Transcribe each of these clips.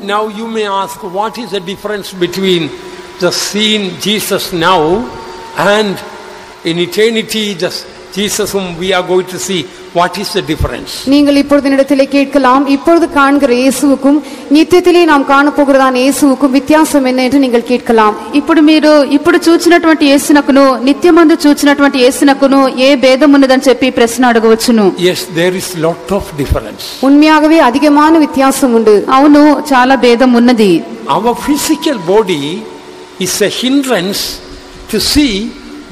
now you may ask, what is the difference between the seeing Jesus now and in eternity the Jesus whom we are going to see? What is the difference? நீங்கள் இப்பொழுது என்னிடத்திலே கேட்கலாம், இப்பொழுது காண்கிற இயேசுவுக்கும் నిత్యத்திலே நாம் కాణపోగొడదాని యేసువుக்கும் వ్యత్యాసం என்ன என்று நீங்கள் கேட்கலாம். ఇప్పుడు చూచినటువంటి యేసునకును నిత్యమందు చూచినటువంటి యేసునకును ఏ భేదం ఉన్నదని చెప్పి ప్రశ్న అడగవచ్చును. Yes, there is lot of difference. ఉన్మయాగవే అధికமான వ్యత్యాసం ఉంది. అవును, చాలా భేదం ఉన్నది. Our physical body is a hindrance to see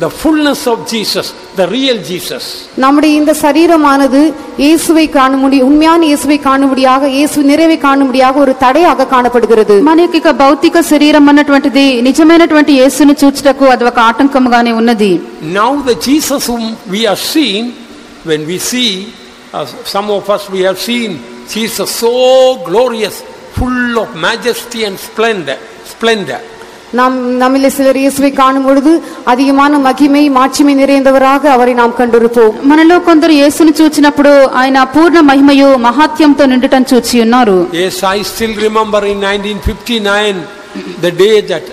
the fullness of Jesus, the real Jesus. நம்முடைய இந்த சரீரமானது இயேசுவை காணும்படி, உண்மையான இயேசுவை காணும்படியாக, இயேசு நிறைவை காணும்படியாக ஒரு தடையாக காணப்படுகிறது. మనకి భౌతిక శరీరం అన్నటువంటిది నిజమైనటువంటి యేసుని చూచుటకు అది ఒక ఆటంకముగానే ఉన్నది. Now the Jesus whom we are seeing, when we see some of us, we have seen Jesus so glorious, full of majesty and splendor. நாம் நம்மிலே சிலர் இயேசுவை காணும் பொழுது அதிகமான மகிமை மாட்சிமை நிறைந்தவராக அவரை நாம் கண்டிருப்போம். మనలో కొందరు యేసుని చూచినప్పుడు ఆయన పూర్ణ మహిమయు మహాత్యంతో నిండుటను చూచి ఉన్నారు. Yes, I still remember in 1959 the day that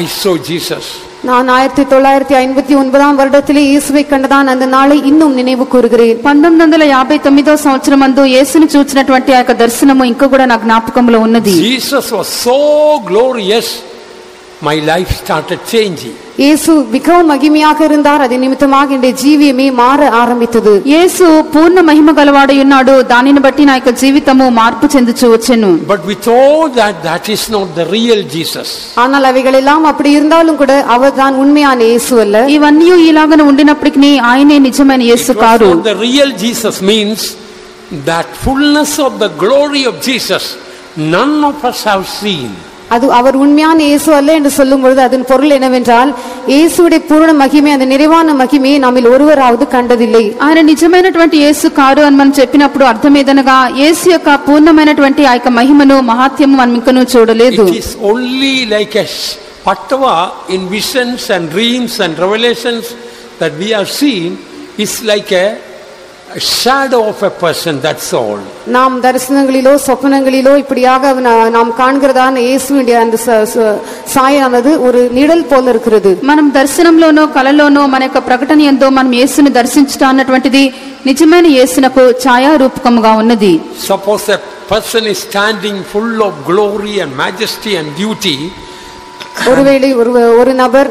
I saw Jesus. நான் 1959 வருடத்திலே இயேசுவை கண்டதான் அந்த நாளை இன்னும் நினைவு கூறுகிறேன். 1959వ సంవత్సరమందు యేసుని చూచినటువంటి ఆ దర్శనము ఇంకా కూడా నా జ్ఞాపకంలో ఉన్నది. Jesus was so glorious, my life started changing. இயேசு மிகவும் மகிமையாக இருந்தார், அது நிமித்தமாக என்னுடைய ஜீவியமே மாற ஆரம்பித்தது. యేసు పూర్ణ మహిమ గలవాడై ఉన్నాడు, దానిని బట్టి నా యొక్క జీవితము మార్పు చెందుచు వచ్చెను. But with all that, that is not the real Jesus. ஆனால் అవిகள் எல்லாம் அப்படி இருந்தாலும் கூட அவர் தான் உண்மையான இயேசு அல்ல. ఇవన్నీ ఇలాగనే ఉండినప్పటికీ ఆయనే నిజమైన యేసు కాదు. The real Jesus means that fullness of the glory of Jesus none of us have seen. அது அவர் உண்மையான இயேசு அல்ல என்று சொல்லும் பொழுது அதன் பொருள் என்னவென்றால், இயேசுவுடைய பூர்ண மகிமை, அந்த நிறைவான மகிமையை நம்மில் ஒருவராவது கண்டதில்லை. ఆయన నిజమైనటువంటి యేసు కాదు అని మనం చెప్పినప్పుడు అర్థమేదనగా యేసు యొక్క పూర్ణమైనటువంటి ఆ యొక్క మహిమను మహాత్యము మనం ఇంకనూ చూడలేదు. It is only like a patava in visions and dreams and revelations that we have seen is like a shadow of a person, that's all. நாம் தரிசனங்களிலோ சொப்பனங்களிலோ இப்படியாக நாம் காண்கிறதான இயேசுவினுடைய அந்த சாயானது ஒரு நிழல் போல இருக்கிறது. మనం దర్శనంలోనో కలలోనో మన యొక్క ప్రకటన యందో మనం యేసుని దర్శించుట అన్నటువంటిది నిజమైన యేసునకు ఛాయా రూపకముగా ఉన్నది. Suppose a person is standing full of glory and majesty and beauty. ஒருவேளை ஒரு நபர்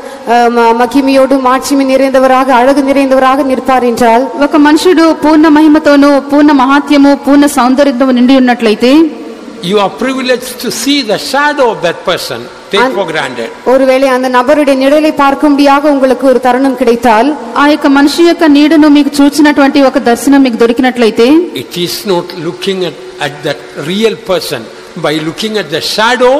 మహిమయోడు మాచిమి நிறைந்தவராக అழகு நிறைந்தவராக నిற்పారు என்றால், ఒక మనుషుడు పూర్ణ మహిమతోను పూర్ణ మహాత్యము పూర్ణ సౌందర్యంతో నిండి ఉన్నట్లయితే, you are privileged to see the shadow of that person. Take for granted. ஒருவேளை அந்த நபருடைய நிழலை பார்க்கும்படியாக உங்களுக்கு ஒரு தருணம் கிடைத்தால், ఆ యొక్క మనిషి యొక్క నీడను మీకు చూచినటువంటి ఒక దర్శనం మీకు దొరికినట్లయితే, it is not looking at that real person. By looking at the shadow,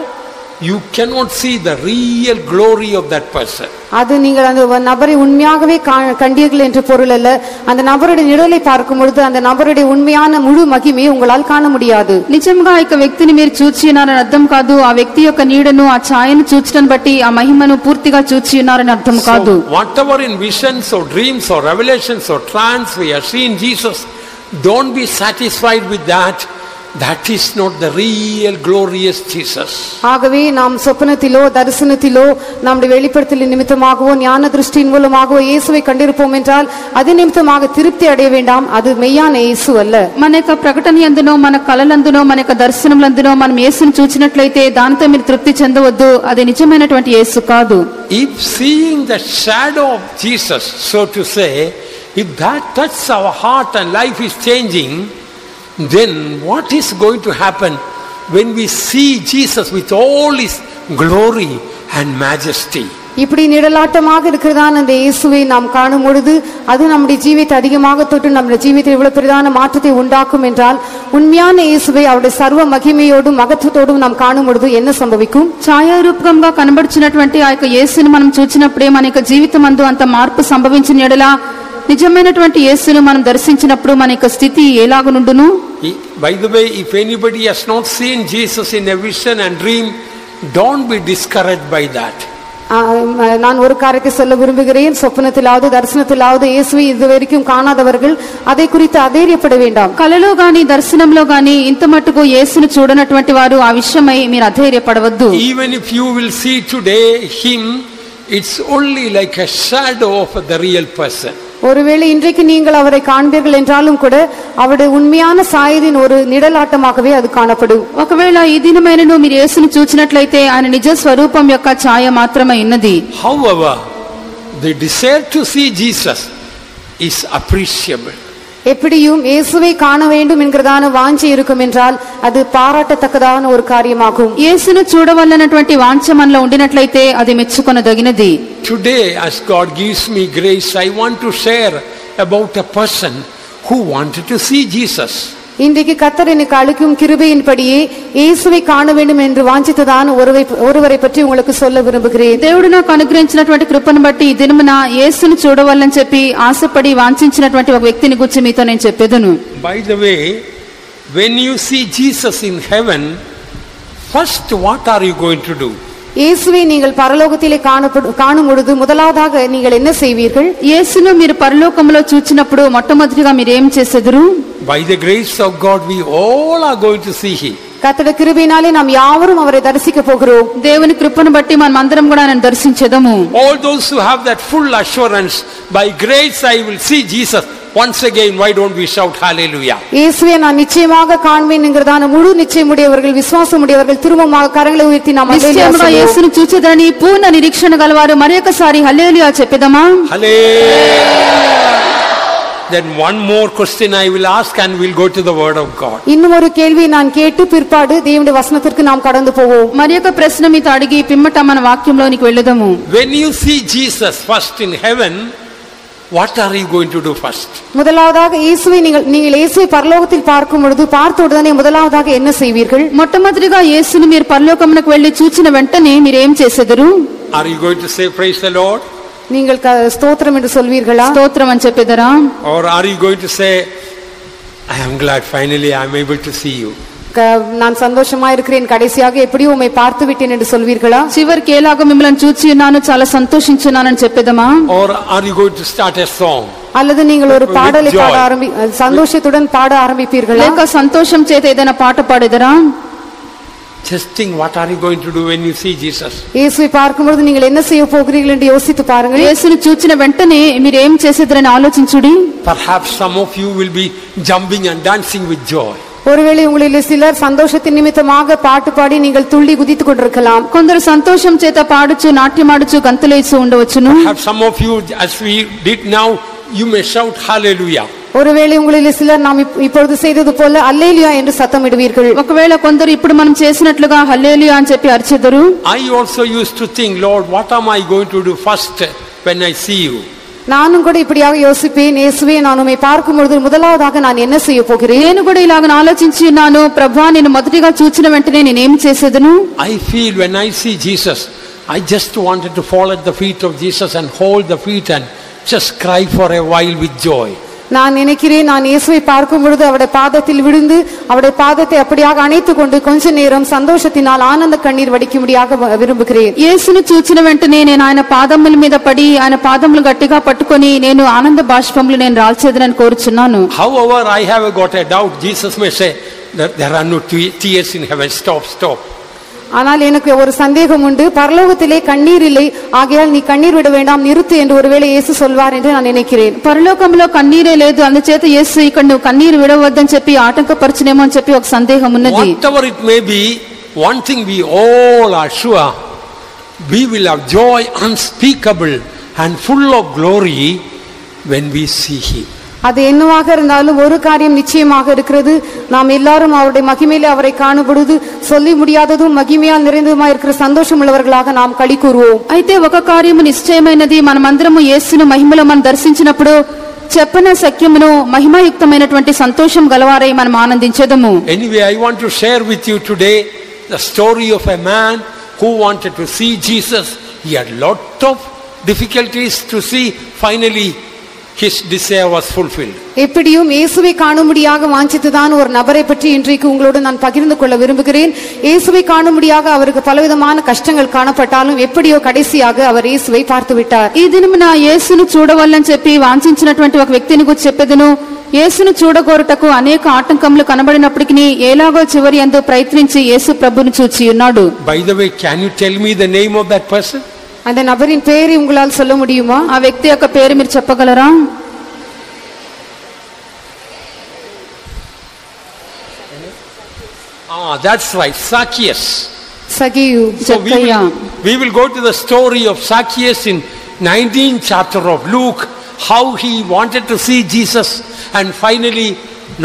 you cannot see the real glory of that person. அது நீங்கள் அந்த நபரை உண்மையாகவே கண்டீர்கள் என்று பொருள் அல்ல. அந்த நபருடைய நிழலை பார்க்கும் பொழுது அந்த நபருடைய உண்மையான முழு மகிமையை உங்களால் காண முடியாது. నిజంగా ఆ వ్యక్తిని మీరు చూచి ఉన్నారని అర్థం కాదు. ఆ వ్యక్తి యొక్క నీడను ఆ ఛాయను చూచడం బట్టి ఆ మహిమను పూర్తిగా చూచి ఉన్నారని అర్థం కాదు. Whatever in visions or dreams or revelations or trance we have seen Jesus, don't be satisfied with that. That is not the real glorious Jesus. ஆகவே நாம் சொப்பனத்திலோ தரிசனத்திலோ நம்முடைய வெளிப்படுத்தலின் நிமித்தமாகவோ ஞான திருஷ்டியின் மூலமாகவோ இயேசுவை கண்டிருப்போம் என்றால் அது நிமித்தமாக திருப்தி அடைய வேண்டாம். அது மெய்யான இயேசு அல்ல. మన యొక్క ప్రకటన యందునో మన కలలందునో మన యొక్క దర్శనములందునో మనం యేసుని చూచినట్లయితే దానితో మీరు తృప్తి చెందవద్దు. అది నిజమైనటువంటి యేసు కాదు. If seeing the shadow of Jesus, so to say, if that touches our heart and life is changing, then what is going to happen when we see Jesus with all his glory and majesty? இப்படி நிழலாட்டமாக இருக்கிறதான அந்த இயேசுவை நாம் காணும் பொழுது அது நம்முடைய ஜீவியத்தை அதிகமாக தொட்டு நம்முடைய ஜீவியத்தில் இவ்வளவு பெரிதான மாற்றத்தை உண்டாக்கும் என்றால், உண்மையான இயேசுவை அவருடைய சர்வ மகிமையோடும் மகத்துவத்தோடும் நாம் காணும் பொழுது என்ன సంభవిக்கும்? ఛాయారూపకంగా కనబడుచున్నటువంటి ఆ యొక్క యేసుని మనం చూచినప్పుడే మన యొక్క జీవితమందు అంత మార్పు సంభవించిన ఎడల నిజమైనటువంటి యేసును మనం దర్శించినప్పుడు మన యొక్క స్థితి ఎలాగునుండును? By the way, if anybody has not seen Jesus in a vision and dream, don't be discouraged by that. நான் ஒரு காரியத்தை சொல்ல விரும்புகிறேன். சொப்பனத்திலாவது தரிசனத்திலாவது இயேசுவை இதுவரைக்கும் காணாதவர்கள் அதை குறித்து అధైర్యపడ వేண்டாం. కలలో గాని దర్శనంలో గాని ఇంత మట్టుకు యేసును చూడనటువంటి వారు ఆ విషయమై మీరు అధైర్యపడవద్దు. Even if you will see today him, it's only like a shadow of the real person. ஒருவேளை இன்றைக்கு நீங்கள் அவரை காண்பீர்கள் என்றாலும் கூட அவருடைய உண்மையான சாயலின் ஒரு నిడలాటமாகவே அது కాణపடும். ఒకవేళ ఈ దినమైనను మీరు యేసును చూచినట్లయితే ఆయన నిజ స్వరూపం యొక్క ఛాయ మాత్రమే ఉన్నది. However, the desire to see Jesus is appreciable. எப்படியும் இயேசுவை காண வேண்டும் என்கிறதான வாஞ்சை இருக்கும் என்றால் அது பாராட்டத்தக்கதான ஒரு காரியமாகும். యేసును చూడవలనటువంటి వాంఛ మనలో ఉండినట్లయితే అది మెచ్చుకొనదగినది. Today, as God gives me grace, I want to share about a person who wanted to see Jesus. இன்றைக்கு கர்த்தர் எனக்கு அளிக்கும் கிருபையின்படியே இயேசுவை காண வேண்டும் என்று வாஞ்சித்ததான ஒருவரை பற்றி உங்களுக்கு சொல்ல விரும்புகிறேன். దేవుడు నాకు అనుగ్రహించినటువంటి కృపను బట్టి ఈ దినమున యేసును చూడవాలని చెప్పి ఆశపడి వాంఛించినటువంటి ఒక వ్యక్తిని గురించి మీతో నేను చెప్పేదను. By the way, when you see Jesus in heaven, first what are you going to do? இயேசுவை நீங்கள் பரலோகத்திலே காணும் பொழுது முதலாவதாக நீங்கள் என்ன செய்வீர்கள்? యేసును మీరు పరలోకములో చూచినప్పుడు మొట్టమొదటిగా మీరు ఏం చేసెదరు? By the grace of God, we all are going to see him. கர்த்தருடைய கிருபையினாலே நாம் யாவரும் அவரை தரிசிக்க போகிறோம். దేవుని కృపను బట్టి మనం అందరం కూడా ఆయనను దర్శించెదము. All those who have that full assurance, by grace I will see Jesus. Once again, why don't we shout hallelujah? இயேசுவை நான் நிச்சயமாக காண்பேன் என்கிறதான முழு நிச்சயமுடையவர்கள், விசுவாசமுடையவர்கள் திரும்பமாக கரங்களை உயர்த்தி நாம் నిశ్చయముగా యేసును చూచెదరని పూర్ణ నిరీక్షణ గలవారు మరొకసారి హల్లెలూయా చెప్పెదమా? Hallelujah. Then one more question I will ask and we'll go to the word of God. இன்னும் ஒரு கேள்வி நான் கேட்டு பிற்பாடு தேவனுடைய வசனத்திற்கு நாம் கடந்து போவோம். మరొక ప్రశ్న మీతో అడిగి పిమ్మట మన వాక్యంలోనికి వెళ్ళుదాము. When you see Jesus first in heaven, what are you going to do first? முதலாவதாக இயேசுவை நீங்கள் இயேசுவை பரலோகத்தில் பார்க்கும் பொழுது பார்த்த உடனே முதலாவதாக என்ன செய்வீர்கள்? మొట్టమొదటిగా యేసుని మీరు పరలోకమునకు వెళ్ళి చూచిన వెంటనే మీరు ఏం చేసెదరు? Are you going to say praise the Lord? நீங்கள் ஸ்தோத்திரம் என்று சொல்வீர்களா? స్తోత్రం అని చెప్పెదరా? Or are you going to say I am glad finally I am able to see you? நான் சந்தோஷமா இருக்கிறேன், கடைசியாக எப்படியும் உம்மை பார்த்து விட்டேன் என்று சொல்வீர்களா? చివరికి ఎలాగో మిమ్మల్ని చూచి ఉన్నాను, చాలా సంతోషించున్నానని చెప్పేదమా? Or are you going to start a song? அல்லது நீங்கள் ஒரு பாடலை பாட சந்தோஷத்துடன் பாட ஆரம்பிப்பீர்களா? లేక సంతోషం చేత ఏదైనా పాట పాడేదరా? Just think, what are you going to do when you see Jesus? இயேசுவை பார்க்கும்போது நீங்கள் என்ன செய்ய போகிறீர்கள் என்று யோசித்து பாருங்கள். యేసుని చూచిన వెంటనే మీరు ఏం చేసేదరని ఆలోచించుడి. Perhaps some of you will be jumping and dancing with joy. ஒருவேளை உங்களில் சிலர் சந்தோஷத்தின் நிமித்தமாக பாட்டு பாடி நீங்கள் துள்ளி குதித்துக் கொண்டிருக்கலாம். కొందరు సంతోషం చేత పాడుచు నాట్యమాడుచు గంతులేస్తూ ఉండవచ్చును. Perhaps some of you, as we did now, you may shout hallelujah. ஒருவேளை உங்களில் சிலர் நாம் இப்பொழுது செய்தது போல அல்லேலூயா என்று சத்தமிடுவீர்கள். ఒకవేళ కొందరు ఇప్పుడు మనం చేసినట్లుగా హల్లెలూయా అని చెప్పి అరిచెదరు. I also used to think, Lord, what am I going to do first when I see you? நானும் கூட இப்படியாக யோசிப்பேன், இயேசுவே நான் உம்மை பார்க்கும் பொழுது முதலாவதாக நான் என்ன செய்ய போகிறேன்? నేను కూడా ఇలాగ ఆలోచించి ఉన్నాను, ప్రభువా నేను మొదటిగా చూచిన వెంటనే నేను ఏమి చేసేదను? I feel when I see Jesus, I just wanted to fall at the feet of Jesus and hold the feet and just cry for a while with joy. நான் நினைக்கிறேன், நான் இயேசுவை பார்க்கும் பொழுது அவருடைய பாதத்தில் விழுந்து அவருடைய பாதத்தை அப்படியாக அணைத்துக் கொண்டு கொஞ்ச நேரம் சந்தோஷத்தினால் ஆனந்த கண்ணீர் வடிக்கும்படியாக விரும்புகிறேன். యేసును చూచిన వెంటనే నేను ఆయన పాదముల మీద పడి ఆయన పాదములు గట్టిగా పట్టుకొని నేను ఆనంద బాష్పములు నేను రాల్చేదనని కోరుచున్నాను. However, I have got a doubt. Jesus may say that there are no tears in heaven. Stop. ஆனால் எனக்கு ஒரு சந்தேகம் உண்டு, பரலோகத்திலே கண்ணீர் இல்லை, ஆகையால் நீ கண்ணீர் விட வேண்டாம், நிறுத்து என்று ஒருவேளை இயேசு சொல்வார் என்று நான் நினைக்கிறேன். పరలోకంలో కన్నీరే లేదు, అందుచేత యేసు ఇక్కడ నువ్వు కన్నీరు విడవద్దని చెప్పి ఆటంకపరచునేమో అని చెప్పి ఒక సందేహం ఉన్నది. Whatever it may be, one thing we all are sure, we will have joy unspeakable and full of glory when we see him. அது என்னவாக இருந்தாலும் ஒரு காரியம் நிச்சயமாக இருக்கிறது, நாம் எல்லாரும் அவருடைய மகிமையிலே அவரை காணும் பொழுது சொல்லி முடியாததும் மகிமையால் நிறைந்ததுமாய் இருக்கிற சந்தோஷம் உள்ளவர்களாக நாம் களி கூறுவோம். అయితే ఒక కార్యము నిశ్చయమైనది, మనమందరము యేసును మహిమలో మనం దర్శించినప్పుడు చెప్పన సఖ్యమును మహిమాయుక్తమైనటువంటి సంతోషం గలవారై మనం ఆనందించెదము. Anyway, I want to share with you today the story of a man who wanted to see Jesus. He had lot of difficulties to see. Finally his desire was fulfilled. எப்படியும் இயேசுவை காணும்படியாக வாஞ்சித்ததான ஒரு நபரை பற்றி இன்றைக்கு உங்களோடு நான் பகிர்ந்து கொள்ள விரும்புகிறேன். இயேசுவை காணும்படியாக அவருக்கு பலவிதமான கஷ்டங்கள் காணப்பட்டாலும் எப்படியோ கடைசியாக அவர் இயேசுவை பார்த்து விட்டார். ఈ దినమున యేసును చూడవల్లని చెప్పి వాంఛించినటువంటి ఒక వ్యక్తిని గురించి చెప్పెదను. యేసును చూడగోరుటకు అనేక ఆటంకములు కనబడినప్పటికీ ఎలాగో చివరి యందు ప్రయత్నించి యేసు ప్రభువును చూచి ఉన్నాడు. By the way, can you tell me the name of that person? அந்த நபரின் பெயரை உங்களால் சொல்ல முடியுமா? ఆ వ్యక్తి యొక్క పేరు మీరు చెప్పగలరా? That's right, Zacchaeus. சகேயு. So we will go to the story of Zacchaeus in 19th chapter of Luke, how he wanted to see Jesus, and finally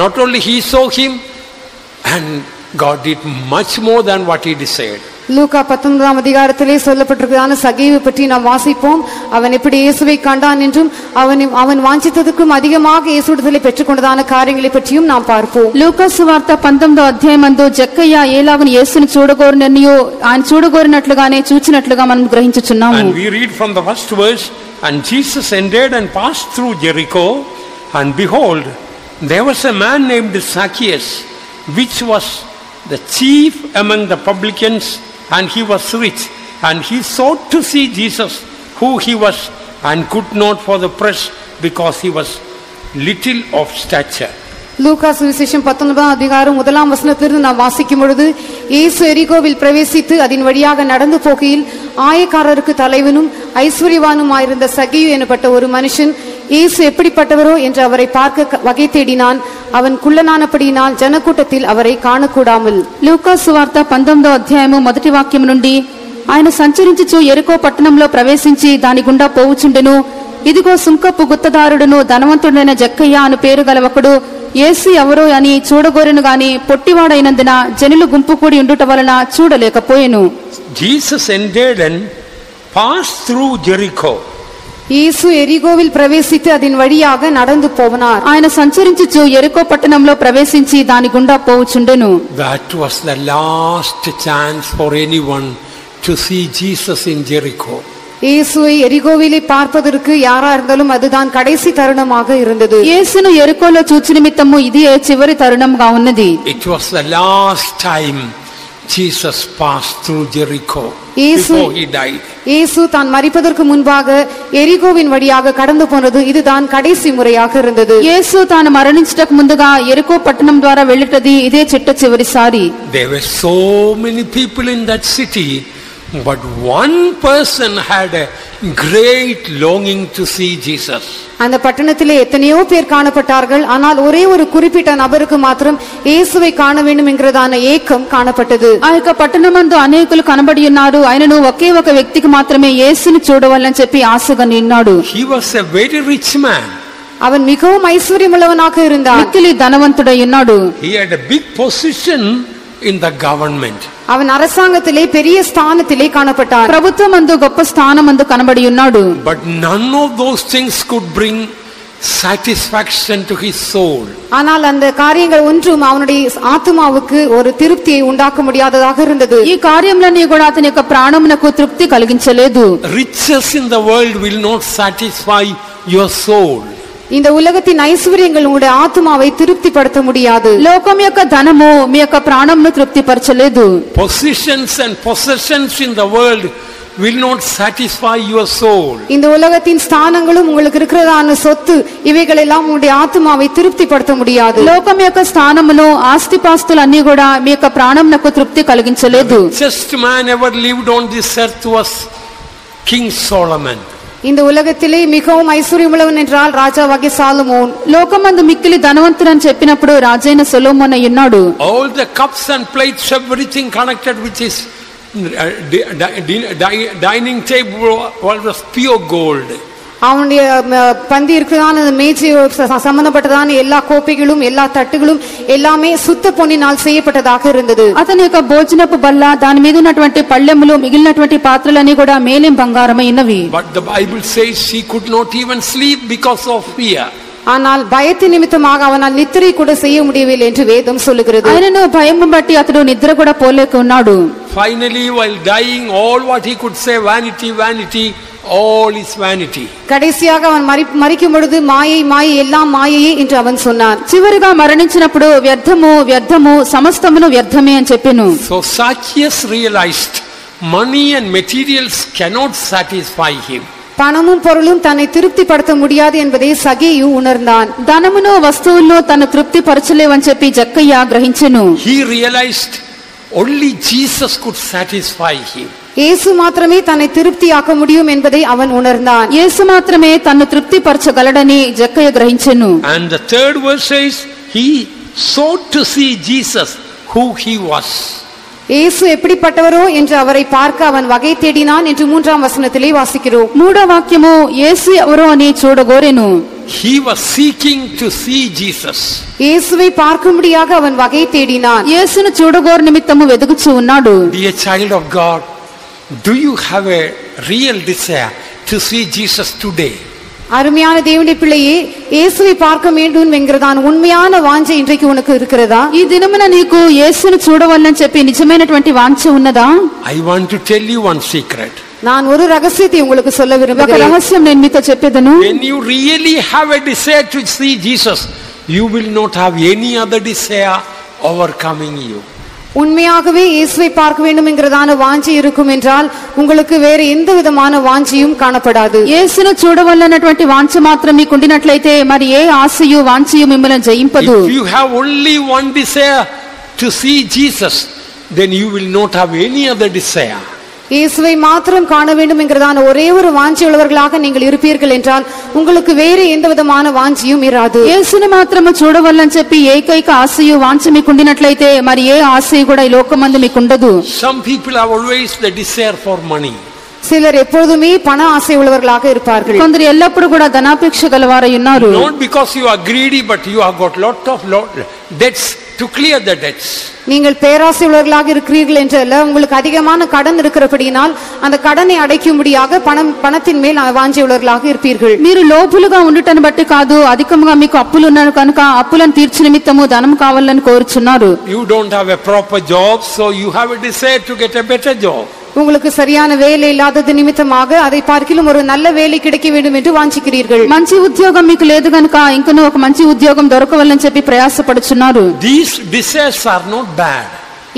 not only he saw him, and God did much more than what he desired. லூக்கா 19ஆம் அதிகாரத்திலே சொல்லப்பட்டிருக்கிறதான சகேயுவை பற்றி நாம் வாசிப்போம். அவன் எப்படி இயேசுவை கண்டான் என்றும் அவன் வாஞ்சித்ததுக்கும் அதிகமாக இயேசுவிடத்திலே பெற்றுக்கொண்டதான காரியங்களை பற்றியும் நாம் பார்ப்போம். లూకా సువార్త 19వ అధ్యాయమందు జక్కయ్య ఎలాగని యేసుని చూడగోరిననియో ఆయన చూడగోరినట్లుగానే చూచినట్లుగా మనం గ్రహించుచున్నాము. And we read from the first verse, and Jesus entered and passed through Jericho, and behold, there was a man named Zacchaeus, which was the chief among the publicans, and he was rich, and he sought to see Jesus, who he was, and could not for the press, because he was little of stature. லூக்கா சுவிசேஷம் 19ஆம் அதிகாரம் 1ஆம் வசனத்திலிருந்து நாம் வாசிக்கும் பொழுது, இயேசு எரிகோவில் பிரவேசித்து அதன் வழியாக நடந்து போகையில் ஆயக்காரருக்கு தலைவனும் ஐஸ்வர்யவானுமாயிருந்த சகேயு எனப்பட்ட ஒரு மனுஷன் இயேசு எப்படிப்பட்டவரோ என்று அவரை பார்க்க வகை தேடினான். அவன் குள்ளனானபடியினால் ஜனக்கூட்டத்தில் அவரை காணக்கூடாமல். లూకా సువార్త 19వ అధ్యాయము మొదటి వాక్యం నుండి, ఆయన సంచరించుచు యెరికో పట్టణంలో ప్రవేశించి దాని గుండా పోవుచుండెను. ఇదిగో సుంకపు గుత్తదారుడును ధనవంతుడైన జక్కయ్య అను పేరు గలవకుడు యేసు ఎవరో అని చూడగోరెను గాని పొట్టివాడైనందున జనులు గుంపు కూడి ఉండుట వలన చూడలేకపోయెను. Jesus entered and passed through Jericho. యేసు ఎరిగోవిల్ ప్రవేశించి అదిన్ వడియాగ நடந்து పోవనార్. ఆయన సంచరించుచు యెరికో పట్టణంలో ప్రవేశించి దాని గుండా పోవుచుండెను. That was the last chance for anyone to see Jesus in Jericho. இயேசுவை எரிகோவிலே பார்ப்பதற்கு யாரா இருந்தாலும் அதுதான் கடைசி தருணமாக இருந்தது. యేసును యెరికోలో చూచి నిమిత్తము ఇది చివరి తరుణంగా ఉన్నది. It was the last time Jesus passed through Jericho before he died. இயேசு தான் மரிப்பதற்கு முன்பாக எரிகோவின் வழியாக கடந்து போனது இதுதான் கடைசி முறையாக இருந்தது. యేసు తాను మరణించటకు ముందుగా యెరికో పట్టణం ద్వారా వెళ్ళటది ఇదే చిట్ట చివరిసారి. There were so many people in that city, but one person had a great longing to see Jesus. அந்த பட்டணத்திலே எத்தனையோ பேர் காணப்பட்டார்கள். ஆனால் ஒரே ஒரு குறிப்பிட்ட நபருக்கு மாத்திரம் இயேசுவை காண வேண்டும் என்கிறதான ஏக்கம் காணப்பட்டது. ఆ యొక్క పట్టణమందు అనేకులు కనబడి ఉన్నారు. ఆయనను ఒకే ఒక వ్యక్తికి మాత్రమే యేసుని చూడవాలని చెప్పి ఆశగా నిన్నాడు. He was a very rich man. அவன் மிகவும் ஐஸ்வர்யமுள்ளவனாக இருந்தான். మిక్కిలి ధనవంతుడై ఉన్నాడు. He had a big position in the government. அவன் அரசாங்கத்திலே பெரிய ஸ்தானத்திலே காணப்பட்டான். ప్రభుత్వమందు గొప్ప స్థానమందు కనబడి ఉన్నాడు. But none of those things could bring satisfaction to his soul. ஆனால் அந்த காரியங்கள் ஒன்றும் அவனுடைய ஆத்துமாவுக்கு ஒரு திருப்தியை உண்டாக்க முடியாததாக இருந்தது. ఈ కార్యములన్నీ కూడా అతని యొక్క ప్రాణమునకు తృప్తి కలిగించలేదు. Riches in the world will not satisfy your soul. இந்த உலகத்தின் ஐஸ்வர்யங்கள் உங்களுடைய ஆத்துமாவை திருப்திப்படுத்த முடியாது. లోకం యొక్క ధనము మీ యొక్క ప్రాణమును తృప్తిపరచలేదు. Positions and possessions in the world will not satisfy your soul. இந்த உலகத்தின் ஸ்தானங்களும் உங்களுக்கு இருக்கிறதான சொத்து இவைகள் எல்லாம் உங்களுடைய ஆத்துமாவை திருப்திப்படுத்த முடியாது. లోకం యొక్క స్థానమును ఆస్తిపాస్తులన్నీ కూడా మీ యొక్క ప్రాణమునకు తృప్తి కలిగించలేదు. The richest man ever lived on this earth was King Solomon. இந்த உலகத்திலே மிகவும் ஐஸ்வர்யமுள்ளவன் என்றால் ராஜாவாகிய சாலமோன். లోకమందు మిక్కిలి ధనవంతుడని చెప్పినప్పుడు రాజైన సొలొమోను ఉన్నాడు. All the cups and plates, everything connected with his dining table was pure gold. அவனுடைய பந்தி இருக்கிறதான மேஜை சம்பந்தப்பட்டதான எல்லா கோப்பைகளும் எல்லா தட்டுகளும் எல்லாமே சுத்த பொன்னினால் செய்யப்பட்டதாக இருந்தது. అతని యొక్క భోజనపు బల్ల దాని మీద ఉన్నటువంటి పళ్ళెములు మిగిలినటువంటి పాత్రలన్నీ కూడా మేలిం బంగారమై ఉన్నవి. But the Bible says he could not even sleep because of fear. ஆனால் பயத்தின் நிமித்தமாக அவனால் நித்திரை கூட செய்ய முடியவில்லை என்று வேதம் சொல்லுகிறது. ఆయనను భయము బట్టి అతడు నిద్ర కూడా పోలేక ఉన్నాడు. Finally, while dying, all what he could say, vanity, vanity, all is vanity. கடைசியாக அவன் மரிக்கும் பொழுது மாயை மாயை எல்லாம் மாயையே என்று அவன் சொன்னான். చివరిగా మరణించినప్పుడు వ్యర్థము వ్యర్థము సమస్తమును వ్యర్థమే అని చెప్పెను. So Zacchaeus realized money and materials cannot satisfy him. பணமும் பொருளும் தன்னை திருப்திப்படுத்த முடியாது என்பதை சகேயு உணர்ந்தான். ధనమును వస్తువులను తను తృప్తి పరచలేవని చెప్పి జక్కయ్య గ్రహించెను. He realized only Jesus could satisfy him. இயேசு மாத்திரமே தன்னை திருப்தியாக்க முடியும் என்பதை அவன் உணர்ந்தான். యేసు మాత్రమే తన్ను తృప్తి పరచగలడని జక్కయ్య గ్రహించెను. And the third verse says he sought to see Jesus who he was. இயேசு எப்படிப்பட்டவரோ என்று அவரை பார்க்க அவன் வகை தேடினான் என்று 3ஆம் வசனத்திலே வாசிக்கிறோம். మూడో వాక్యము యేసు ఎవరో అని చూడగోరెను. He was seeking to see Jesus. இயேசுவை பார்க்கும்படியாக அவன் வகை தேடினான். యేసును చూడగోరు నిమిత్తము వెదుగుచూ ఉన్నాడు. Dear child of God, do you have a real desire to see Jesus today? அருமையான தேவனுடைய பிள்ளையே, இயேசுவை பார்க்க வேண்டும் என்கிறதான உண்மையான வாஞ்சை இன்றைக்கு உனக்கு இருக்கிறதா? ఈ దినమున నీకు యేసును చూడవాలని చెప్పి నిజమైనటువంటి వాంఛ ఉన్నదా? I want to tell you one secret. நான் ஒரு ரகசியத்தை உங்களுக்கு சொல்ல ఒక விரும்புகிறேன். రహస్యం నేను మీతో చెప్పేదను. When you really have a desire to see Jesus, you will not have any other desire overcoming you. உண்மையாகவே இயேசுவை பார்க்க வேண்டும் என்கிறதான வாஞ்சை இருக்கும் என்றால் உங்களுக்கு வேற எந்த விதமான வாஞ்சையும் காணப்படாது. యేసును చూడవాలన్నటువంటి వాంఛ మాత్రం మీకు ఉండినట్లయితే మరి ఏ ఆశయు వాంఛయు మిమ్మల్ని జయింపదు. If you have only one desire to see Jesus, then you will not have any other desire. இயேசுவை மாத்திரம் காண வேண்டும் என்கிறதான ஒரே ஒரு வாஞ்சை உள்ளவர்களாக நீங்கள் இருப்பீர்கள் என்றால் உங்களுக்கு வேற எந்த விதமான வாஞ்சையும் இராது. యేసును మాత్రము చూడవాలని చెప్పి ఏకైక ఆశయు వాంఛ మీకు ఉండినట్లయితే మరి ఏ ఆశయు కూడా ఈ లోకమందు మీకు ఉండదు. Some people have always the desire for money. சிலர் எப்பொழுதுமே பண ஆசை உள்ளவர்களாக இருப்பார்கள். కొందరు ఎల్లప్పుడూ కూడా ధనాపేక్ష గలవారై ఉన్నారు. Not because you are greedy, but you have got lot of debts to clear the debts. நீங்கள் பேராசை உள்ளவர்களாக இருக்கிறீர்கள் என்றல்ல, உங்களுக்கு அதிகமான கடன் இருக்கிறபடியினால் அந்த கடனை அடைக்கும்படியாக பணத்தின் மேல் வாஞ்சை உள்ளவர்களாக இருப்பீர்கள். మీరు లోపులుగా ఉండుటను బట్టి కాదు, అధికంగా మీకు అప్పులు ఉన్నారు కనుక అప్పులను తీర్చు నిమిత్తము ధనం కావాలని కోరుచున్నారు. You don't have a proper job, so you have a desire to get a better job. உங்களுக்கு சரியான வேலை இல்லாதது நிமித்தமாக அதை பார்க்கிலும் ஒரு நல்ல வேலை கிடைக்க வேண்டும் என்று வாஞ்சிக்கிறீர்கள். మంచి ఉద్యోగం మీకు లేదు కనుక ఇంకనూ ఒక మంచి ఉద్యోగం దొరకవాలని చెప్పి ప్రయాసపడుచున్నారు. These desires are not bad.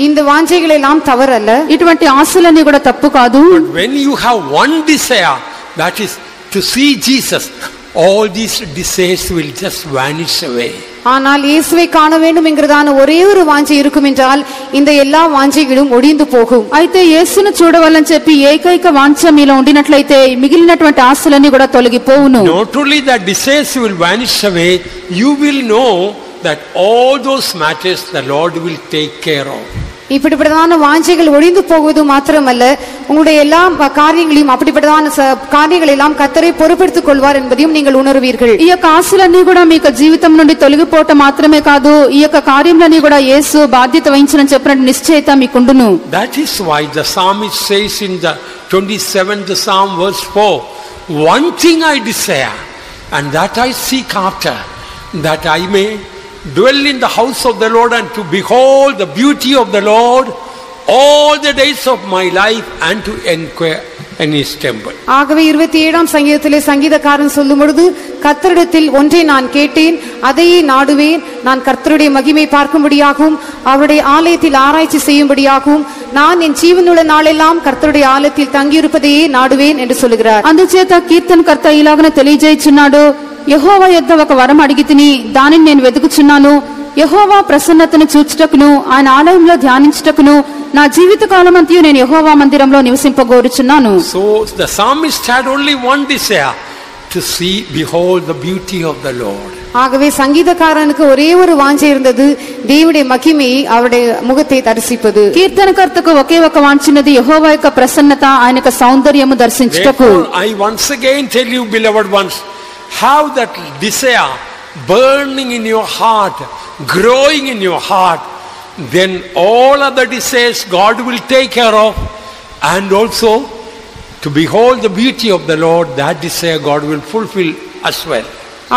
இந்த வாஞ்சைகள் எல்லாம் தவறல்ல. ఇటువంటి ఆశలన్నీ కూడా తప్పు కాదు. But when you have one desire, that is to see Jesus, all these desires will just vanish away. ஆனால் இயேசுவை காண வேண்டும் என்கிறதான ஒரே ஒரு வாஞ்சை இருக்கும் என்றால் இந்த எல்லா வாஞ்சைகளும் ஒடிந்து போகும். అయితే యేసును చూడవాలని చెప్పి ఏకైక వాంఛ మీలో ఉండినట్లయితే మిగిలినటువంటి ఆశలన్నీ కూడా తొలగిపోవును. Not only that desires will vanish away, you will know that all those matters the Lord will take care of. இப்படிப்பட்டதான வாஞ்சைகள் ஒழிந்து போவது மாத்திரமல்ல, உங்களுடைய எல்லா காரியங்களையும் அப்படிப்பட்டதான காரியங்கள் எல்லாம் கர்த்தரே பொறுப்பெடுத்துக் கொள்வார் என்பதையும் நீங்கள் உணர்வீர்கள். ఈ యొక్క ఆశలన్నీ కూడా మీకు జీవితం నుండి తొలగిపోవటం మాత్రమే కాదు, ఈ యొక్క కార్యములన్నీ కూడా యేసు బాధ్యత వహించనని చెప్పినట్టు నిశ్చయిత మీకుండును. That is why the psalmist says in the 27th Psalm verse 4, one thing I desire and that I seek after, that I may dwell in the house of the Lord and to behold the beauty of the Lord all the days of my life and to inquire in his temple. ஆகவே 27ஆம் சங்கீதத்திலே சங்கீதக்காரன் சொல்லும் பொழுது, கர்த்தரிடத்தில் ஒன்றை நான் கேட்டேன், அதையே நாடுவேன், நான் கர்த்தருடைய மகிமை பார்க்கும்படியாகவும் அவருடைய ஆலயத்தில் ஆராய்ச்சி செய்யும்படியாகவும் நான் என் ஜீவனுள்ள நாளெல்லாம் கர்த்தருடைய ஆலயத்தில் தங்கியிருப்பதையே நாடுவேன் என்று சொல்கிறார். అందుచేత కీర్తనకర్త ఇలాగనే తెలియజేయుచున్నాడు, యెహోవా యొద్ద ఒక వరం అడిగితిని, దానిని నేను వెతుకుచున్నాను. యెహోవా ప్రసన్నతను చూచుటకును ఆయన ఆలయంలో ధ్యానించుటకును నా జీవిత కాలమంతయు నేను యెహోవా మందిరంలో నివసింపగోరుచున్నాను. So the psalmist had only one desire, to see, behold the beauty of the Lord. ஆகவே சங்கீதக்காரனுக்கு ஒரே ஒரு வாஞ்சை இருந்தது, தேவனுடைய மகிமையை அவருடைய முகத்தை தரிசிப்பது. కీర్తనకర్తకు ఒకే ఒక వాంఛినది యెహోవా యొక్క ప్రసన్నత, ఆయన యొక్క సౌందర్యము దర్శించుటకు. I once again tell you, beloved ones, have that desire burning in your heart, growing in your heart, then all other desires God will take care of, and also to behold the beauty of the Lord, that desire God will fulfill as well.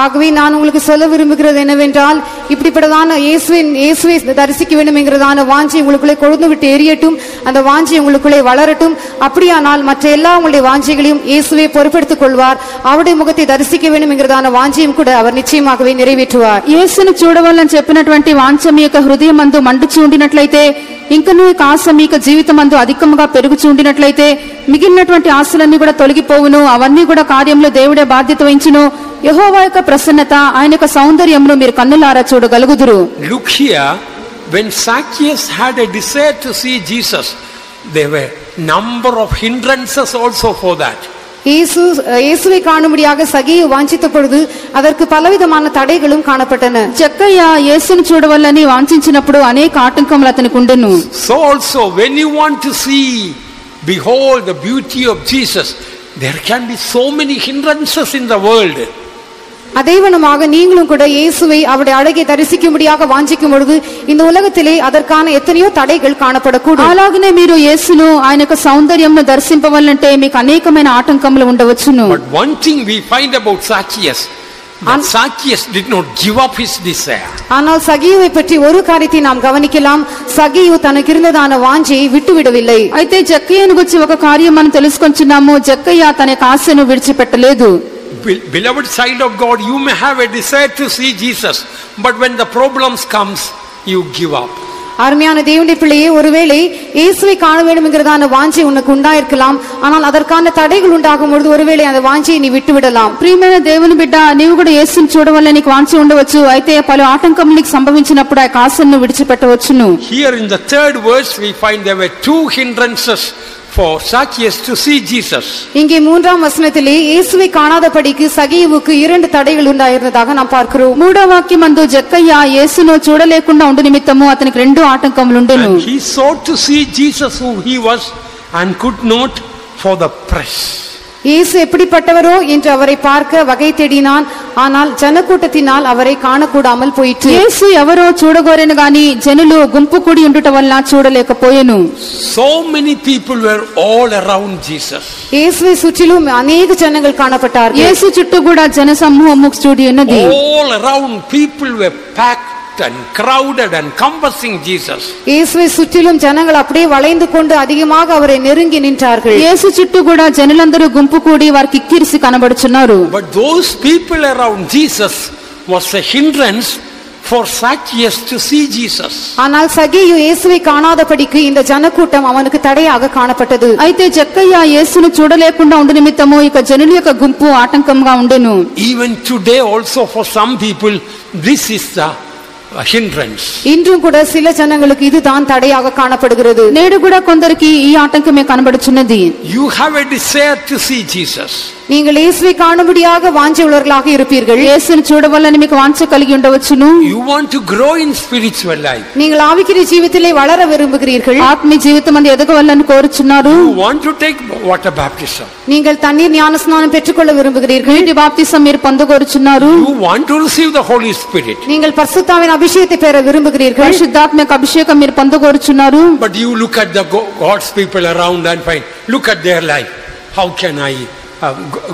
ஆகவே நான் உங்களுக்கு சொல்ல விரும்புகிறது என்னவென்றால், இப்படிப்பட்டதான இயேசுவை தரிசிக்க வேண்டும் என்கிறதான வாஞ்சி உங்களுக்குள்ளே கொழுந்து விட்டு எரியட்டும். அந்த வாஞ்சி உங்களுக்குள்ளே வளரட்டும். அப்படியானால் மற்ற எல்லா உங்களுடைய வாஞ்சிகளையும் இயேசுவை பொறுப்பெடுத்துக் கொள்வார். அவருடைய முகத்தை தரிசிக்க வேண்டும் என்கிறதான வாஞ்சியும் கூட அவர் நிச்சயமாகவே நிறைவேற்றுவார். యేసును చూడవాలని చెప్పినటువంటి వాంఛ మీ యొక్క హృదయమందు మండుచు ఉండినట్లయితే, ఇంకనూ ఈ ఆశ మీ యొక్క జీవితమందు అధికంగా పెరుగుచు ఉండినట్లయితే, మిగిలినటువంటి ఆశలన్నీ కూడా తొలగిపోవును. అవన్నీ కూడా కార్యంలో దేవుడే బాధ్యత వహించును. యెహోవా యొక్క ప్రసన్నత, ఆయన యొక్క సౌందర్యమును మీరు కన్నులారా చూడగలుగుదురు. Look here, when Zacchaeus had a desire to see Jesus, there were number of hindrances also for that. இயேசுவை காணும்படியாக சகேயு வாஞ்சித்த பொழுது அதற்கு பலவிதமான தடைகளும் காணப்பட்டன. జక్కయ్య యేసును చూడవాలని వాంఛించినప్పుడు అనేక ఆటంకములు అతనికి ఉండెను. So also when you want to see, behold the beauty of Jesus, there can be so many hindrances in the world. அதேவனமாக நீங்களும் கூட இயேசுவை அவருடைய அழகை தரிசிக்கும்படியாக வாஞ்சிக்கும் பொழுது இந்த உலகத்திலே அதற்கான எத்தனையோ தடைகள் காணப்படக்கூடும். అలాగనే మీరు యేసును ఆయన యొక్క సౌందర్యంను దర్శింపవాలంటే మీకు అనేకమైన ఆటంకములు ఉండవచ్చును. But one thing we find about Zacchaeus, that Zacchaeus did not give up his desire. ஆனால் சகேயுவை பற்றி ஒரு காரியத்தை நாம் கவனிக்கலாம். சகேயு தனக்கு இருந்ததான வாஞ்சையை விட்டுவிடவில்லை. అయితే జక్కయ్యను గురించి ఒక కార్యం మనం తెలుసుకొంచున్నాము. జక్కయ్య తన యొక్క ఆశను విడిచిపెట్టలేదు. Beloved child of God, you may have a desire to see Jesus, but when the problems comes, you give up. அருமையான தேவனுடைய பிள்ளையே, ஒருவேளை இயேசுவை காண வேண்டும் என்கிறதான வாஞ்சை உனக்கு உண்டாயிருக்கலாம். ஆனால் அதற்கான தடைகள் உண்டாகும் பொழுது ஒருவேளை அந்த வாஞ்சையை நீ விட்டு விடலாம். ప్రియమైన దేవుని బిడ్డ, నీవు కూడా యేసుని చూడవాలని నీకు వాంఛ ఉండవచ్చు. అయితే పలు ఆటంకములు నీకు సంభవించినప్పుడు ఆ ఆశను విడిచిపెట్టవచ్చును. Here in the third verse we find there were two hindrances for Zacchaeus to see Jesus. இங்கே மூன்றாம் வசனத்திலே இயேசுவை காணாதபடிக்கு சகேயுவுக்கு இரண்டு தடைகள் உண்டாயிருந்ததாக நாம் பார்க்கிறோம். మూడో వాక్యమందు జక్కయ్య యేసును చూడలేకుండా ఉండు నిమిత్తము అతనికి రెండు ఆటంకములు ఉండెను. He sought to see Jesus who he was and could not for the press. இயேசு எப்படிப்பட்டவரோ என்று அவரை பார்க்க வகை தேடினான். ஆனால் ஜனக்கூட்டத்தினால் அவரை காணக்கூடாமல் போயிற்று. యేసు ఎవరో చూడగోరెను గాని జనులు గుంపు కూడి ఉండుట వల్ల చూడలేకపోయెను. So many people were all around Jesus. இயேசுவை சுற்றிலும் அநேக ஜனங்கள் காணப்பட்டார்கள். యేసు చుట్టూ కూడా జన సమూహము చూడి ఉన్నది. All around people were packed and crowded and compassing Jesus. இயேசுவை சுற்றிலும் ஜனங்கள் அப்படியே வளைந்து கொண்டு அதிகமாக அவரை நெருங்கி நின்றார்கள். యేసు చుట్టూ కూడా జనులందరూ గుంపు కూడి వారికి కిక్కిరిసి కనబడుచున్నారు. But those people around Jesus was a hindrance for Zacchaeus to see Jesus. ஆனால் சகேயு இயேசுவை காணாதபடிக்கு இந்த ஜனக்கூட்டம் அவனுக்கு தடையாக காணப்பட்டது. అయితే జక్కయ్య యేసును చూడలేకుండా ఉండు నిమిత్తము ఇక జనుల యొక్క గుంపు ఆటంకంగా ఉండెను. Even today also for some people this is the hindrance. இன்றும் கூட சில ஜனங்களுக்கு இதுதான் தடையாக காணப்படுகிறது. నేడు కూడా కొందరికి ఈ ఆటంకమే కనబడుచున్నది. You have a desire to see Jesus. நீங்கள் இயேசுவை காணும்படியாக வாஞ்சை உள்ளவர்களாக இருப்பீர்கள். యేసును చూడవాలని మీకు వాంఛ కలిగి ఉండవచ్చును. You want to grow in spiritual life. நீங்கள் ఆవికిరి జీవితంలో వளர విரும்புகிறீர்கள். ఆత్మీయ జీవితమందు ఎదగవాలని కోరుచున్నారు. You want to take water baptism. நீங்கள் தண்ணீர் ஞானஸ்நானம் பெற்றுக்கொள்ள விரும்புகிறீர்கள். నీటి బాప్తిసం మీరు పొందగోరుచున్నారు. You want to receive the Holy Spirit. நீங்கள் பரிசுத்தாவின் அபிஷேகத்தை பெற விரும்புகிறீர்கள். పరిశుద్ధాత్మ యొక్క అభిషేకం మీరు పొందగోరుచున్నారు. But you look at the God's people around and find, look at their life. How can I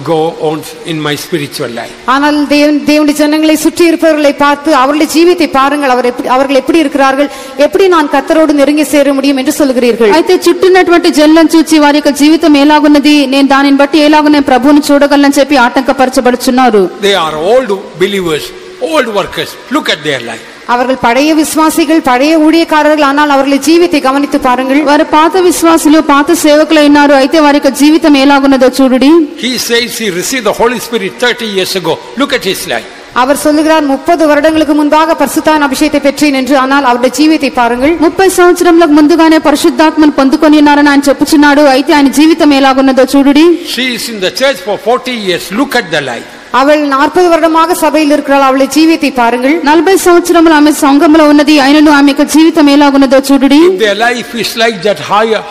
go on in my spiritual life? ஆனால் தேவனுடைய ஜனங்களை சுற்றி இருப்பவர்களை பார்த்து அவருடைய ஜீவித்தை பாருங்கள், அவர்கள் எப்படி இருக்கிறார்கள், எப்படி நான் கர்த்தரோடு நெருங்கி சேர முடியும் என்று சொல்கிறீர்கள். అయితే చుట్టూన్నటువంటి జనులను చూచి వారి యొక్క జీవితం ఎలాగున్నది, నేను దానిని బట్టి ఎలాగో నేను ప్రభువుని చూడగలనని చెప్పి ఆటంకపరచబడుచున్నారు. They are old believers, old workers. Look at their life. அவர்கள் பழைய விசுவாசிகள், பழைய ஊழியக்காரர்கள். ஆனால் அவர்களுடைய ஜீவித்தை கவனித்து பாருங்கள். వారు పాత విశ్వాసులు, పాత సేవకులు అయినారు. అయితే వారి యొక్క జీవితం ఎలాగున్నదో చూడుడి. He says he received the Holy Spirit 30 years ago. Look at his life. அவர் சொல்லுகிறார் 30 வருடங்களுக்கு முன்பாக பரிசுத்தாவின் அபிஷேகத்தை பெற்றேன் என்று. ஆனால் அவருடைய ஜீவித்தை பாருங்கள். 30 సంవత్సరములకు ముందుగానే పరిశుద్ధాత్మను పొందుకొని ఉన్నారని ఆయన చెప్పుచున్నాడు. అయితే ఆయన జీవితం ఎలాగున్నదో చూడుడి. She is in the church for 40 years. Look at the life. அவள் 40 வருடமாக சபையில் இருக்கிறாள். அவளுடைய ஜீவித்தை பாருங்கள். 40 సంవత్సరములు ఆమె సంఘములో ఉన్నది. అయినను ఆమె యొక్క జీవితం ఎలాగున్నదో చూడుడి. Their life is like that.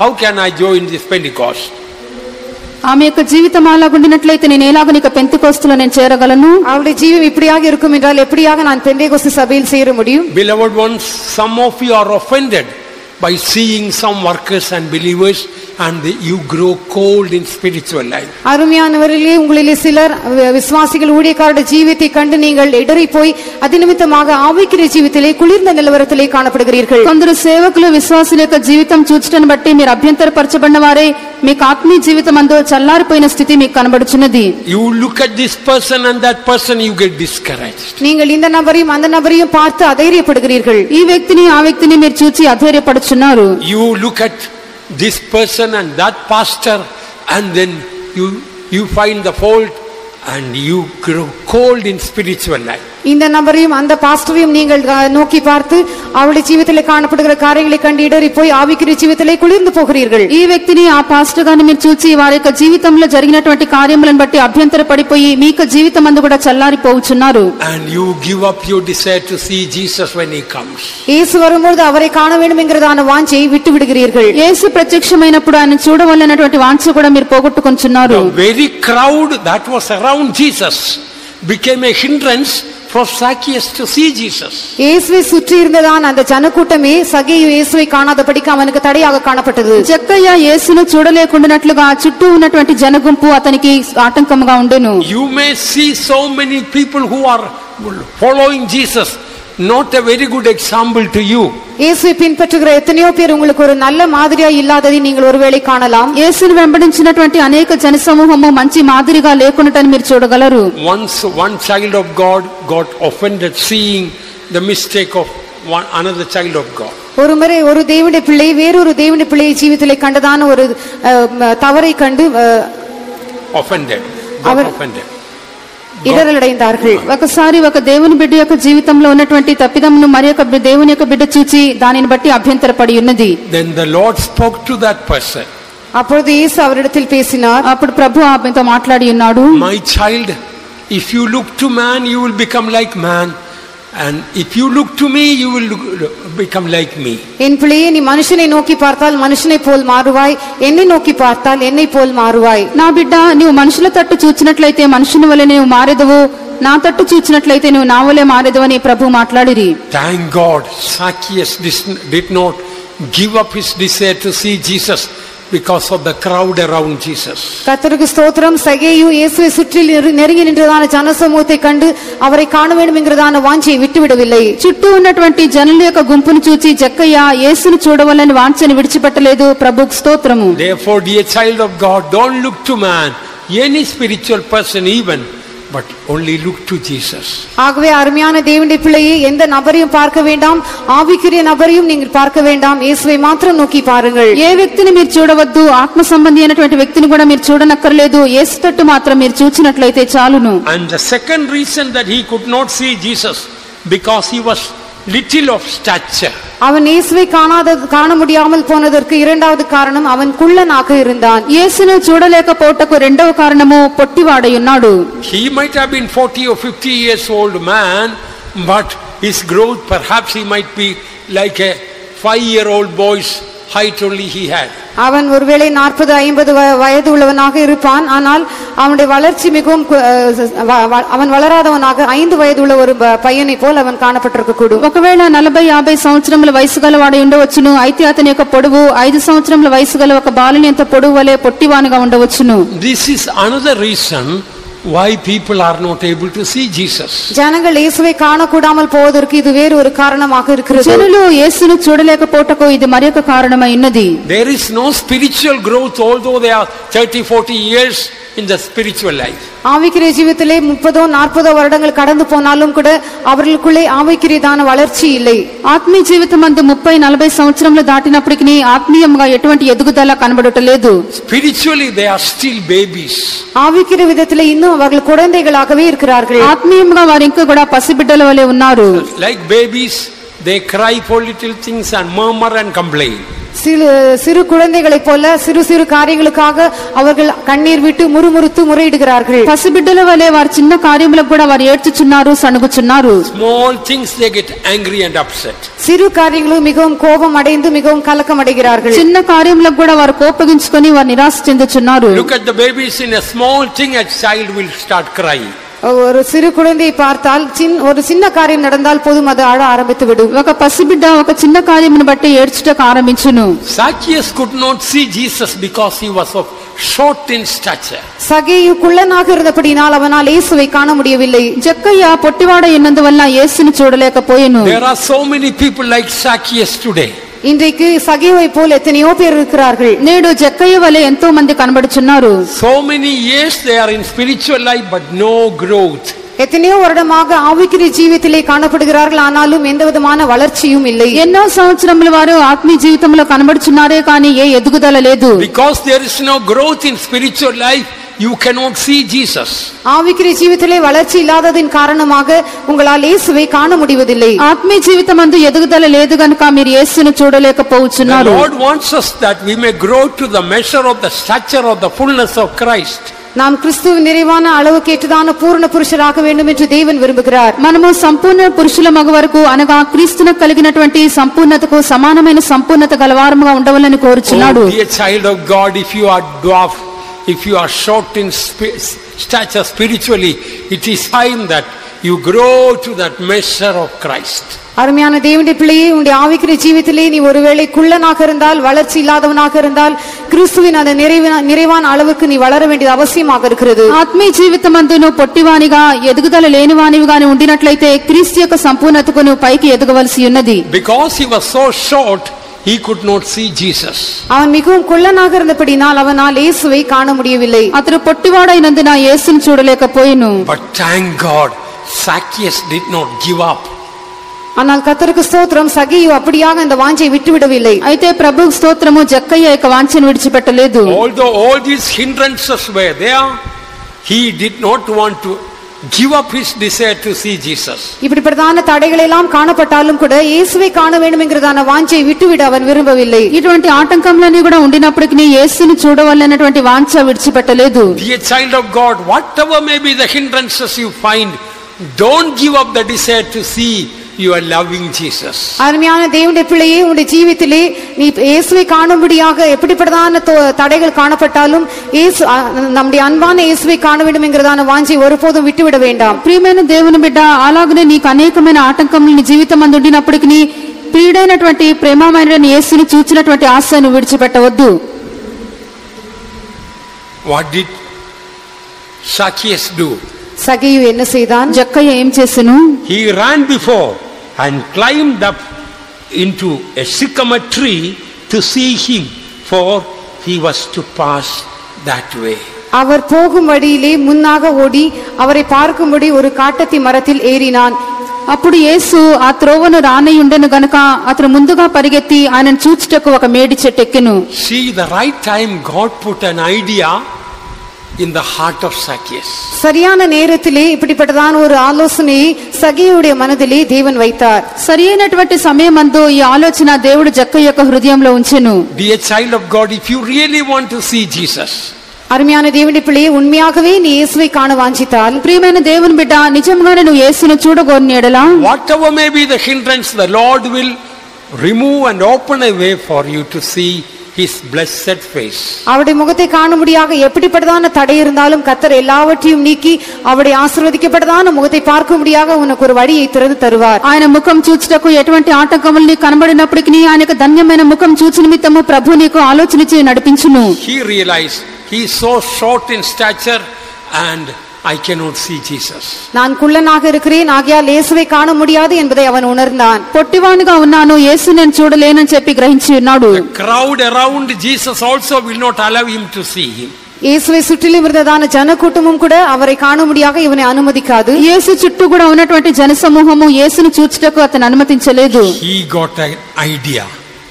How can I join this Pentecost? ఆమె యొక్క జీవితం అలాగుండినట్లయితే నేను ఎలాగో నీకు పెంతెకోస్తులో నేను చేరగలను. அவளுடைய ஜீவம் இப்படியாக இருக்கும் என்றால் எப்படியாக நான் பெந்தேகோஸ்து சபையில் சேர முடியும்? Beloved ones, some of you are offended by seeing some workers and believers and you grow cold in spiritual life. அருமையானவர்களே, உங்களிலே சிலர் விசுவாசிகள் ஊழியக்காரருடைய ஜீவியத்தை கண்டு நீங்கள் இடறி போய் அதிநிமித்தமாக ఆవికిరే జీవితలే కులిర్న నిలవరతలే కానపడగరీர்கள். కొందరు సేవకులు విశ్వాసుల యొక్క జీవితం చూచటను బట్టి మీరు అభ్యంతరపరచబడిన వారే మీకు ఆత్మీయ జీవితం అందు చల్లారిపోయిన స్థితి మీకు కనబడుచున్నది. You look at this person and that person, you get discouraged. நீங்கள் இந்த நபரையும் அந்த நபரையும் பார்த்து அதைரியப்படுகிறீர்கள். ఈ వ్యక్తిని ఆ వ్యక్తిని మీరు చూచి అధైర్యపడుచున్నారు. You look at this person and that pastor, and then you find the fault and you grow cold in spiritual life. இந்த நபரையும் அந்த பாஸ்டரையும் நீங்கள் நோக்கி பார்த்து அவருடைய ஜீவிதத்திலே காணப்படுகிற காரியங்களை கண்டு இடறி போய் ஆவிக்குரிய జీవితలే కులిర్ந்து పోகிறீர்கள். ఈ వ్యక్తిని ఆ పాస్టర్ గారిని మీరు చూచి వారి యొక్క జీవితంలో జరిగినటువంటి కార్యములను బట్టి అభ్యంతరపడిపోయి మీకు జీవితం అందు కూడా చల్లారిపోవుచున్నారు. And you give up your desire to see Jesus when he comes. యేసు வரும்போது அவரை காண வேண்டும் என்கிறதான வாஞ்சையை விட்டு விடுகிறீர்கள். యేసు ప్రత్యక్షమైనప్పుడు ఆయన చూడవలనటువంటి వాంఛ కూడా మీరు పోగొట్టుకొంచున్నారు. The very crowd that was around Jesus became a hindrance for Zacchaeus to see Jesus. இயேசுவை சுற்றி இருந்ததான அந்த ஜனக்கூட்டமே சகேயு இயேசுவை காணாதபடிக்கு அவனுக்கு தடையாக காணப்பட்டது. జక్కయ్య యేసును చూడలేకుండానట్లుగా చుట్టూ ఉన్నటువంటి జనగుంపు అతనికి ఆటంకముగా ఉండెను. You may see so many people who are following Jesus, not a very good example to you. இயேசுவை பின்பற்றுகிற எத்தனையோ பேர் உங்களுக்கு ஒரு நல்ல மாதிரியா இல்லாததை நீங்கள் ஒருவேளை காணலாம். యేసును వెంబడించినటువంటి అనేక జనసమూహము మంచి మాదిరిగా లేకుండాటని మీరు చూడగలరు. Once one child of God got offended seeing the mistake of another child of God. ஒருமுறை ஒரு தேவனுடைய பிள்ளை வேறொரு தேவனுடைய பிள்ளை ஜீவிதத்திலே கண்டதான ஒரு தவறை கண்டு offended. இடரடைந்தார்கள். ఒకసారి ఒక దేవుని బిడ్డ యొక్క జీవితంలో ఉన్నటువంటి తప్పిదమును మరి ఒక దేవుని యొక్క బిడ్డ చూచి దానిని బట్టి అభ్యంతరపడి ఉన్నది. Then the Lord spoke to that person. அப்பொழுது இயேசு அவரிடத்தில் பேசினார். అప్పుడు ప్రభు ఆమెతో మాట్లాడి ఉన్నాడు. My child, if you look to man, you will become like man, and if you look to me, you will become like me. என் பிள்ளையே, நீ மனுஷனை நோக்கி பார்த்தால் மனுஷனை போல் மாறுவாய், என்னை நோக்கி பார்த்தால் என்னை போல் மாறுவாய். నా బిడ్డ, నీవు మనుషుల తట్టు చూచినట్లయితే మనుషుని వలె నీవు మారెదవు, నా తట్టు చూచినట్లయితే నువ్వు నా వలె మారెదవని ప్రభు మాట్లాడిరి. Thank God Zacchaeus did not give up his desire to see Jesus because of the crowd around Jesus. கர்த்தருக்கு ஸ்தோத்திரம். சகேயு இயேசுவை சுற்றி நெருங்கி நின்றதான ஜனசமூகத்தை கண்டு அவரை காண வேண்டும் என்கிறதான வாஞ்சையை விட்டுவிடவில்லை. చుట్టూ ఉన్నటువంటి జనుల యొక్క గుంపును చూచి జక్కయ్య యేసును చూడవలని వాంఛను విడిచిపెట్టలేదు. ప్రభుకు స్తోత్రము. Therefore, dear child of God, don't look to man, any spiritual person even, but only look to Jesus. ஆகவே அருமையான தேவனுடைய பிள்ளையே, எந்த நபரையும் பார்க்க வேண்டாம், ஆவிக்குரிய நபரையும் நீங்கள் பார்க்க வேண்டாம், இயேசுவை மாத்திரம் நோக்கி பாருங்கள். ఏ వ్యక్తిని మీరు చూడవద్దు, ఆత్మ సంబంధి అయినటువంటి వ్యక్తిని కూడా మీరు చూడనక్కర్లేదు, యేసు తట్టు మాత్రం మీరు చూచినట్లయితే చాలును. And the second reason that he could not see Jesus, because he was little of stature. அவன் இயேசுவை காண முடியாமல் போனதற்கு இரண்டாவது காரணம் அவன் குள்ளனாக இருந்தான். యేసును చూడలేకపోవటకు రెండవ కారణము పొట్టివాడై ఉన్నాడు. He might have been 40 or 50 years old man, but his growth, perhaps he might be like a 5-year-old boy's height only he had. அவன் ஒருவேளை 40-50 வயது உள்ளவனாக இருப்பான். ஆனால் அவனுடைய வளர்ச்சி மிகவும் அவன் வளராதவனாக 5 வயது உள்ள ஒரு பையனை போல் அவன் காணப்பட்டிருக்க கூடும். ఒకవేళ 40-50 సంవత్సరముల వయసు గలవాడై ఉండవచ్చును. అయితే అతని యొక్క పొడవు 5 సంవత్సరముల వయసు గల ఒక బాలుని అంత పొడవు వలె పొట్టివానిగా ఉండవచ్చును. This is another reason why people are not able to see Jesus. ஜனங்கள் இயேசுவை காணக்கூடாமல் போவதற்கு இது வேறு ஒரு காரணமாக இருக்கிறது. జనులు యేసును చూడలేకపోవటకు ఇది మరొక కారణమై ఉన్నది. There is no spiritual growth although they are 30-40 years in the spiritual life. ஆவிக்குரிய ஜீவிதத்திலே 30-40 வருடங்கள் கடந்து போனாலும் கூட அவர்களுக்குள்ளே ஆவிக்குரியதான வளர்ச்சி இல்லை. ఆత్మీయ జీవితం అందు 30-40 సంవత్సరములు దాటినప్పటికీ ఆత్మీయంగా ఎటువంటి ఎదుగుదల కనబడటలేదు. Spiritually they are still babies. ஆவிக்குரிய விதத்திலே இன்னும் அவர்கள் குழந்தைகளாகவே இருக்கிறார்கள். ఆత్మీయంగా వారు ఇంకా కూడా పసిబిడ్డల వలె ఉన్నారు. Like babies, they cry for little things and murmur and complain. சிறு குழந்தைகளைப் போல சிறு சிறு காரியங்களுக்காக அவர்கள் கண்ணீர் விட்டு முறுமுறுத்து முறையிடுகிறார்கள். పసిబిడ్డల వలె వారు చిన్న కార్యములకు కూడా వారు ఏడ్చుచున్నారు, సణుగుచున్నారు. Small things they get angry and upset. சிறு காரியங்களுக்கு மிகவும் கோபம் அடைந்து மிகவும் கலக்கம் அடைகிறார்கள். చిన్న కార్యములకు కూడా వారు కోపగించుకొని వారు నిరాశ చెందుచున్నారు. Look at the babies, in a small thing a child will start crying. ஒரு சிறு குழந்தையை பார்த்தால் ஒரு சின்ன காரியம் நடந்தால் போதும் அது அழ ஆரம்பித்து விடும். ఒక పసిబిడ్డ ఒక చిన్న కార్యమును బట్టి ఏడ్చుటకు ఆరంభించును. Zacchaeus could not see Jesus because he was of short in stature. சகேயு குள்ளனாக இருந்தபடியால் அவனால் இயேசுவை காண முடியவில்லை. జక్కయ్య పొట్టివాడ ఉన్నందువల్ల యేసుని చూడలేకపోయెను. There are so many people like Zacchaeus today. இன்றைக்கு சகேயுவை போல எத்தனையோ பேர் இருக்கிறார்கள். నేడు జక్కయ్య వలె ఎంతో మంది కనబడుచున్నారు. So many years they are in spiritual life but no growth. எத்தனையோ வருடமாக ஆவிக்குரிய ஜீவிதத்திலே காணப்படுகிறார்கள், ஆனாலும் எந்த விதமான வளர்ச்சியும் இல்லை. ఎన్నో సంవత్సరముల వారు ఆత్మీయ జీవితంలో కనబడుచున్నారే కానీ ఏ ఎదుగుదల లేదు. Because there is no growth in spiritual life, you cannot see Jesus. ஆவிக்குரிய ஜீவிதத்திலே வளர்ச்சி இல்லாததின் காரணமாக உங்களால் இயேசுவை காண முடிவதில்லை. ఆత్మీయ జీవితమందు ఎదుగుదల లేదు గనుక మీరు యేసుని చూడలేకపోవచ్చున్నారు. The Lord wants us that we may grow to the measure of the stature of the fullness of Christ. நாம் கிறிஸ்துவின் நிறைவான அளவுக்கு ஏற்றதான பூர்ண புருஷராக வேண்டும் என்று தேவன் விரும்புகிறார். మనము సంపూర్ణ పురుషులమగు వరకు అనగా క్రీస్తునకు కలిగినటువంటి సంపూర్ణతకు సమానమైన సంపూర్ణత గలవారముగా ఉండవాలని కోరుచున్నాడు. Oh, dear child of God, if you are dwarf, if you are short in stature spiritually, it is time that you grow to that measure of Christ. அருமையான தேவனுடைய பிள்ளையே, உன்னுடைய ஆவிக்குரிய ஜீவிதத்திலே நீ ஒருவேளை குள்ளனாக இருந்தால், வளர்ச்சி இல்லாதவனாக இருந்தால், கிறிஸ்துவின் அந்த நிறைவான அளவுக்கு நீ வளர வேண்டியது அவசியமாக இருக்கிறது. ఆత్మీయ జీవితమందు నువ్వు పొట్టివానిగా ఎదుగుదల లేనివానివిగాని ఉండినట్లయితే క్రీస్తు యొక్క సంపూర్ణతకు నువ్వు పైకి ఎదగవలసి ఉన్నది. Because he was so short, he could not see Jesus. அவன் மிகவும் குள்ளனாக இருந்தபடியால் அவனால் இயேசுவை காண முடியவில்லை. అతడు పొట్టివాడైనందున యేసుని చూడలేకపోయెను. But thank God, Zacchaeus did not give up. ஆனால் கர்த்தருக்கு ஸ்தோத்திரம், சகேயு அப்படியாக அந்த வாஞ்சை விட்டுவிடவில்லை. అయితే ప్రభువు స్తోత్రము జక్కయ్య యొక్క వాంఛను విడిచిపెట్టలేదు. Although all these hindrances were there, he did not want to give up his desire to see Jesus. இப்படிப்பட்டதான தடைகள் எல்லாம் காணப்பட்டாலும் கூட இயேசுவை காண வேண்டும் என்கிறதான வாஞ்சை விட்டுவிட அவன் விரும்பவில்லை. ఇటువంటి ఆటంకములన్నీ కూడా ఉండినప్పటికీ యేసుని చూడవలనటువంటి వాంఛ విడిచిపెట్టలేదు. Dear child of God, whatever may be the hindrances you find, don't give up the desire to see you are loving Jesus. அருமையான தேவனுடைய பிள்ளையே, உன்னுடைய ஜீவிதத்திலே நீ இயேசுவை காணும்படியாக எப்படிப்பட்டதான தடைகள் காணப்பட்டாலும் நம்முடைய அன்பான இயேசுவை காண வேண்டும் என்கிறதான வாஞ்சை ஒருபோதும் விட்டுவிட வேண்டாம். ప్రియమైన దేవుని బిడ్డ, అలాగనే నీకు అనేకమైన ఆటంకములు నీ జీవితం అందు ఉండినప్పటికీ ప్రియుడైనటువంటి ప్రేమమైన యేసుని చూచినటువంటి ఆశను విడిచిపెట్టవద్దు. What did Zacchaeus do? சகேயு என்ன செய்தான்? జక్కయ్య ఏం చేసెను? He ran before and climbed up into a sycamore tree to see him, for he was to pass that way. அவர் போகும் வழியிலே முன்னாக ஓடி அவரை பார்க்கும்படி ஒரு காட்டத்தி மரத்தில் ஏறினான். అప్పుడు యేసు ఆ త్రోవను రానయుండెను గనుక అతను ముందుగా పరిగెత్తి ఆయనను చూచుటకు ఒక మేడి చెట్టు ఎక్కెను. See, the right time God put an idea in the heart of Zacchaeus. சரியான நேரத்திலே இப்படிப்பட்டதான ஒரு ஆலோசனையை சகேயுடைய மனதிலே தேவன் வைத்தார். సరైనటువంటి సమయమందు ఈ ఆలోచన దేవుడు జక్కయ్య యొక్క హృదయంలో ఉంచెను. Dear child of God, if you really want to see Jesus, அருமையான தேவனுடைய பிள்ளையே, உண்மையாகவே நீ இயேசுவை காண வாஞ்சித்தால், ప్రియమైన దేవుని బిడ్డ, నిజంగానే నువ్వు యేసును చూడగోరిన ఎడల whatever may be the hindrance, the Lord will remove and open a way for you to see his blessed face. அவருடைய முகத்தை காணும்படியாக எப்படிப்பட்டதான தடை இருந்தாலும் கர்த்தர் எல்லாவற்றையும் நீக்கி அவருடைய ஆசீர்வதிக்கப்பட்டதான முகத்தை பார்க்கும்படியாக உனக்கு ஒரு வழியை திறந்து தருவார். ఆయన ముఖం చూచుటకు ఎటువంటి ఆటంకములు నీకు కనబడినప్పటికీ ఆయనకు ధన్యమైన ముఖం చూచిన నిమిత్తము ప్రభు నీకు ఆలోచనిచ్చి నడిపించును. He realized he is so short in stature and I cannot see Jesus. நான் குள்ளனாக இருக்கிறேன், ஆகையால் இயேசுவை காண முடியாது என்பதை அவன் உணர்ந்தான். పొట్టివానిగా ఉన్నాను, యేసు నేను చూడలేనని చెప్పి గ్రహించి ఉన్నాడు. The crowd around Jesus also will not allow him to see him. இயேசுவை சுற்றிலும் இருந்ததான ஜனக்கூட்டமும் கூட அவரை காணும்படியாக இவனை அனுமதிக்காது. యేసు చుట్టూ కూడా ఉన్నటువంటి జనసమూహము యేసును చూచుటకు అతను అనుమతించలేదు. He got an idea.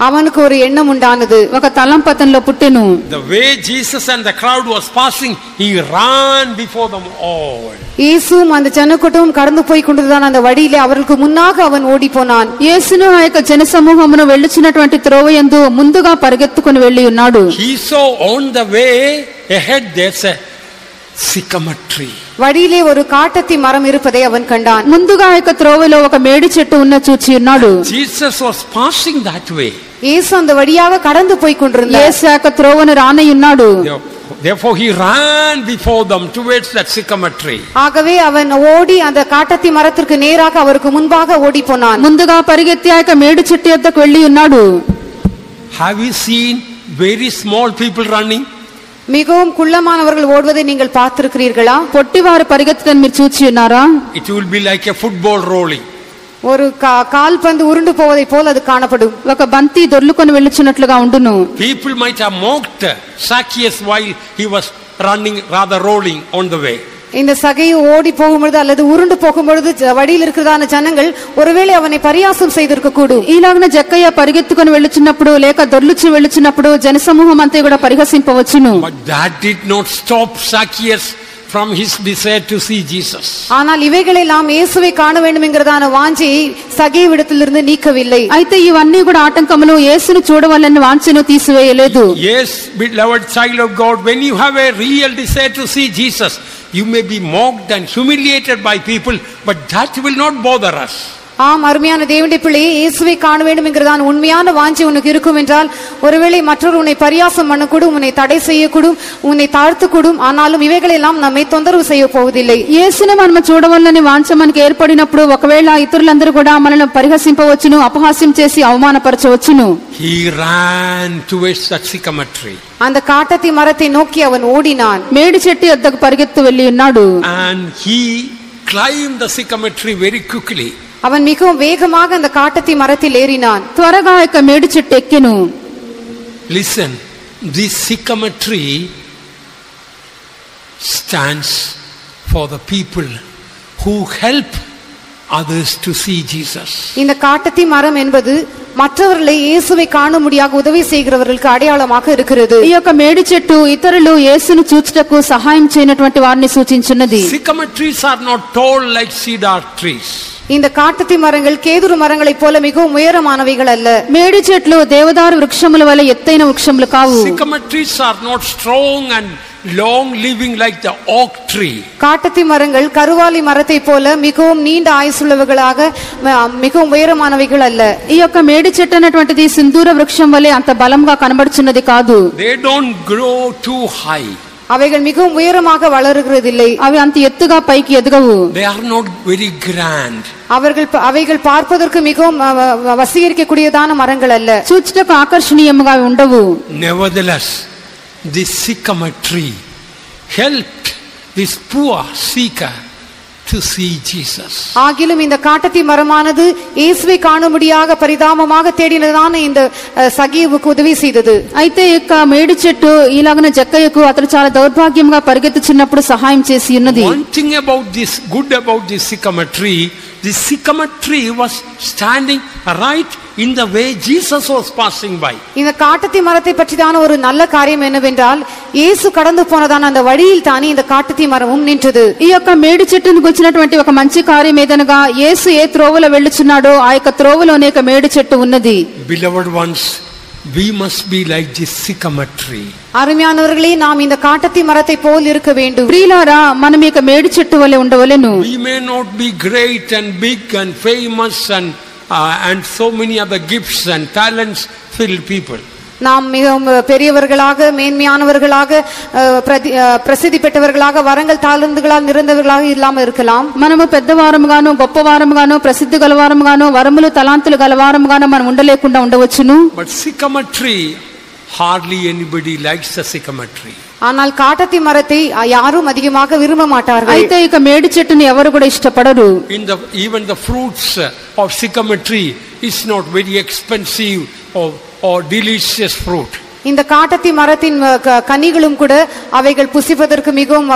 அவனுக்கு ஒரு எண்ணம் உண்டானது. ఒక తలంపతంలో పుట్టెను. The way Jesus and the crowd was passing, he ran before them all. இயேசுவும் அந்த ஜனக்கூட்டமும் கடந்து போய் கொண்டிருந்தான் அந்த வழியிலே அவர்களுக்கு முன்னாக அவன் ஓடி போனான். యేసును ఆ యొక్క జనసమూహమును వెళ్ళుచున్నటువంటి త్రోవయందు ముందుగా పరిగెత్తుకుని వెళ్ళి ఉన్నాడు. He saw on the way ahead there's a sycamore tree. வழியிலே ஒரு காட்டத்தி மரம் இருப்பதை அவன் கண்டான். ముందుగా ఆ యొక్క త్రోవలో ఒక మేడి చెట్టు ఉన్న చూచి ఉన్నాడు. Jesus was passing that way. இயேசு அந்த வழியாக கடந்து போய் கொண்டிருந்தார். యేసు ఆ యొక్క త్రోవను రానై ఉన్నాడు. The Therefore he ran before them towards that sycamore tree. ஆகவே அவன் ஓடி அந்த காட்டத்தி மரத்திற்கு நேராக அவருக்கு முன்பாக ஓடி போனான். ముందుగా పరిగెత్తి ఆ యొక్క మేడి చెట్టు యొద్దకు వెళ్ళి ఉన్నాడు. Have you seen very small people running? மிகவும் குள்ளமானவர்கள் ஓடுவதை நீங்கள் பார்த்திருக்கிறீர்களா? పొట్టివారు పరిగెత్తడం మీరు చూచి ఉన్నారా? It will be like a football rolling. ஒரு கால்பந்து உருண்டு போவதை போல அது காணப்படும். ఒక బంతి దొర్లుకొని వెళ్ళుచున్నట్లుగా ఉండును. People might have mocked Zacchaeus while he was running, rather rolling on the way. இந்த சகையை ஓடி போகும்பொழுது அல்லது உருண்டு போகும்பொழுது வழியில் இருக்கிறதான ஜனங்கள் ஒருவேளை அவனை பரியாசம் செய்திருக்க கூடும். ఈలాగన జక్కయ్య పరిగెత్తుకొని వెళ్ళుచున్నప్పుడు లేక దొర్లుచి వెళ్ళుచున్నప్పుడు జనసమూహం అంతా కూడా పరిహసింపవచ్చును. But that did not stop Zacchaeus from his desire to see Jesus. ஆனால் இவைகளை எல்லாம் இயேசுவை காண வேண்டும் என்கிறதான வாஞ்சையை சகேயுவிடத்திலிருந்து நீக்கவில்லை. అయితే ఇవన్నీ కూడా ఆటంకములు యేసును చూడవాలని వాంఛను తీసివేయలేదు. Yes, beloved child of God, when you have a real desire to see Jesus, you may be mocked and humiliated by people, but that will not bother us. ஆம், அருமையான தேவனுடைய பிள்ளையே, இயேசுவை காண வேண்டும் என்கிறதான உண்மையான வாஞ்சை உனக்கு இருக்கும் என்றால் ஒருவேளை மற்றொரு உன்னை பரியாசம் பண்ணக்கூடும், உன்னை தடை செய்யக்கூடும், உன்னை தாழ்த்தக்கூடும். ஆனாலும் இவைகளெல்லாம் நம்மை தொந்தரவு செய்ய போவதில்லை. యేసును మనం చూడవాలని వాంఛ మనకు ఏర్పడినప్పుడు ఒకవేళ ఇతరులందరూ కూడా మనల్ని పరిహసింపవచ్చును, అపహాస్యం చేసి అవమానపరచవచ్చును. He ran towards that sycamore tree. அந்த காட்டத்தி மரத்தை நோக்கி அவன் ஓடினான். మేడి చెట్టు యొద్దకు పరిగెత్తు వెళ్ళి ఉన్నాడు. And he climbed the sycamore tree very quickly. அவன் மிகவும் வேகமாக அந்த காட்டத்தி மரத்தில் ஏறினான். త్వరగా యొక్క మేడి చెట్టు ఎక్కెను. Listen, this sycamore tree stands for the people who help others to see Jesus. இந்த காட்டத்தி மரம் என்பது மற்றவர்களை இயேசுவை காணும்படியாக உதவி செய்கிறவர்களுக்கு அடையாளமாக இருக்கிறது. ఈ యొక్క మేడి చెట్టు ఇతరులు యేసును చూచుటకు సహాయం చేయనటువంటి వారిని సూచించున్నది. Sycamore trees are not tall like cedar trees. இந்த காட்டத்தி மரங்கள் கேதுரு மரங்களைப் போல மிகவும் உயரமானவைகள் அல்ல. మేడి చెట్లు దేవదారు వృక్షముల వలె ఎత్తైన వృక్షములు కావు. Sycamore trees are not strong and long living like the oak tree. காட்டத்தி மரங்கள் கருவாலி மரத்தை போல மிகவும் நீண்ட ஆயுசுள்ளவைகளாக மிகவும் உயரமானவைகள் அல்ல. ఈ యొక్క మేడి చెట్టు అనేటువంటిది సింధూర వృక్షం వలె అంత బలంగా కనబడుచున్నది కాదు. They don't grow too high. அவைகள் மிகவும் உயரமாக வளருகிறதில்லை. అవి అంత ఎత్తుగా పైకి ఎదగవు. They are not very grand. அவைகள் பார்ப்பதற்கு மிகவும் வசீகரிக்கக்கூடியதான மரங்கள் அல்ல. చూచుటకు ఆకర్షణీయముగా ఉండవు. Nevertheless, this sycamore tree helped this poor seeker to see Jesus. ஆகிலும் இந்த காட்டத்தி மரமானது இயேசுவை காணும்படியாக பரிதாபமாக தேடினதான இந்த சகேயுவுக்கு உதவி செய்தது. అయితే యొక్క మేడి చెట్టు ఈలాగన జక్కయ్యకు అతడు చాలా దౌర్భాగ్యంగా పరిగెత్తుచున్నప్పుడు సహాయం చేసి ఉన్నది. One thing about this, good about this sycamore tree was standing right in the way Jesus was passing by. இந்த காட்டத்தி மரத்தை பற்றிதான ஒரு நல்ல காரியம் என்னவென்றால் இயேசு கடந்து போனதான அந்த வழியில் தானே இந்த காட்டத்தி மரமும் நின்றது. ఈ యొక్క మేడి చెట్టును గుచ్చినటువంటి ఒక మంచి కార్యం ఏదనగా యేసు ఏ త్రోవలో వెళ్ళుచున్నాడో ఆ యొక్క త్రోవలోనే ఒక మేడి చెట్టు ఉన్నది. Beloved ones, we must be like this sycamore tree. அருமையானவர்களே, நாம் இந்த காட்டத்தி மரத்தை போல் இருக்க வேண்டும். ప్రియులారా, మనం ఈ యొక్క మేడి చెట్టు వలె ఉండవలెను. We may not be great and big and famous and so many other gifts and talents filled people. நாம் மிகவும் பெரியவர்களாக மேன்மையானவர்களாக பிரசித்தி பெற்றவர்களாக வரங்கள் தாளந்துகளால் நிறைந்தவர்களாக இல்லாமல் இருக்கலாம். మనము పెద్దవారముగాను గొప్పవారముగాను ప్రసిద్ధి గలవారముగాను వరములు తలాంతులు గలవారముగాను మనం ఉండలేకుండా ఉండవచ్చును. But sycamore tree, hardly anybody likes the sycamore tree. ஆனால் காட்டத்தி மரத்தை யாரும் அதிகமாக விரும்ப மாட்டார்கள். అయితే ఇక మేడి చెట్టుని ఎవరు కూడా ఇష్టపడరు. Even the fruits of sycamore tree is not very expensive or delicious fruit. இந்த காட்டத்தி மரத்தின் கனிகளும் கூட அவைகள் புசிப்பதற்கு மிகவும்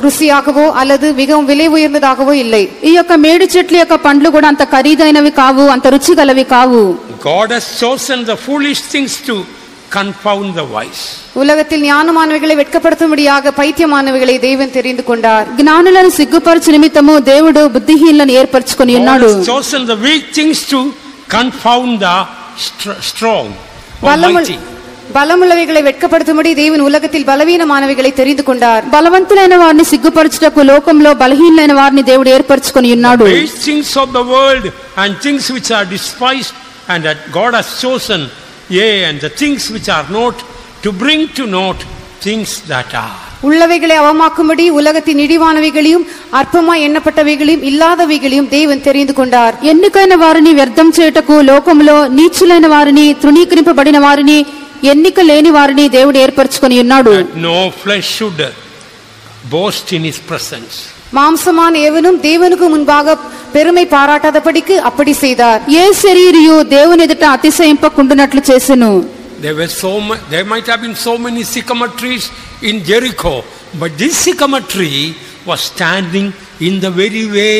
ருசியாகவோ அல்லது மிகவும் விலை உயர்ந்ததாகவோ இல்லை. ఈ యొక్క మేడి చెట్ల యొక్క పండ్లు కూడా అంత ఖరీదైనవి కావు, అంత రుచి గలవి కావు. God has chosen the foolish things to confound the wise. உலகத்தில் ஞானமானவைகளை வெட்கப்படுத்தும்படியாக பைத்தியமானவைகளை தேவன் தெரிந்து கொண்டார். జ్ఞానులను సిగ్గుపరచు నిమిత్తము దేవుడు బుద్ధిహీనులను ఏర్పరచుకొని ఉన్నాడు. God has chosen the weak things to confound the strong or mighty. பலமுள்ளவைகளை வெட்கப்படுத்தும்படி தேவன் உலகத்தில் பலவீனமானவைகளை தெரிந்து கொண்டார். బలవంతులైన వారిని సిగ్గుపరచుటకు లోకంలో బలహీనులైన వారిని దేవుడు ఏర్పరచుకొని ఉన్నాడు. The things of the world and things which are despised and that God has chosen, yea, and the things which are not, to bring to naught things that are. உள்ளவைகளை அவமாக்கும்படி உலகத்தின் இடிவானவைகளையும் அற்பமாய் எண்ணப்பட்டவைகளையும் இல்லாதவைகளையும் தேவன் தெரிந்து கொண்டார். ఎన్నికైన వారిని వ్యర్థం చేయుటకు లోకములో నీచులైన వారిని తృణీకరింపబడిన వారిని ఎన్నిక లేని వారిని దేవుడు ఏర్పరచుకొని ఉన్నాడు. No flesh should boast in his presence. மாம்சமான எவனும் தேவனுக்கு முன்பாக பெருமை பாராட்டாதபடிக்கு அப்படி செய்தார். ఏ శరీరియు దేవుని ఎదుట అతిశయింపకుండునట్లు చేసెను. There might have been so many sycamore trees in Jericho, but this sycamore tree was standing in the very way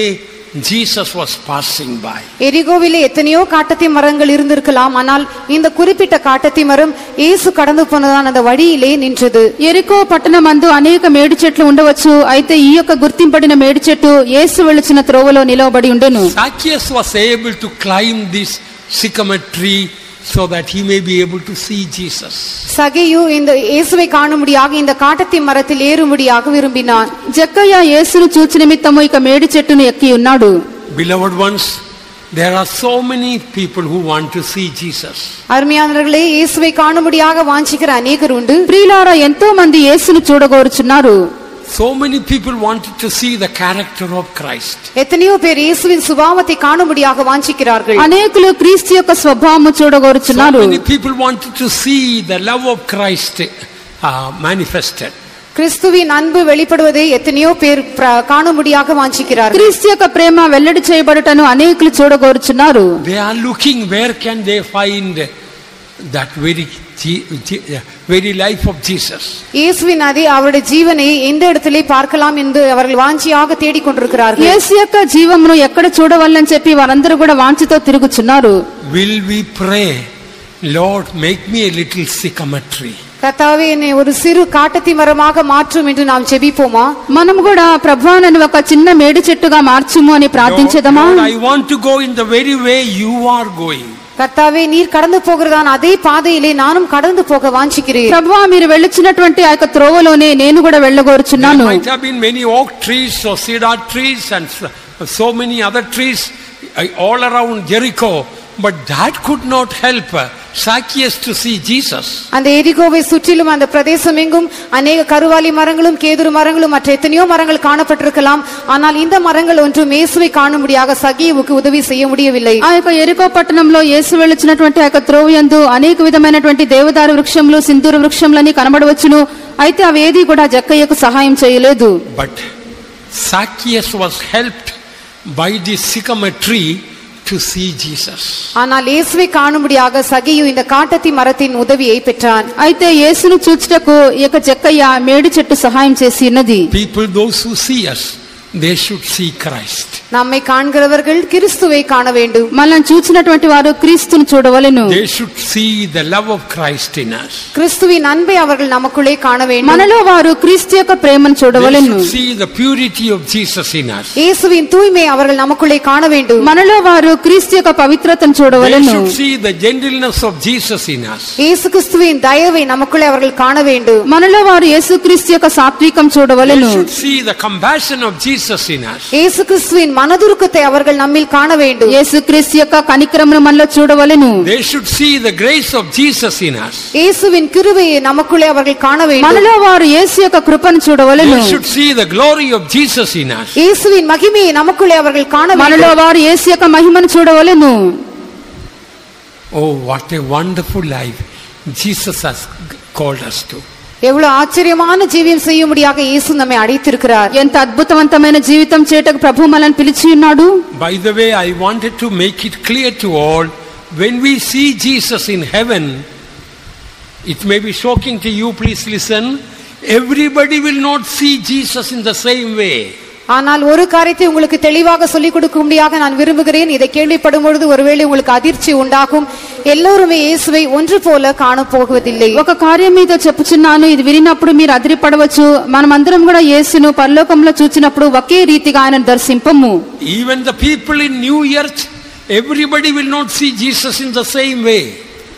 Jesus was passing by. எரிகோவிலே எத்தனையோ காட்டத்தி மரங்கள் இருந்திருக்கலாம், ஆனால் இந்த குறிப்பிட்ட காட்டத்தி மரம் இயேசு கடந்து போனதான அந்த வழியிலே நின்றது. ఎరికో పట్టణమందు అనేక మేడి చెట్లు ఉండవచ్చు, అయితే ఈ యొక్క గుర్తింపబడిన మేడి చెట్టు యేసు వెళుచున్న త్రోవలో నిలవబడి ఉండెను. Zacchaeus was able to climb this sycamore tree so that he may be able to see Jesus. சகேயு இந்த இயேசுவை காணும்படியாக இந்த காட்டத்தி மரத்தில் ஏறும்படியாக விரும்பினான். జక్కయ్య యేసును చూచి నిమిత్తము ఇక మేడి చెట్టును ఎక్కి ఉన్నాడు. Beloved ones, there are so many people who want to see Jesus. அருமையானவர்களே, இயேசுவை காணும்படியாக வாஞ்சிக்கிற அநேகர் உண்டு. ప్రియులారా, ఎంతో మంది యేసును చూడగోరుచున్నారు. So many people wanted to see the character of Christ. எத்தனையோ பேர் இயேசுவின் சுபாவத்தை காணும்படியாக வாஞ்சிக்கிறார்கள். అనేకులు క్రీస్తు యొక్క స్వభావము చూడగోరుచున్నారు. So many people wanted to see the love of Christ manifested. கிறிஸ்துவின் அன்பு வெளிப்படுவதை எத்தனையோ பேர் காணும்படியாக வாஞ்சிக்கிறார்கள். క్రీస్తు యొక్క ప్రేమ వెల్లడి చేయబడుటను అనేకులు చూడగోరుచున్నారు. They are looking where can they find that very life of Jesus. இயேசுவின் அதே அவருடைய ஜீவனை எந்த இடத்திலே பார்க்கலாம் என்று அவர்கள் வாஞ்சியாக தேடிக் கொண்டிருக்கிறார்கள். యేసు యొక్క జీవమును ఎక్కడ చూడవల్లని చెప్పి వారందరూ కూడా వాంఛతో తిరుగుచున్నారు. Will we pray, Lord, make me a little sycamore tree? கர்த்தாவே, என்னை ஒரு சிறு காட்டத்தி மரமாக மாற்றும் என்று நாம் ஜெபிப்போமா? మనం కూడా ప్రభువా నన్ను ఒక చిన్న మేడి చెట్టుగా మార్చుము అని ప్రార్థించేదమా? Lord, I want to go in the very way you are going. கர்த்தாவே, நீர் கடந்து போகிறதான அதே பாதையிலே நானும் கடந்து போக வாஞ்சிக்கிறேன். ప్రభువా, మీరు వెళ్ళుచున్నటువంటి ఆ యొక్క త్రోవలోనే నేను కూడా వెళ్ళగోరుచున్నాను. There might have been many oak trees or cedar trees and so many other trees all around Jericho, but that could not help Zacchaeus to see Jesus. அந்த எரிகோவை சுற்றிலும் அந்த பிரதேசம் எங்கும் அநேக கருவாலி மரங்களும் கேதுரு மரங்களும் மற்ற எத்தனையோ மரங்கள் காணப்பட்டிருக்கலாம், ஆனால் இந்த மரங்கள் ஒன்றும் இயேசுவை காணும்படியாக சகேயுவுக்கு உதவி செய்ய முடியவில்லை. ఆ యొక్క ఎరికో పట్టణంలో యేసు వెళ్ళుచున్నటువంటి ఆ యొక్క త్రోవయందు అనేక విధమైనటువంటి దేవదారు వృక్షములు, సింధూర వృక్షములని కనబడవచ్చును, అయితే అవేది కూడా జక్కయ్యకు సహాయం చేయలేదు. But Zacchaeus was helped by this sycamore tree to see Jesus. ஆனால் இயேசுவை காணும்படியாக சகேயு இந்த காட்டத்தி மரத்தின் உதவியை பெற்றான். అయితే యేసును చూచుటకు ఈ యొక్క జక్కయ్య మేడి చెట్టు సహాయం చేసి ఉన్నది. People, those who see us, they should see Christ. நம்மை காண்கிறவர்கள் கிறிஸ்துவை காண வேண்டும். మనల్ని చూచినటువంటి వారు క్రీస్తును చూడవలెను. They should see the love of Christ in us. கிறிஸ்துவின் அன்பை அவர்கள் நமக்குள்ளே காண வேண்டும். మనలో వారు క్రీస్తు యొక్క ప్రేమను They చూడవలెను. should see the purity of Jesus in us. இயேசுவின் தூய்மை அவர்கள் நமக்குள்ளே காண வேண்டும். మనలో వారు క్రీస్తు యొక్క పవిత్రతను They చూడవలెను. should see the gentleness of Jesus in us. இயேசு கிறிஸ்துவின் தயவை நமக்குள்ளே அவர்கள் காண வேண்டும். మనలో వారు యేసుక్రీస్తు యొక్క సాత్వికం They చూడవలెను. should see the compassion of Jesus in us. இயேசு கிறிஸ்துவின் மனதுருக்கத்தை அவர்கள் நம்மில் காண வேண்டும். యేసుక్రీస్తు యొక్క కనికరమును మనలో చూడవలెను. They should see the grace of Jesus in us. இயேசுவின் கிருபையை நமக்குள்ளே அவர்கள் காண வேண்டும். మనలో వారు యేసు యొక్క కృపను చూడవలెను. They should see the glory of Jesus in us. இயேசுவின் மகிமையை நமக்குள்ளே அவர்கள் காண మనలో வேண்டும். వారు యేసు యొక్క మహిమను చూడవలెను. Oh, what a wonderful life Jesus has called us to. எவ்வளவு ஆச்சரியமான ஜீவியம் செய்யும்படியாக இயேசு நம்மை அழைத்திருக்கிறார். ఎంత అద్భుతవంతమైన జీవితం చేయటకు ప్రభువు మనల్ని పిలిచి ఉన్నాడు. By the way, I wanted to make it clear to all, when we see Jesus in heaven, it may be shocking to you, please listen, everybody will not see Jesus in the same way. ஆனால் ஒரு காரியத்தை உங்களுக்கு தெளிவாக சொல்லிக் கொடுக்கும்படியாக நான் விரும்புகிறேன். இதை கேள்விப்படும் பொழுது ஒருவேளை உங்களுக்கு அதிர்ச்சி உண்டாகும். எல்லோருமே இயேசுவை ஒன்று போல காண போவதில்லை. ఒక కార్యం మీద చెప్పుచున్నాను, ఇది వినినప్పుడు మీరు అదిరిపడవచ్చు. మనమందరం కూడా యేసును పరలోకంలో చూచినప్పుడు ఒకే రీతిగా ఆయనను దర్శింపము. Even the people in New Earth, everybody will not see Jesus in the same way.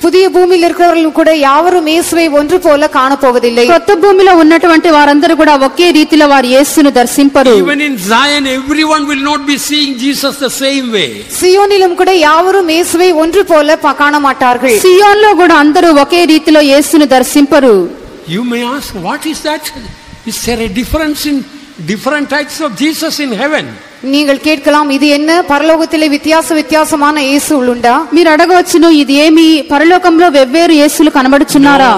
புதிய பூமியில் இருக்கிறவர்களும் கூட யாவரும் இயேசுவை ஒன்று போல காண போவதில்லை. కొత్త భూమిలో ఉన్నటువంటి వారందరూ కూడా ఒకే రీతిలో వారు యేసును దర్శింపరు. Even in Zion, everyone will not be seeing Jesus the same way. சியோனிலும் கூட யாவரும் இயேசுவை ஒன்று போல காண மாட்டார்கள். సియోన్లో కూడా అందరూ ఒకే రీతిలో యేసును దర్శింపరు. You may ask, what is that? Is there a difference in different types of Jesus in heaven? நீங்கள் கேட்கலாம், இது என்ன, పరలోకத்திலே వ్యత్యాసமான యేసువులు ఉండా? మీరు అడగవచ్చును, ఇది ఏమి, పరలోకంలో వెవ్వేరు యేసులు కనబడుచున్నారా?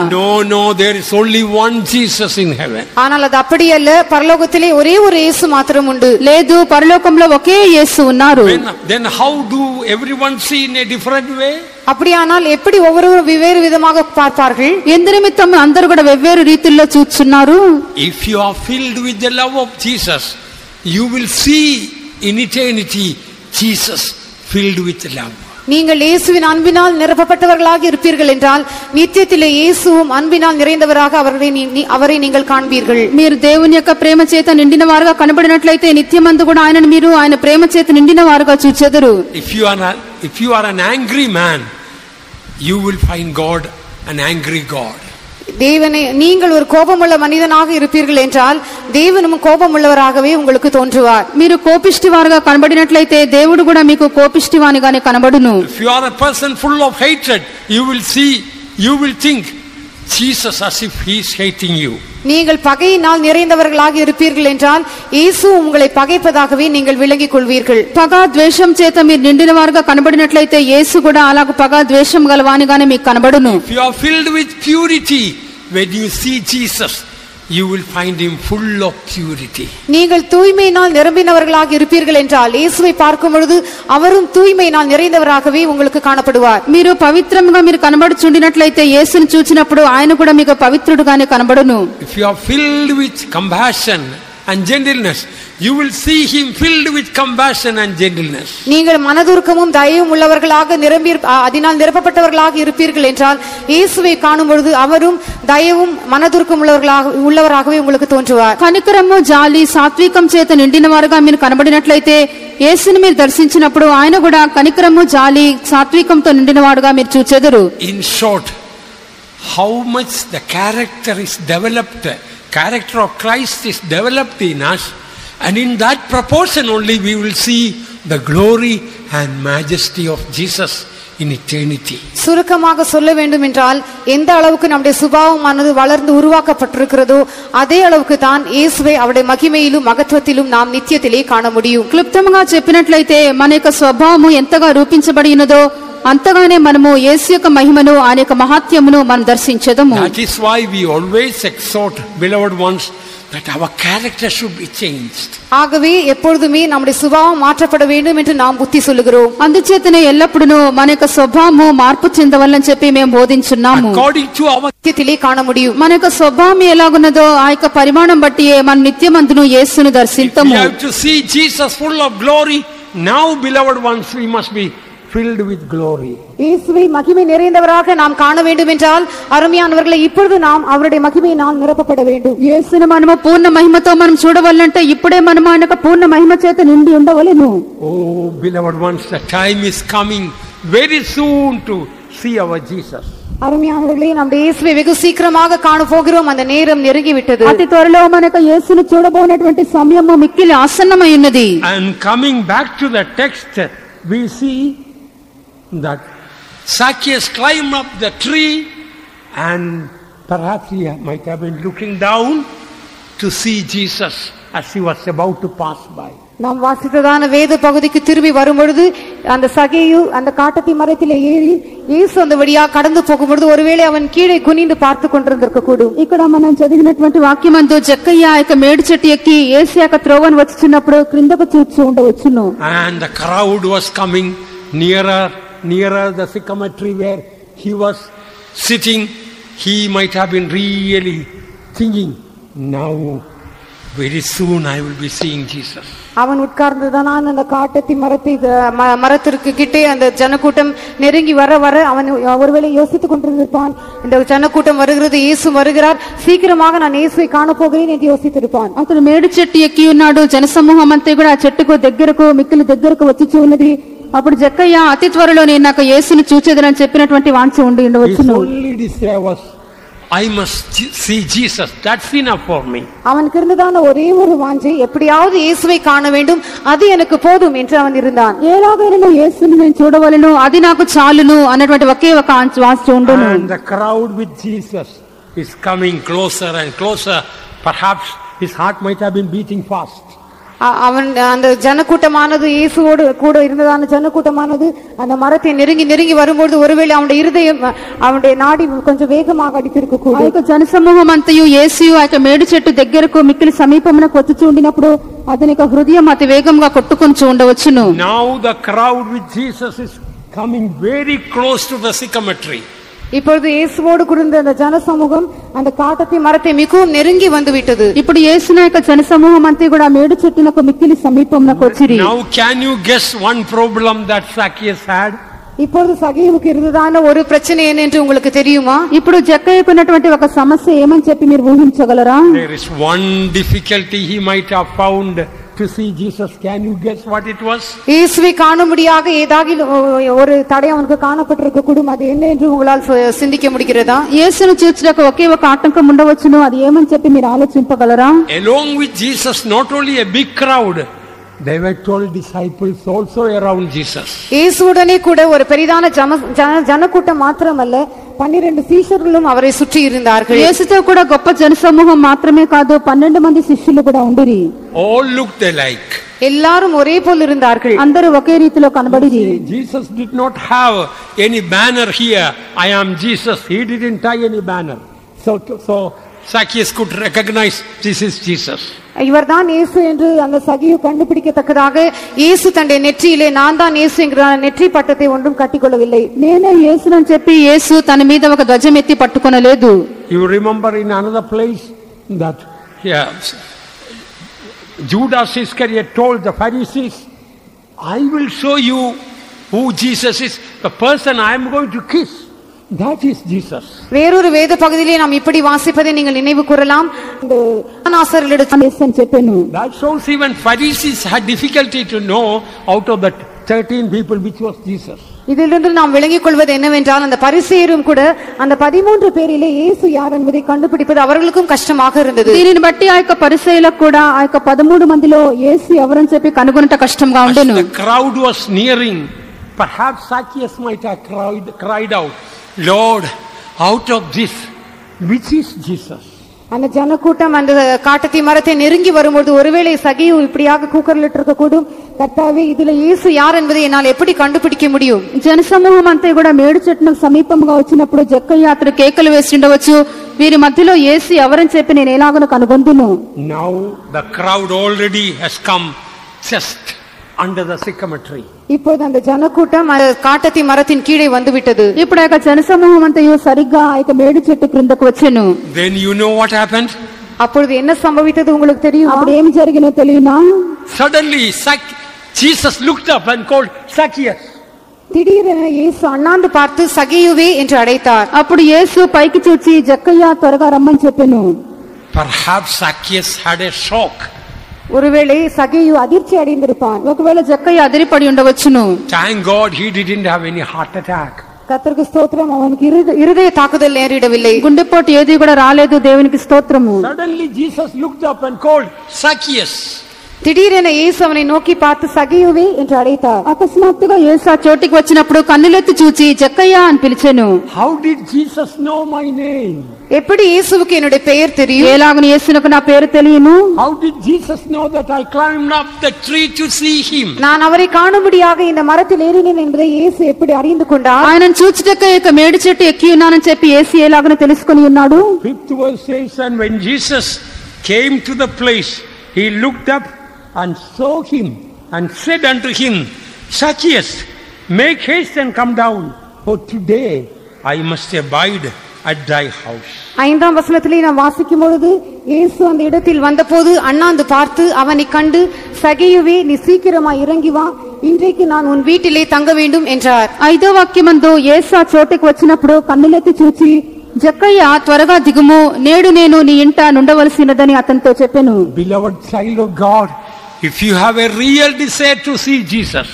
No, there is only one Jesus in heaven. ஆனால் அது அப்படி அல்ல, పరలోకத்திலே ఒరే ஒரு యేసు మాత్రం ఉంది. లేదు, పరలోకంలో ఒకే యేసు ఉన్నారు. Then how do everyone see in a different way? அப்படியானால் எப்படி ஒவ்வொருவரும் வெவ்வேறு விதமாக பார்ப்பார்கள்? ఎందు నిమిత్తం అందరూ కూడా వెవ్వేరు రీతిలో చూస్తున్నారు? If you are filled with the love of Jesus, you will see in eternity Jesus filled with love. நீங்கள் இயேசுவின் அன்பினால் நிரப்பப்பட்டவர்களாக இருப்பீர்கள் என்றால் நித்தியத்திலே இயேசுவும் அன்பினால் நிறைந்தவராக அவரை நீங்கள் காண்பீர்கள். మీరు దేవుని యొక్క ప్రేమ చేత నిండిన వారుగా కనబడినట్లయితే నిత్యమందు కూడా ఆయనను మీరు ఆయన ప్రేమ చేత నిండిన వారుగా చూచెదరు. If you are an angry man, you will find God an angry God. தேவனே, நீங்கள் ஒரு கோபமுள்ள மனிதனாக இருப்பீர்கள் என்றால் தேவனும் కోపముள்ளவராகவே உங்களுக்கு தோன்றுவார். మీరు కోపిష్టివారుగా కనబడినట్లయితే దేవుడు కూడా మీకు కోపిష్టివానిగానే కనబడును. If you are a person full of hatred, you will think Jesus as if he is hating you. நீங்கள் பகையினால் நிறைந்தவர்களாக இருப்பீர்கள் என்றால் இயேசு உங்களை பகைப்பதாகவே நீங்கள் விளங்கிக் கொள்வீர்கள். పగ ద్వేషం చేత మీరు నిండిన వారుగా కనబడినట్లయితే యేసు కూడా అలాగ పగ ద్వేషం గలవానిగానే మీకు కనబడును. If you are filled with purity, when you see Jesus, you will find him full of purity. நீங்கள் தூய்மையினால் நிரம்பினவர்களாக இருப்பீர்கள் என்றால் இயேசுவை பார்க்கும் பொழுது அவரும் தூய்மையினால் நிறைந்தவராகவே உங்களுக்கு காணப்படுவார். మీరు పవిత్రంగా మీరు కనబడుచుండినట్లయితే యేసును చూచినప్పుడు ఆయన కూడా మీకు పవిత్రుడుగానే కనబడును. If you are filled with compassion and gentleness, you will see him filled with compassion and gentleness. நீங்கள் மனதுருக்கமும் தயவும் உள்ளவர்களாக அதனால் நிரப்பப்பட்டவர்களாக இருப்பீர்கள் என்றால் இயேசுவை காணும் பொழுது அவரும் தயவும் மனதுருக்கம் உள்ளவராகவே உங்களுக்கு தோன்றுவார். కనికరము జాలి సాత్వికం చేత నిండిన వారుగా మీరు కనబడినట్లయితే యేసుని మీరు దర్శించినప్పుడు ఆయన కూడా కనికరము జాలి సాత్వికంతో నిండిన వాడుగా మీరు చూచెదరు. In short, how much the character of Christ is developed in us, and in that proportion only we will see the glory and majesty of Jesus in eternity. சுருக்கமாக சொல்ல வேண்டும் என்றால் எந்த அளவுக்கு நம்முடைய சுபாவமானது வளர்ந்து உருவாக்கப்பட்டிருக்கிறதோ அதே அளவுக்கு தான் இயேசுவை அவருடைய மகிமையிலும் மகத்துவத்திலும் நாம் நித்தியத்திலே காண முடியும். క్లుప్తంగా చెప్పినట్లయితే మన యొక్క స్వభావము ఎంతగా రూపించబడినదో అంతగానే మనము యేసు యొక్క మహిమను ఆయన యొక్క మహత్యమును మనం దర్శించెదము. That is why we always exhort, beloved ones, that our character should be changed. ஆகவே எப்பொழுதுமே நம்முடைய சுபாவம் மாற்றப்பட வேண்டும் என்று நாம் புத்தி சொல்லுகிறோம். అందుచేతనే ఎల్లప్పుడూ మన యొక్క స్వభావము మార్పు చెందవలని చెప్పి మేము బోధించున్నాము. According to our నిత్యத்திலே కాణ முடியும். మన యొక్క స్వభావం ఎలాగున్నదో ఆ యొక్క పరిమాణం బట్టి మన నిత్యమందును యేసును దర్శింతము. We have to see Jesus full of glory. Now, beloved ones, we must be filled with glory. இயேசுவை மகிமை நிறைந்தவராக நாம் காண வேண்டும் என்றால் அருமையானவர்களே இப்பொழுது நாம் அவருடைய மகிமையினால் நிரப்பப்பட வேண்டும். యేసును మనము పూర్ణ మహిమతో మనం చూడవాలంటే ఇప్పుడే మనం ఆయన యొక్క పూర్ణ మహిమ చేత నిండి ఉండవలెను. Oh, beloved ones, the time is coming very soon to see our Jesus. அருமையானவர்களே, நம்முடைய இயேசுவை வெகு சீக்கிரமாக காண போகிறோம். அந்த நேரம் நெருங்கி விட்டது. అతి త్వరలో మన యొక్క యేసును చూడబోయేటువంటి సమయము మిక్కిలి ఆసన్నమై ఉన్నది. And coming back to the text, we see that Zacchaeus climbed up the tree, and perhaps he might have been looking down to see Jesus as he was about to pass by. நாம் வாசித்ததான வேத பகுதிக்கு திரும்பி வரும்பொழுது அந்த சகேயு அந்த காட்டத்தி மரத்திலே ஏறி இயேசு அந்த வழியா கடந்து போகும்பொழுது ஒருவேளை அவன் கீழே குனிந்து பார்த்து கொண்டிருந்திருக்க கூடும். ఇక్కడ మనం చదివినటువంటి వాక్యమందు జక్కయ్య ఆ యొక్క మేడి చెట్టు ఎక్కి యేసు యొక్క త్రోవను వచ్చుచున్నప్పుడు క్రిందకు చూస్తూ ఉండవచ్చును. And the crowd was coming nearer the sycamore tree where he was sitting. He might have been really thinking, now very soon I will be seeing Jesus. அவன் உட்கார்ந்ததான அந்த காட்டத்தி மரத்திற்கு கிட்டே அந்த ஜனக்கூட்டம் நெருங்கி வர அவன் ஒருவேளை யோசித்துக் கொண்டிருப்பான், இந்த ஜனக்கூட்டம் வருகிறது, இயேசு வருகிறார், சீக்கிரமாக நான் இயேசுவை காண போகிறேன் என்று யோசித்திருப்பான். అతను మేడి చెట్టు ఎక్కి ఉన్నాడు. జనసమూహం అంతా కూడా ఆ చెట్టుకు మిక్కిలి దగ్గరకు వచ్చి ఉన్నది. అప్పుడు జక్కయ్య అతి త్వరలో నేను నాకు యేసుని చూచేదనని చెప్పినటువంటి వాంఛ ఉండి ఉండవచ్చును. I must see Jesus. That's enough for me. அவனுக்கு இருந்ததான ஒரே ஒரு வாஞ்சை, எப்படியாவது இயேசுவை காண வேண்டும், அது எனக்கு போதும் என்று அவன் இருந்தான். ఏలాగైనా యేసుని నేను చూడవలెను, అది నాకు చాలును అన్నటువంటి ఒకే ఒక వాంఛ ఉండును. And the crowd with Jesus is coming closer and closer. Perhaps his heart might have been beating fast. அவன் அந்த ஜனக்கூட்டமானது இயேசுவோடு கூட இருந்ததான ஜனக்கூட்டமானது அந்த மரத்தை நெருங்கி நெருங்கி வரும்போது ஒருவேளை அவனுடைய இருதயம் அவனுடைய நாடி கொஞ்சம் வேகமாக அடித்திருக்க கூடும். ఆ యొక్క జనసమూహం అంతయు యేసు ఆ యొక్క మేడు చెట్టు దగ్గరకు మిక్కిలి సమీపమునకు వచ్చి ఉండినప్పుడు అతని యొక్క హృదయం అతి వేగంగా కొట్టుకొంచు ఉండవచ్చును. Now the crowd with Jesus is coming very close to the sycamore tree. இப்பொழுது இயேசுவோடு கூட அந்த ஜனசமூகம் அந்த காட்டத்தி மரத்தை மிகவும் நெருங்கி வந்து விட்டது. ఇప్పుడు యేసు యొక్క జనసమూహం అంతా కూడా మేడు చెట్టునకు మిక్కిలి సమీపమునకు వచ్చిరి. Now can you guess one problem that Zacchaeus had? இப்பொழுது சகேயுவுக்கு இருந்ததான ஒரு பிரச்சனை என்ன என்று உங்களுக்கு தெரியுமா? ఇప్పుడు జక్కయ్యకు ఉన్నటువంటి ఒక సమస్య ఏమని చెప్పి మీరు ఊహించగలరా? There is one difficulty he might have found to see Jesus. Can you guess what it was? இயேசுவை காணும்படியாக ஏதாவது ஒரு தடை அவனுக்கு காணப்பட்டிருக்க கூடும். அது என்ன என்று உங்களால் சிந்திக்க முடிகிறதா? యేసును చూచుటకు ఒకే ఒక ఆటంకం ఉండవచ్చును. అది ఏమని చెప్పి మీరు ఆలోచింపగలరా? Along with Jesus, not only a big crowd, there were 12 disciples also around Jesus. இயேசுவுடனே கூட ஒரு பெரிதான ஜனக்கூட்டம் மாத்திரமல்ல 12 சீஷர்களும் அவரை சுற்றி இருந்தார்கள். యేసుతో కూడా గొప్ప జనసమూహం మాత్రమే కాదు 12 మంది శిష్యులు కూడా ఉండిరి. All looked alike. எல்லாரும் ஒரே போல் இருந்தார்கள். అందరూ ఒకే రీతిలో కనబడిరి. Jesus did not have any banner here. I am Jesus. He didn't tie any banner. So Zacchaeus could recognize this is Jesus. இவர்தான் இயேசு என்று அந்த சகியு கண்டுபிடிக்கத்தக்கதாக இயேசு தன்னுடைய நெற்றியிலே நான் தான் இயேசு என்கிற நெற்றி பட்டத்தை ஒன்றும் கட்டிக்கொள்ளவில்லை. నేనే యేసునని చెప్పి యేసు తన మీద ఒక ధ్వజం ఎత్తి పట్టుకొనలేదు. You remember in another place that Judas Iscariot told the Pharisees, I will show you who Jesus is. The person I am going to kiss, that is Jesus. வேறொரு வேத பகுதியிலே நாம் இப்படி வாசிப்பதை நீங்கள் நினைவு கூறலாம். That shows even Pharisees had difficulty to know out of the 13 people which was Jesus. இதிலிருந்து நாம் விளங்கிக் கொள்வது என்னவென்றால் அந்த பரிசேயரும் கூட அந்த 13 பேரிலே இயேசு யார் என்பதை கண்டுபிடிப்பது அவர்களுக்கும் கஷ்டமாக இருந்தது. దీనిని బట్టి ఆ యొక్క పరిసయ్యులకు కూడా ఆ యొక్క 13 మందిలో యేసు ఎవరని చెప్పి కనుగొనుట కష్టంగా ఉండెను. The crowd was nearing. Perhaps Zacchaeus might have cried out, Lord, out of this, which is Jesus? அந்த ஜனக்கூட்டம் அந்த காட்டத்தி மரத்தை நெருங்கி வரும்போது ஒருவேளை சகியு இப்படியாக கூக்குரலிட்டு இருக்க கூடும், கர்த்தாவே இதுல இயேசு யார் என்பதை என்னால் எப்படி கண்டுபிடிக்க முடியும்? జనసమూహం అంతా కూడా మేడు చెట్టుకు సమీపంగా వచ్చినప్పుడు జక్కయ్య అతడు కేకలు వేసి ఉండవచ్చు, వీరి మధ్యలో యేసు ఎవరని చెప్పి నేను ఎలాగో కనుగొందును. Now the crowd already has come just under the sycamore tree. இப்போது அந்த ஜனக்கூட்டம் காட்டத்தி மரத்தின் கீழே வந்து விட்டது. ఇప్పుడు ఆ జనసమూహం అంతయు సరిగ్గా ఆ మేడు చెట్టు క్రిందకు వచ్చెను. Then you know what happened? அப்பொழுது என்ன சம்பவித்தது உங்களுக்கு தெரியும்? అప్పుడు ఏమి జరిగినో తెలియనా? Suddenly Jesus looked up and called Zacchaeus. திடீரென இயேசு அண்ணாந்து பார்த்து சகியுவே என்று அழைத்தார். అప్పుడు యేసు పైకి చూచి జక్కయ్య త్వరగా రమ్మని చెప్పెను. Perhaps Zacchaeus had a shock. ஒருவேளை சகியு அதிர்ச்சி அடைந்திருப்பான். ఒకవేళ జక్కయ్య అదిరిపడి ఉండవచ్చును. Thank God he didn't have any heart attack. கர்த்தருக்கு ஸ்தோத்திரம், அவனுக்கு இருதய தாக்குதல் நேரிடவில்லை. గుండెపోటు ఏది కూడా రాలేదు. దేవునికి స్తోత్రము. Suddenly Jesus looked up and called Zacchaeus. திடீரென இயேசு அவனை நோக்கி பார்த்து சகியுவே என்று அழைத்தார். అకస్మాత్తుగా యేసు ఆ చోటికి వచ్చినప్పుడు కన్నులెత్తి చూచి జక్కయ్య అని పిలిచెను. How did Jesus know my name? எப்படி இயேசுவுக்கு என்னுடைய பெயர் தெரியும்? ఎలాగని యేసునకు నా పేరు తెలియను? How did Jesus know that I climbed up the tree to see him? நான் அவரை காணும்படியாக இந்த மரத்தில் ஏறினேன் என்பதை இயேசு எப்படி அறிந்து கொண்டார்? ఆయనను చూచుటకు ఇక మేడు చెట్టు ఎక్కి ఉన్నానని చెప్పి యేసు ఎలాగని తెలుసుకొని ఉన్నాడు? 5th verse says, and when Jesus came to the place, he looked up and saw him and said unto him, Zacchaeus, make haste and come down, for today I must abide at thy house. 5ஆம் வசனத்திலே நாம் வாசிக்கும் பொழுது இயேசு அந்த இடத்தில் வந்தபோது அண்ணாந்து பார்த்து அவனை கண்டு, சகியுவே நீ சீக்கிரமாய் இறங்கி வா, இன்றைக்கு நான் உன் வீட்டிலே தங்க வேண்டும் என்றார். 5వ వాక్యమందు యేసు ఆ చోటికి వచ్చినప్పుడు కన్నులెత్తి చూచి జక్కయ్య త్వరగా దిగుము, నేడు నేను నీ ఇంట నుండవలసినదని అతనితో చెప్పెను. Beloved child of God, if you have a real desire to see Jesus,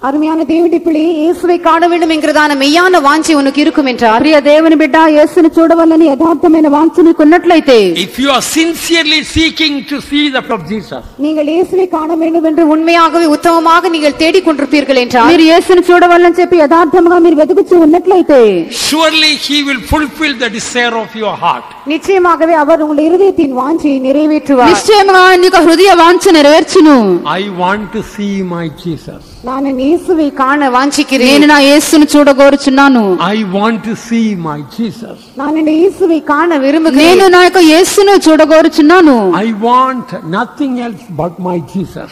அருமையான தேவனுடைய பிள்ளையே, இயேசுவை காண வேண்டும் என்கிறதான மெய்யான வாஞ்சை உனக்கு இருக்கும் என்றால், ప్రియ దేవుని బిడ్డ యేసుని చూడవాలని యథార్థమైన వాంఛ నీకు ఉన్నట్లయితే, if you are sincerely seeking to see the of Jesus, நீங்கள் இயேசுவை காண வேண்டும் என்று உண்மையாகவே உத்தமமாக நீங்கள் தேடிக் கொண்டிருப்பீர்கள் என்றால், మీరు యేసుని చూడవాలని చెప్పి యథార్థంగా మీరు వెతుకుతూ ఉన్నట్లయితే, surely he will fulfill the desire of your heart. நிச்சயமாகவே அவர் உங்கள் இருதயத்தின் வாஞ்சையை நிறைவேற்றுவார். నిశ్చయముగా నీకు హృదయ వాంఛ నెరవేర్చును. I want to see my Jesus. நான் இயேசுவை காண வாஞ்சிக்கிறேன். నేను నా యేసుని చూడగోరుచున్నాను. I want to see my Jesus. நான் இயேசுவை காண விரும்புகிறேன். నేను నా యొక్క యేసును చూడగోరుచున్నాను. I want nothing else but my Jesus.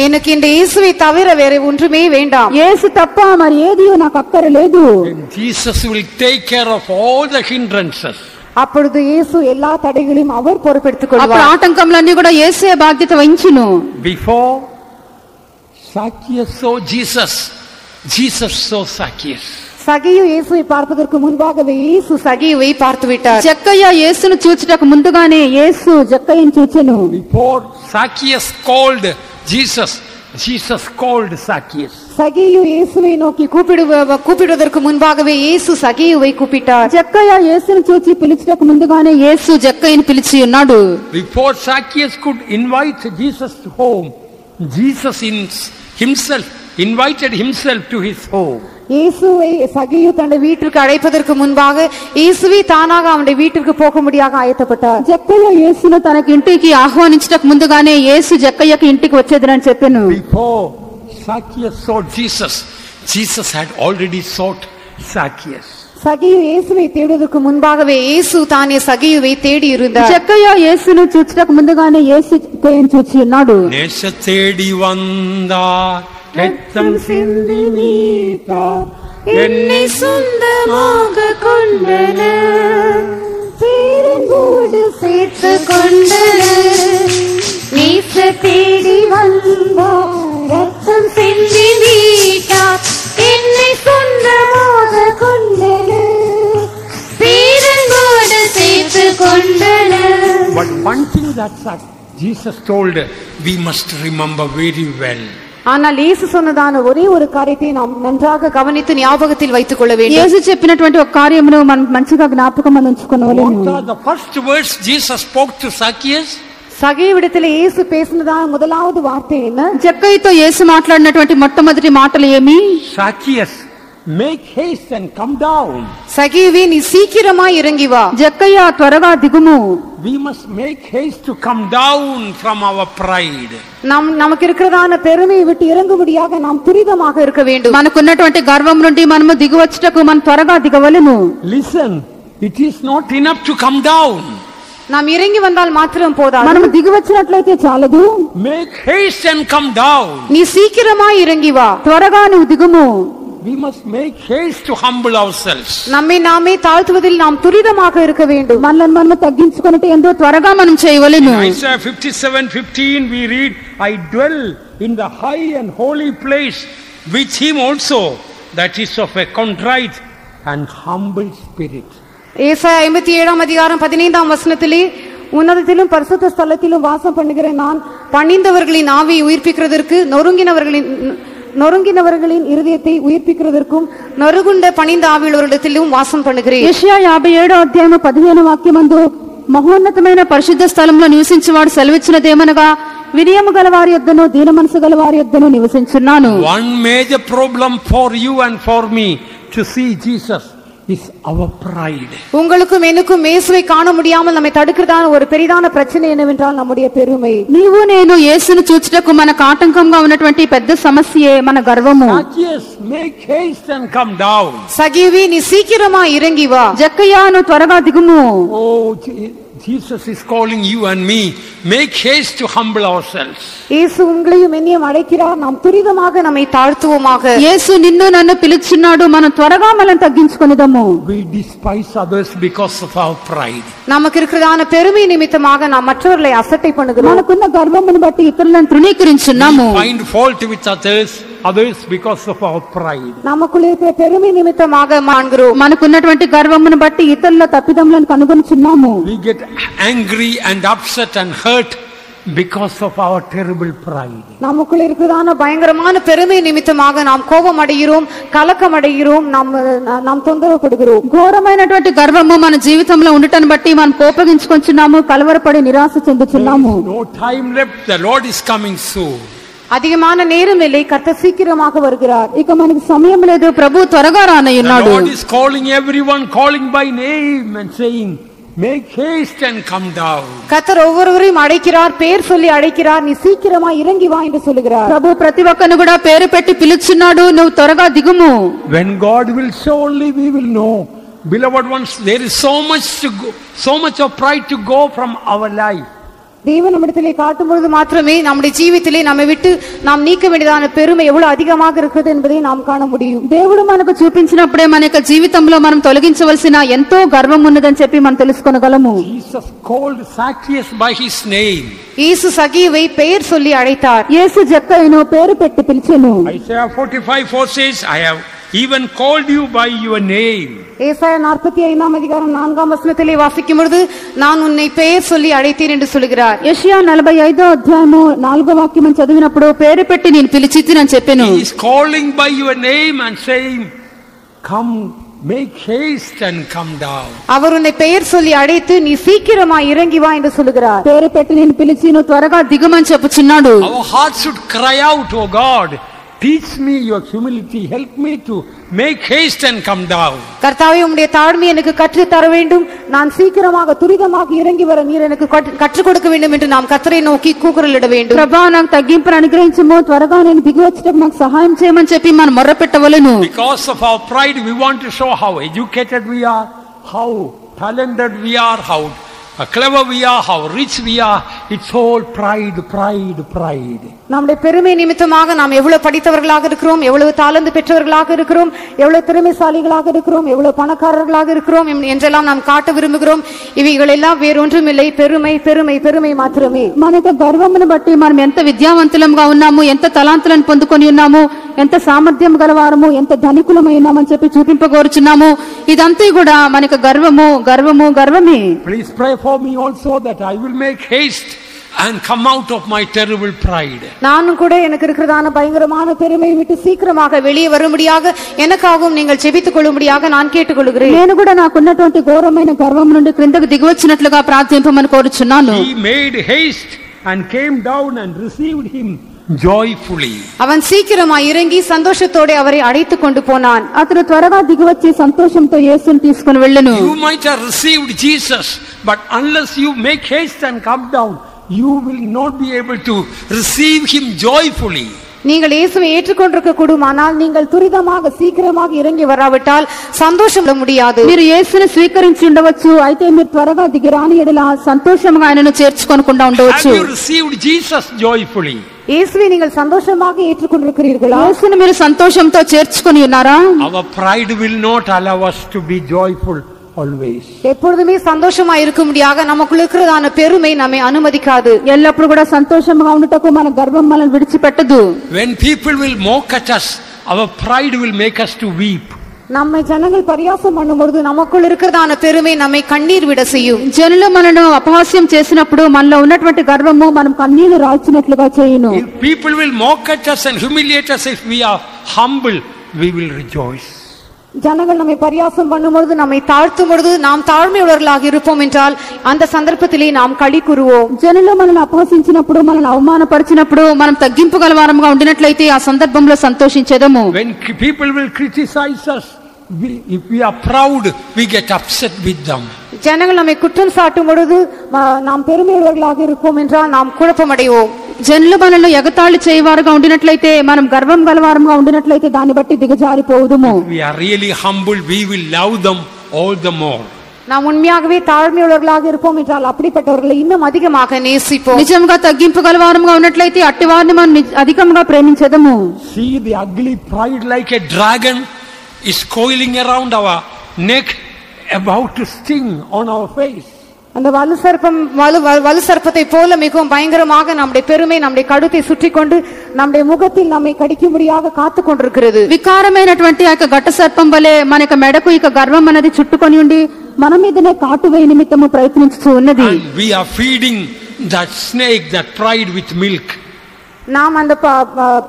எனக்கு இந்த இயேசுவை தவிர வேற ஒன்றுமே வேண்டாம். యేసు తప్ప మరి ఏదియో నాకు అక్కరలేదు. And Jesus will take care of all the hindrances. அப்பொழுது இயேசு எல்லா தடைகளையும் அவர் பொறுப்பெடுத்துக் అప్పుడు கொள்வார். ఆటంకములన్నీ కూడా యేసే బాధ్యత వహించును. Before Zacchaeus saw Jesus, Jesus saw Zacchaeus. சகியு இயேசுவை பார்ப்பதற்கு முன்பாகவே இயேசு சகியுவை பார்த்து விட்டார். జక్కయ్య యేసును చూచుటకు ముందుగానే యేసు జక్కయ్యను చూచెను. Before Zacchaeus called Jesus, Jesus called Zacchaeus. சகியு இயேசுவை நோக்கி கூப்பிடுவதற்கு முன்பாகவே இயேசு சகியுவை கூப்பிட்டார். జక్కయ్య యేసును చూచి పిలుచుటకు ముందుగానే యేసు జక్కయ్యను పిలిచి ఉన్నాడు. Before Zacchaeus could invite Jesus home, Jesus himself invited himself to his home. இயேசுவை சகியு தன்னுடைய வீட்டிற்கு அழைப்பதற்கு முன்பாக இயேசுவே தானாக அவனுடைய வீட்டிற்கு போகும்படியாக ஆயத்தப்பட்டார். జక్కయ్య యేసును తనకి ఇంటికి ఆహ్వానించటకు ముందుగానే యేసు జక్కయ్యకి ఇంటికి వచ్చేదని చెప్పాను. Before Zacchaeus saw Jesus, Jesus had already sought Zacchaeus. சகியு இயேசுவை தேடுவதற்கு முன்பாகவே இயேசு தானே சகியுவை தேடி இருந்தார். జక్కయ్య యేసును చూచుటకు ముందుగానే యేసు జక్కయ్యను చూచి ఉన్నాడు. நேச தேடி வந்தார், ரத்தம் சிந்தி மீட்டார், என்னை சொந்தமாக கொண்டனர், பேரன்போடு சேர்த்து கொண்டனர். நேச தேடி வந்தார், ரத்தம் சிந்தி மீட்டார், என்னை சொந்தமாக கொண்டனர், பேரன்போடு சேர்த்து கொண்டனர். But one thing that Jesus told, we must remember very well. ஆனால் இயேசு சொன்னதான ஒரே ஒரு காரியத்தை நாம் நன்றாக கவனித்து ஞாபகத்தில் வைத்துக் கொள்ள வேண்டும். యేసు చెప్పినటువంటి ఒక కార్యమును మనం మంచిగా జ్ఞాపకం ఉంచుకోవాలి. What are the first words Jesus spoke to Zacchaeus? சகியுவிடத்தில் இயேசு பேசினதான முதலாவது வார்த்தை என்ன? జక్కయ్యతో యేసు మాట్లాడినటువంటి మొట్టమొదటి మాటలు ఏమి? Zacchaeus, make haste and come down. சகியுவே, நீ சீக்கிரமாய் இறங்கி வா. జక్కయ్య త్వరగా దిగుము. We must make haste to come down from our pride. நமக்கு இருக்கிறதான பெருமையை விட்டு இறங்கும்படியாக நாம் துரிதமாக இருக்க வேண்டும். మనకున్నటువంటి గర్వం నుండి మనము దిగువచ్చుటకు మనం త్వరగా దిగవలెను. Listen, it is not enough to come down. நாம் இறங்கி வந்தால் மாத்திரம் போதாது. మనము దిగి వచ్చినట్లయితే చాలదు. Make haste and come down. நீ சீக்கிரமாய் இறங்கி வா. త్వరగా నువ్వు దిగుము. We must make haste to humble ourselves. நம்மை நாமே தாழ்த்துவதில் நாம் துரிதமாக இருக்க வேண்டும். మనల్ని మనము తగ్గించుకొనుట ఎంతో త్వరగా మనం చేయవలెను. Isaiah 57:15 we read, I dwell in the high and holy place with him also, that is of a contrite and humble spirit. ஏசாயா 57:15 உன்னதத்திலும் பரிசுத்த ஸ்தலத்திலும் வாசம் பண்ணுகிற நான் பணிந்தவர்களின் ஆவியை உயிர்ப்பிக்கிறதற்கு, நொறுங்கினவர்களின் இருதயத்தை உயிர்ப்பிக்கிறதற்கும், நறுகுண்ட பணிந்த ஆவியுள்ளவரிடத்திலும் வாசம் பண்ணுகிறேன். యెషయా 57:15 వాక్యమందు మహోన్నతమైన పరిశుద్ధ స్థలంలో నివసించువాడు సెలవిచ్చినదేమనగా, వినయము గల వారి యొద్దను దీన మనసు గల వారి యొద్దను నివసించున్నాను. One major problem for you and for me to see Jesus is our pride. உங்களுக்கும் எனக்கும் இயேசுவை காண முடியாமல் நம்மை தடுக்கிறதான ஒரு பெரிதான பிரச்சனை என்னவென்றால் நம்முடைய பெருமை. నీవు నేను యేసును చూచుటకు మనకు ఆటంకంగా ఉన్నటువంటి పెద్ద సమస్యే మన గర్వము. Zacchaeus, make haste and come down. சகியுவே, நீ சீக்கிரமா இறங்கி வா. జక్కయ్య నువ్వు త్వరగా దిగుము. Oh, Jesus is calling you and me, make haste to humble ourselves. இயேசு உங்களையும் என்னையும் அழைக்கிறார், நாம் துரிதமாக நம்மை தாழ்த்துவோமாக. యేసు నిన్ను నన్ను పిలుచున్నాడు, మనం త్వరగా మనం తగ్గించుకొనిదము. We despise others because of our pride. நமக்கு இருக்கிறதான பெருமை நிமித்தமாக நாம் மற்றவர்களை அசட்டை பண்ணுகிறோம். మనకున్న గర్వమును బట్టి ఇతరులను తృణీకరించున్నాము. We find fault with others because of our pride. நமக்குள்ள இருக்கிற பெருமை நிமித்தமாக மாண்கிறோம். మనకున్నటువంటి గర్వమును బట్టి ఇతరుల తప్పిదములను కనుగొనుచున్నాము. We get angry and upset and hurt because of our terrible pride. நமக்குள்ள இருக்கிறதான பயங்கரமான பெருமை நிமித்தமாக நாம் கோபம் அடைகிறோம், கலக்கம் அடைகிறோம், நாம் தொந்தரவுப்படுகிறோம். ఘోరమైనటువంటి గర్వము మన జీవితంలో ఉండటం బట్టి మనం కోపగించుకొంచున్నాము, కలవరపడి నిరాశ చెందుచున్నాము. No time left, the Lord is coming soon. அதிகமான நேரம் இல்லை, கர்த்தர் சீக்கிரமாக வருகிறார். ఇక మనకి సమయం లేదు, ప్రభు త్వరగా రానయ్యున్నాడు. The Lord is calling everyone, calling by name and saying, make haste and come down. கர்த்தர் ஒவ்வொருவரையும் அழைக்கிறார், பேர் சொல்லி அழைக்கிறார், நீ சீக்கிரமா இறங்கி வா என்று சொல்கிறார். ప్రభు ప్రతి ఒక్కరిని కూడా పేరు పెట్టి పిలుచున్నాడు, నువ్వు త్వరగా దిగుము. When God will show, only we will know. Beloved ones, there is so much of pride to go from our life. தேவன் நம்மிடத்திலே காட்டும் பொழுது மாத்திரமே நம்முடைய ஜீவித்திலே நம்மை விட்டு நாம் நீக்க வேண்டியதான பெருமை எவ்வளவு அதிகமாக இருக்கிறது என்பதை நாம் காண முடியும். దేవుడు మనకు చూపించినప్పుడే మన యొక్క జీవితంలో మనం తొలగించవలసిన ఎంతో గర్వం ఉన్నదని చెప్పి మనం తెలుసుకోగలము. Jesus called Zacchaeus by his name. యేసు సగీయువై పేరు சொல்லி అழைத்தார். యేసు జక్కయ్యను పేరు పెట్టి పిలిచెను. Isaiah 45:4 says, I have even called you by your name. ஏசாயா 45ஆம் அதிகாரம் 4ஆம் வசனத்திலே வாசிக்கும் பொழுது நான் உன்னை பெயர் சொல்லி அழைத்தேன் என்று சொல்கிறார். యెషయా 45వ అధ్యాయము 4వ వాక్యం చదివినప్పుడు పేరు పెట్టి నేను పిలిచితినని చెప్పెను. He is calling by your name and saying, come, make haste and come down. அவர் உன்னை பெயர் சொல்லி அழைத்து நீ சீக்கிரமா இறங்கி வா என்று சொல்கிறார். పేరు పెట్టి నేను పిలిచి నువ్వు త్వరగా దిగమని చెప్పుచున్నాడు. Our hearts should cry out, oh God, teach me your humility, help me to make haste and come down. கர்த்தாவே உம்முடைய தாழ்மை எனக்கு கற்று தர வேண்டும், நான் சீக்கிரமாக துரிதமாக இறங்கி வர நீர் எனக்கு கற்றுக் கொடுக்க வேண்டும் என்று நாம் கர்த்தரை நோக்கி கூக்குரலிட வேண்டும். ప్రభా నాకు తగ్గింపును అనుగ్రహించుము, త్వరగా నేను దిగి వచ్చేటప్పుడు నాకు సహాయం చేయమని చెప్పి మనం మొర్రపెట్టవలెను. Because of our pride we want to show how educated we are, how talented we are, how clever we are, how rich we are. It's all pride. நம்முடைய பெருமை நிமித்தமாக நாம் எவ்வளவு படித்தவர்களாக இருக்கிறோம், எவ்வளவு தாளந்து பெற்றவர்களாக இருக்கிறோம், எவ்வளவு திறமைசாலிகளாக இருக்கிறோம், எவ்வளவு பணக்காரர்களாக இருக்கிறோம் என்றெல்லாம் நாம் காட்ட விரும்புகிறோம். இவைகள் எல்லாம் வேறொன்றும் இல்லை, பெருமை பெருமை பெருமை మాత్రమే. మనకు గర్వమును బట్టి మనం ఎంత విద్యావంతులంగా ఉన్నాము, ఎంత తలాంతులను పొందుకొని ఉన్నాము, ఎంత సామర్థ్యం గలవారము, ఎంత ధనికులమై ఉన్నామని చెప్పి చూపింపగోరుచున్నాము. ఇదంతా కూడా మనకు గర్వము గర్వము గర్వమే. Please pray for me also that I will make haste and come out of my terrible pride. நானும் கூட எனக்கு இருக்கிறதான பயங்கரமான பெருமையை விட்டு சீக்கிரமாக வெளியே வரும்படியாக எனக்காகவும் நீங்கள் ஜெபித்துக் கொள்ளும்படியாக நான் கேட்டுக்கொள்கிறேன். నేను కూడా నాకున్నటువంటి ఘోరమైన గర్వం నుండి క్రిందకు దిగివచ్చినట్లుగా ప్రార్థింపమని కోరుచున్నాను. He made haste and came down and received him joyfully. அவன் சீக்கிரமா இறங்கி சந்தோஷத்தோட அவரை அழைத்துக் கொண்டு போனான். అతడు త్వరగా దిగివచ్చి సంతోషంతో యేసుని తీసుకొని వెళ్ళెను. You might have received Jesus, but unless you make haste and come down, you will not be able to receive him joyfully. நீங்கள் இயேசுவை ஏற்றுக்கொண்டிருக்க கூடும், ஆனால் நீங்கள் துரிதமாக சீக்கிரமாக இறங்கி வராவிட்டால் சந்தோஷம் முடியாது. మీరు యేసుని స్వీకరించి ఉండవచ్చు, అయితే మీరు త్వరగా దిగి రాని ఎడల సంతోషంగా ఆయనను చేర్చుకొనకుండా ఉండవచ్చు. Have you received Jesus joyfully? இயேசுவை நீங்கள் சந்தோஷமாக ஏற்றுக்கொண்டிருக்கிறீர்களா? యేసుని మీరు సంతోషంతో చేర్చుకొని ఉన్నారా? Our pride will not allow us to be joyful always. எப்பொழுதுமே சந்தோஷமா இருக்கும்படியாக நமக்குள்ள இருக்கிறதான பெருமை நம்மை அனுமதிக்காது. ఎల్లప్పుడు కూడా సంతోషంగా ఉండుటకు మన గర్వం మనల్ని విడిచిపెట్టదు. When people will mock at us, our pride will make us to weep. நம்மை ஜனங்கள் பரியாசம் பண்ணும்போது நமக்குள் இருக்கிறதான பெருமை நம்மை கண்ணீர் விட செய்யும். జనులు మనను అపహాస్యం చేసినప్పుడు మనలో ఉన్నటువంటి గర్వము మనం కన్నీళ్లు రాల్చినట్లుగా చేయును. If people will mock at us and humiliate us, if we are humble, we will rejoice. ஜனங்கள் நம்மை பரியாசம் பண்ணும்போது, நம்மை தாழ்த்தும் பொழுது நாம் தாழ்மையுள்ளவர்களாக இருப்போம் என்றால் அந்த சந்தர்ப்பத்திலே நாம் களி கூறுவோம். జనులు మనల్ని అపహసించినప్పుడు, మనల్ని అవమానపరిచినప్పుడు మనం తగ్గింపు గలవారంగా ఉండినట్లయితే ఆ సందర్భంలో సంతోషించెదము. When people will criticize us, if we are proud, we get upset with them. ஜனங்கள் நம்மை குற்றம் சாட்டும் பொழுது நாம் பெருமையுள்ளவர்களாக இருப்போம் என்றால் நாம் குழப்பமடைவோம். జనులు మనల్ని ఎగతాళి చేయవారుగా ఉండినట్లయితే, మనం గర్వం గలవారంగా ఉండినట్లయితే దాన్ని బట్టి దిగజారిపోవుదుము. We are really humble, we will love them all the more. நாம் உண்மையாகவே தாழ்மையுள்ளவர்களாக இருப்போம் என்றால் அப்படிப்பட்டவர்களை இன்னும் அதிகமாக நேசிப்போம். నిజంగా తగ్గింపు గలవారంగా ఉన్నట్లయితే అట్టి వారిని మనం అధికంగా ప్రేమించెదము. See, the ugly pride like a dragon is coiling around our neck, about to sting on our face. அந்த வலு சர்ப்பத்தை போல மிகவும் பயங்கரமாக நம்முடைய பெருமை நம்முடைய கழுத்தை சுற்றி கொண்டு நம்முடைய முகத்தில் நம்மை கடிக்கும்படியாக காத்து கொண்டிருக்கிறது. వికారమైనటువంటి ఆ ఘట సర్పం వలె మన మెడకు ఇక గర్వం అనేది చుట్టుకొని ఉండి మన మీదనే కాటు వేయ నిమిత్తము ప్రయత్నిస్తూ ఉన్నది. We are feeding that snake that tried with milk. நாம் அந்த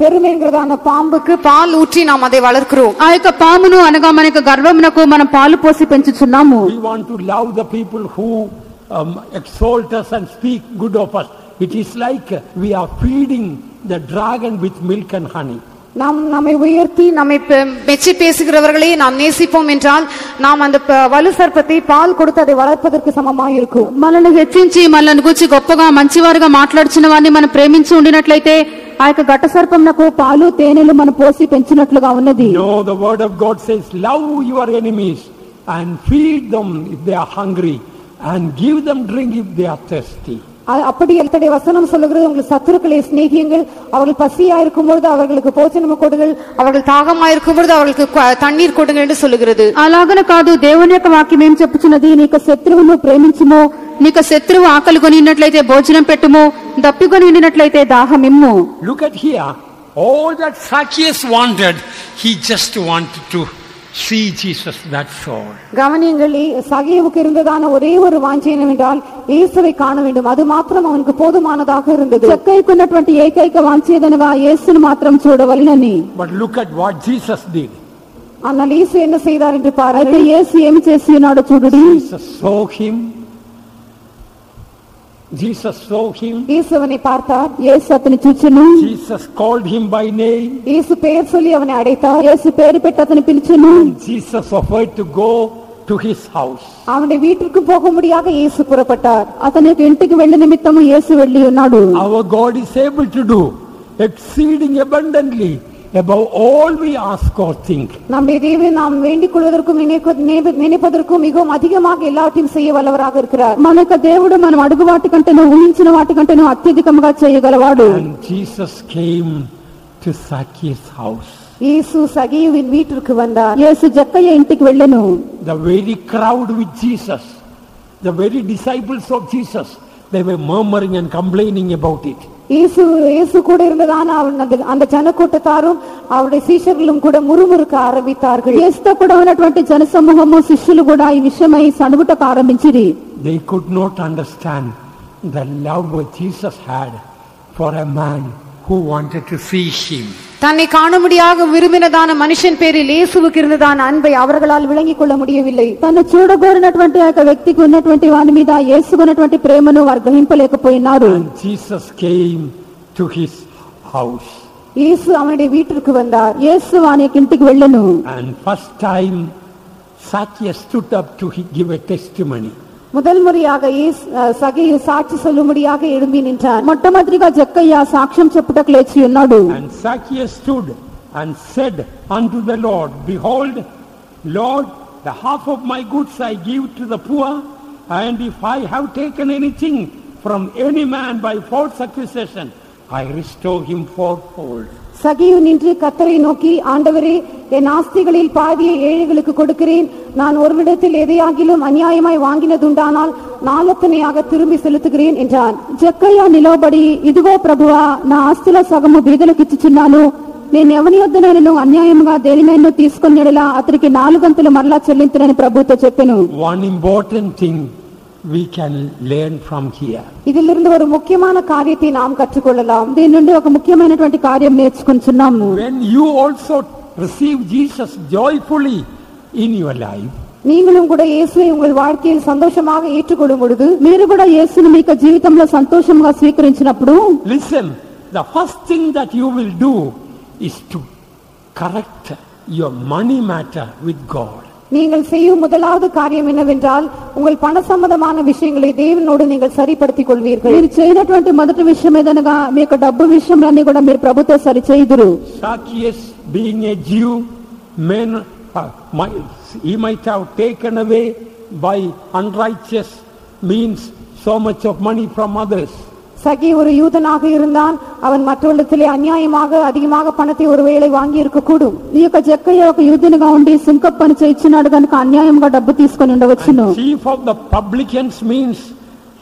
பெருமைங்கிறதான பாம்புக்கு பால் ஊற்றி நாம் அதை வளர்க்கிறோம். ఆ యొక్క పామును అనగా మన యొక్క గర్వమునకు మనం పాలు పోసి పెంచుచున్నాము. We want to love the people who exalt us and speak good of us. It is like we are feeding the dragon with milk and honey. நாம் நம்மை உயர்த்தி நம்மை மெச்சி பேசுகிறவர்களை நாம் நேசிப்போம் என்றால் நாம் அந்த வலு சர்ப்பத்தை பால் கொடுத்து அதை வளர்ப்பதற்கு சமமாக இருக்கும். మనల్ని హెచ్చించి మనల్ని గురించి గొప్పగా మంచివారుగా మాట్లాడుచున్న వారిని మనం ప్రేమించి ఉండినట్లయితే ఆ యొక్క ఘట సర్పమునకు పాలు తేనెలు మనం పోసి పెంచినట్లుగా ఉన్నది. No, the word of God says, love your enemies and feed them if they are hungry and give them drink if they are thirsty. அப்படி எழுத்தடைய வசனம் சொல்லுகிறது, உங்கள் சத்துருக்களை சிநேகியுங்கள், அவர்கள் பசியா இருக்கும் பொழுது அவர்களுக்கு போஜனம் கொடுங்கள், அவர்கள் தாகமா இருக்கும் பொழுது அவர்களுக்கு தண்ணீர் கொடுங்கள் என்று சொல்லுகிறது. అలాగన కాదు, దేవుని యొక్క వాక్యం ఏం చెప్పుచున్నది, నీకు శత్రువును ప్రేమించుము, నీకు శత్రువు ఆకలి కొని ఉన్నట్లయితే భోజనం పెట్టుము, దప్పికొని ఉండినట్లయితే దాహం ఇమ్ము. Look at here, all that Zacchaeus wanted, he just wanted to see Jesus, that's all. கவனியுங்கள், சகேவுக்கு இருந்ததான ஒரே ஒரு வாஞ்சை என்னவென்றால் இயேசுவை காண வேண்டும். அது மாத்திரம் அவனுக்கு போதுமானதாக இருந்தது. జక్కయ్యకు ఉన్నటువంటి ఏకైక వాంఛ ఏదనగా యేసును మాత్రం చూడవలెనని. But look at what Jesus did. ஆனால் இயேசு என்ன செய்தார் என்று பாருங்கள். అయితే యేసు ఏమి చేసి ఉన్నాడో చూడండి. Jesus saw him. இயேசு அவனை பார்த்தார். యేసు అతని చూచెను. Jesus called him by name. இயேசு பெயர் சொல்லி அவனை அழைத்தார். యేసు పేరు పెట్టి అతని పిలిచెను. Jesus offered to go to his house. அவனுடைய வீட்டுக்கு போகும்படியாக இயேசு புறப்பட்டார். అతని ఇంటికి వెళ్లి నిమిత్తము యేసు వెళ్ళి ఉన్నాడు. Our God is able to do exceeding abundantly above all we ask or think. நம்முடைய தேவன் நாம் வேண்டிக் கொள்வதற்கும் நினைப்பதற்கும் மிகவும் அதிகமாக எல்லாவற்றையும் செய்ய வல்லவராக இருக்கிறார். మన యొక్క దేవుడు మనం అడుగు వాటి కంటేను ఊహించిన వాటి కంటేను అత్యధికంగా చేయగలవాడు. And Jesus came to Zacchaeus' house. இயேசு சகேயுவின் வீட்டிற்கு வந்தார். యేసు జక్కయ్య ఇంటికి వెళ్ళెను. The very crowd with Jesus, the very disciples of Jesus, they were murmuring and complaining about it. இயேசு கூட இருந்ததான அந்த ஜனக்கூட்டத்தாரும் அவருடைய சீஷர்களும் கூட முறுமுறுக்க ஆரம்பித்தார்கள். యేసుతో కూడా ఉన్నటువంటి జనసమూహము శిష్యులు కూడా ఈ విషయమై సణుగుటకు ఆరంభించిరి. They could not understand the love Jesus had for a man who wanted to see him. தன்னை காணும்படியாக விரும்பினதான மனுஷன் பேரில் இயேசுவுக்கு இருந்ததான அன்பை அவர்களால் விளங்கிக் கொள்ள முடியவில்லை. తను చూడగోరినటువంటి ఆ వ్యక్తికి ఉన్నటువంటి వాని మీద యేసుకు ఉన్నటువంటి ప్రేమను వారు గ్రహింపలేకపోయినారు. And Jesus came to his house. இயேசு அவனுடைய வீட்டிற்கு வந்தார். యేసు వాని యొక్క ఇంటికి వెళ్ళెను. And first time Zacchaeus stood up to give a testimony. முதல் முறையாக சகேயு சாட்சி சொல்லும்படியாக எழும்பி நின்றார். మొట్టమొదటిగా జక్కయ్య సాక్ష్యం చెప్పుటకు లేచి ఉన్నాడు. And Zacchaeus stood and said unto the Lord, Behold, Lord, the half of my goods I give to the poor, and if I have taken anything from any man by false accusation, I restore him fourfold. சகேயு நின்று கர்த்தரை நோக்கி, ஆண்டவரே, என் ஆஸ்திகளில் பாதியை ஏழைகளுக்கு கொடுக்கிறேன். நான் ஒருவிடத்தில் எதையாகிலும் அநியாயமாய் வாங்கினதுண்டானால் நாலத்தனையாக திரும்பி செலுத்துகிறேன் என்றான். జక్కయ్య నిలవబడి, ఇదిగో ప్రభువా, నా ఆస్తిలో సగము బీదలకు ఇచ్చుచున్నాను. నేను ఎవని యొద్దనైనను అన్యాయముగా దేనినైనా తీసుకుని అతనికి 4 గంతులు మరలా చెల్లించునని ప్రభువుతో చెప్పెను. One important thing we can learn from here. இதிலிருந்து ஒரு முக்கியமான காரியத்தை நாம் கற்றுக்கொள்ளலாம். దీని నుండి ఒక ముఖ్యమైనటువంటి కార్యం నేర్చుకుంటున్నాము. When you also receive Jesus joyfully in your life, நீங்களும் கூட இயேசுவை உங்கள் வாழ்க்கையில் சந்தோஷமாக ஏற்றுக்கொள்ளும் பொழுது, మీరు కూడా యేసుని మీ జీవితంలో సంతోషంగా స్వీకరించినప్పుడు, listen, the first thing that you will do is to correct your money matter with God. நீங்கள் செய்யும் முதலாவது காரியம் என்னவென்றால், உங்கள் பண சம்பந்தமான விஷயங்களை தேவனோடு நீங்கள் சரிப்படுத்திக் கொள்வீர்கள். మీరు చేయనటువంటి మొదటి విషయం ఏదనగా మీ యొక్క డబ్బు విషయంలోని కూడా మీరు ప్రభుతో సరిచేయుదురు. Zacchaeus, being a Jew, he might have taken away by unrighteous means so much of money from others. சகி ஒரு யூதனாக இருந்தான். அவன் மற்றவர்களிடத்திலே அநியாயமாக அதிகமாக பணத்தை ஒருவேளை வாங்கி இருக்க கூடும். ఈ యొక్క జక్కయ్య ఒక యూదునిగా ఉండి సుంకం పని చేయించినాడు కనుక అన్యాయంగా డబ్బు తీసుకొని ఉండవచ్చును. Chief of the publicans means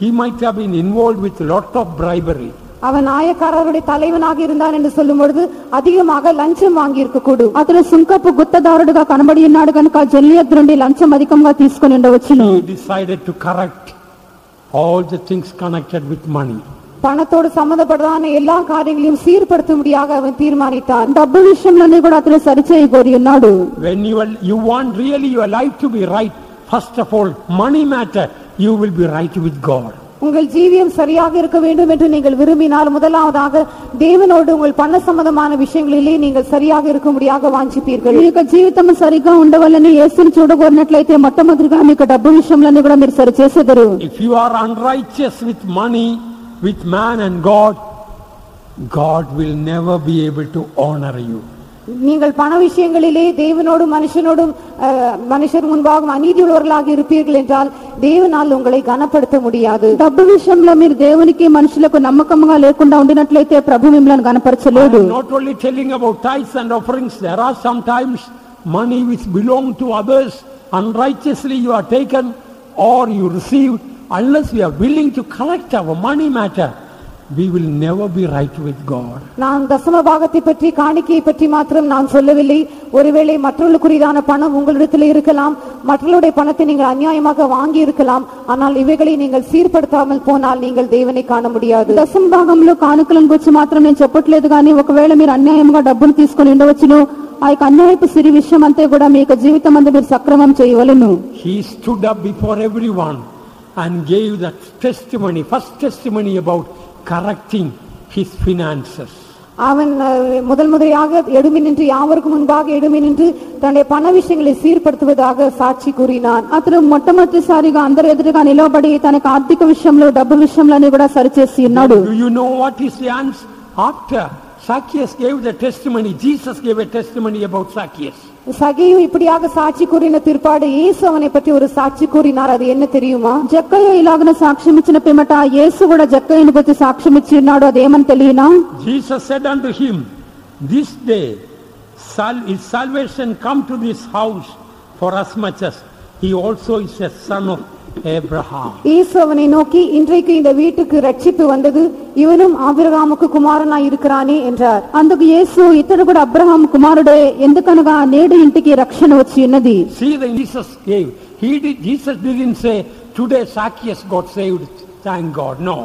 he might have been involved with lot of bribery. அவன் ஆயக்காரருடைய தலைவனாக இருந்தான் என்று சொல்லும் பொழுது அதிகமாக லஞ்சம் வாங்கி இருக்க கூடும். అతను సుంకపు గుత్తదారుడుగా కనబడి ఉన్నాడు కనుక జల్లియద్దు నుండి లంచం అధికంగా తీసుకొని ఉండవచ్చును. He decided to correct all the things connected with money. పణతోడు సంబంధపడదాన எல்லா కార్యங்களையும் సీర్పడుతుముడియాగా அவன் தீர்மானித்தான். డబ్బు విషయంలోనే కూడా అతను సరిచేయ కోరి ఉన్నాడు. When you want really your life to be right, first of all money matter, you will be right with God. உங்கள் ஜீவியம் சரியாக இருக்க வேண்டும் என்று நீங்கள் விரும்பினால் முதலாவதாக தேவனோடு உங்கள் பண சம்பந்தமான விஷயங்களிலே நீங்கள் சரியாக இருக்கும்படியாக వాంఛిపீர்கள். మీకు జీవితం సరిగా ఉండవాలని యేసుని చూడగోరినట్లయితే మొట్టమొదటిగా మీకు డబ్బు విషయంలోనే కూడా మీరు సరిచేసేదరు. If you are unrighteous with money, with man and God, God will never be able to honor you. நீங்கள் பண விஷயங்களிலே தேவனோடும் மனுஷர் முன்பாக அநீதி உள்ளவர்களாக இருப்பீர்கள் என்றால் தேவனால் உங்களை கனப்படுத்த முடியாது. డబ్బు విషయంలో మీరు దేవునికి మనుషులకు నమ్మకంగా లేకుండా ఉండినట్లయితే ప్రభు మిమ్మల్ని గణపరచలేడు. Not only telling about tithes and offerings, there are sometimes money which belong to others unrighteously you are taken or you receive. Unless we are willing to collect our money matter, we will never be right with God. நான் தசம பாகத்தை பற்றி காணிக்கையை பற்றி மாத்திரம் நான் சொல்லவில்லை. ஒருவேளை மற்றவர்களுக்குரியதான பணம் உங்களிடத்தில் இருக்கலாம், மற்றவர்களுடைய பணத்தை நீங்கள் அநியாயமாக வாங்கி இருக்கலாம். ஆனால் இவைகளை நீங்கள் சீர்படுத்தாமல் போனால் நீங்கள் தேவனை காண முடியாது. దశమ భాగంలో కానుకలను గురించి మాత్రం నేను చెప్పట్లేదు, కానీ ఒకవేళ మీరు అన్యాయంగా డబ్బును తీసుకొని ఉండవచ్చును. ఆ యొక్క అన్యాయపు సిరి విషయం అంతే కూడా మీ యొక్క జీవితం అంతా మీరు సక్రమం చేయవలెను. He stood up before everyone and gave that testimony, first testimony about correcting his finances. அவன் முதல்முறையாக எடுமி நின்று யாவருக்கும் முன்பாக எடுமி நின்று தன்னுடைய பண விஷயங்களை சீர்படுத்துவதாக சாட்சி கூறினான். అతను మొట్టమొదటిసారిగా అందరి ఎదురుగా నిలబడి తనకు ఆర్థిక విషయంలో డబ్బు విషయంలోనే కూడా సరిచేసి ఉన్నాడు. Do you know what is the answer? After Zacchaeus gave the testimony, Jesus gave a testimony about Zacchaeus. சகேயு இப்படியாக சாட்சி கூறின பிற்பாடு இயேசு அவனை பற்றி ஒரு சாட்சி கூறினார். அது என்ன தெரியுமா? జక్కయ్య ఇలాగన సాక్ష్యం ఇచ్చిన పిమ్మట యేసు కూడా జక్కయ్యను గురించి సాక్ష్యం ఇచ్చి ఉన్నాడు. అదేమని తెలియనా? Jesus said unto him, this day is salvation come to this house, for as much as he also is a son of Abraham. இயேசு அவனை நோக்கி, இன்றைக்கு இந்த வீட்டுக்கு ரட்சிப்பு வந்தது, இவனும் ஆபிரகாமுக்கு குமாரனாய் இருக்கிறானே என்றார். అందుకు యేసు ఇతడు కూడా అబ్రహాం కుమారుడే, ఎందుకనగా నేడు ఇంటికి రక్షణ వచ్చి ఉన్నది. See, the Jesus gave. Jesus didn't say today Zacchaeus got saved, thank God. No.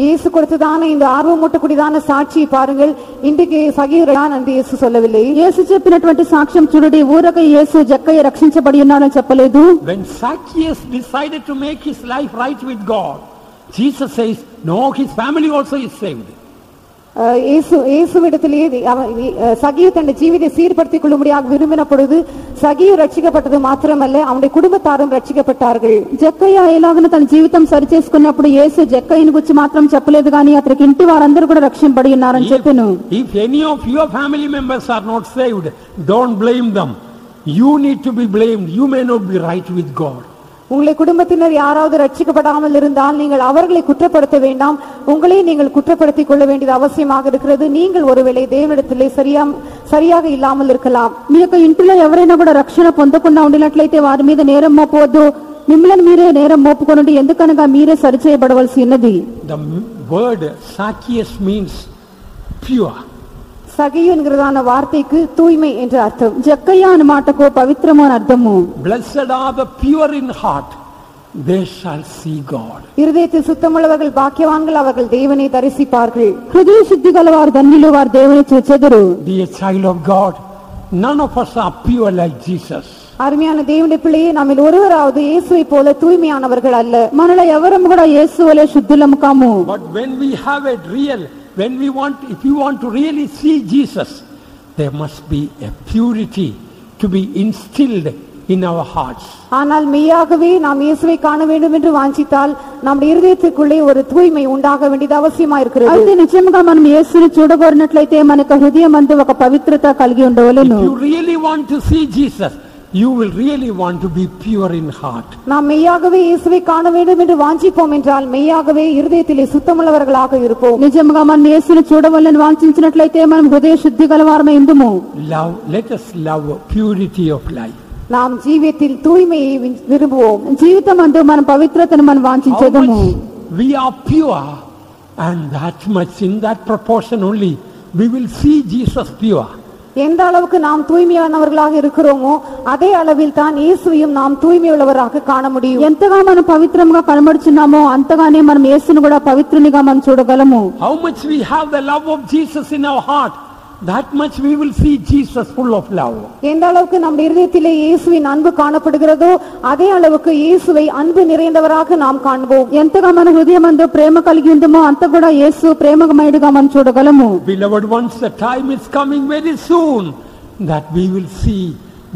இயேசு கொடுத்ததான இந்த ஆர்வமூட்டக்கூடியதான சாட்சியை பாருங்கள். இன்றைக்கு சகேயு என்று இயேசு சொல்லவில்லை. యేసు చెప్పినటువంటి సాక్ష్యం చూడండి, ఊరక యేసు జక్కయ్య రక్షించబడి ఉన్నాడని చెప్పలేదు. When Zacchaeus decided to make his life right with God, Jesus says, no, his family also is saved. இயேசுவிடத்திலே சகேயு தன்னுடைய ஜீவிதை சீர்படுத்திக் கொள்ளும்படியாக விரும்பின பொழுது சகேயு ரட்சிக்கப்பட்டது మాత్రమல்ல, அவனுடைய కుటుంబத்தாரும் రక్షిக்கப்பட்டார்கள். జక్కయ్య ఎలాగన తన జీవితం సరి చేసుకున్నప్పుడు యేసు జక్కయ్యను గురించి మాత్రం చెప్పలేదు, కానీ అతనికి ఇంటి వారందరూ కూడా రక్షింపబడి ఉన్నారని చెప్పాను. If any of your family members are not saved, don't blame them. You need to be blamed. You may not be right with God. உங்களுடைய குடும்பத்தினர் யாராவது ரட்சிக்கப்படாமல் இருந்தால் நீங்கள் அவர்களை குற்றப்படுத்த வேண்டாம், உங்களை நீங்கள் குற்றப்படுத்திக் கொள்ள வேண்டியது அவசியமாக இருக்கிறது. நீங்கள் ஒருவேளை தேவனிடத்திலே சரியாக இல்லாமல் இருக்கலாம். మీ యొక్క ఇంటిలో ఎవరైనా కూడా రక్షణ పొందకుండా ఉండినట్లయితే వారి మీద నేరం మోపవద్దు, మిమ్మల్ని మీరే నేరం మోపుకొనండి, ఎందుకనగా మీరే సరిచేయబడవలసి ఉన్నది. The word Zacchaeus means pure. సగేయు ఎన్கிறதான వార్తకు తూய்மை என்று అర్థం. జక్కయ్య అనే మాటకు పవిత్రము అని అర్థము. Blessed are the pure in heart, they shall see God. இருதயத்தில் சுத்தமுள்ளவர்கள் பாக்கியவான்கள், அவர்கள் தேவனை தரிசிப்பார்கள். హృదయ శుద్ధి గలవారు ధన్యులు, వారు దేవుని చూచెదరు. Dear child of God, none of us are pure like Jesus. அருமையான தேவனுடைய பிள்ளையே, நம்மில் ஒருவராவது இயேசுவை போல தூய்மையானவர்கள் அல்ல. మనలో ఎవరం కూడా యేసు వలె శుద్ధులము కాము. But when we have a if you want to really see Jesus, there must be a purity to be instilled in our hearts. ஆனால் மெய்யாகவே நாம் இயேசுவை காண வேண்டும் என்று வாஞ்சித்தால் நம்முடைய இருதயத்துக்குள்ளே ஒரு தூய்மை உண்டாக வேண்டியது அவசியமா இருக்கிறது. అయితే నిజంగా మనం యేసుని చూడగోరినట్లయితే మనకు హృదయమందు ఒక పవిత్రత కలిగి ఉండవలెను. If you really want to see Jesus, you will really want to be pure in heart. நாம் மெய்யாகவே இயேசுவை காண வேண்டும் என்று வாஞ்சிப்போம் என்றால் மெய்யாகவே இருதயத்திலே சுத்தமுள்ளவர்களாக இருப்போம். నిజంగా మనం యేసుని చూడవలెను వాంఛించినట్లయితే మనం హృదయ శుద్ధి గలవారమై ఉందుము. Let us love purity of life. நாம் జీవితத்தில் தூய்மையை விரும்புவோம். జీవితమందు మన పవిత్రతను మనం వాంఛించేదము. We are pure, and that much in that proportion only we will see Jesus pure. எந்த அளவுக்கு நாம் தூய்மையானவர்களாக இருக்கிறோமோ அதே அளவில் தான் இயேசுவையும் நாம் தூய்மையுள்ளவராக காண முடியும். ఎంతగా మనం పవిత్రంగా కనబడుచున్నామో అంతగానే మనం యేసును కూడా పవిత్రునిగా మనం చూడగలము. How much we have the love of Jesus in our heart, that much we will see Jesus full of love. எந்த அளவுக்கு நம்முடைய இதயத்திலே இயேசுவின் அன்பு காணப்படுகிறதோ அதே அளவுக்கு இயேசுவை அன்பு நிறைந்தவராக நாம் காண்போம். ఎంతగా మన హృదయమందు ప్రేమ కలిగి ఉందమో అంత కూడా యేసు ప్రేమమయుడిగా మనం చూడగలము. Beloved ones, the time is coming very soon that we will see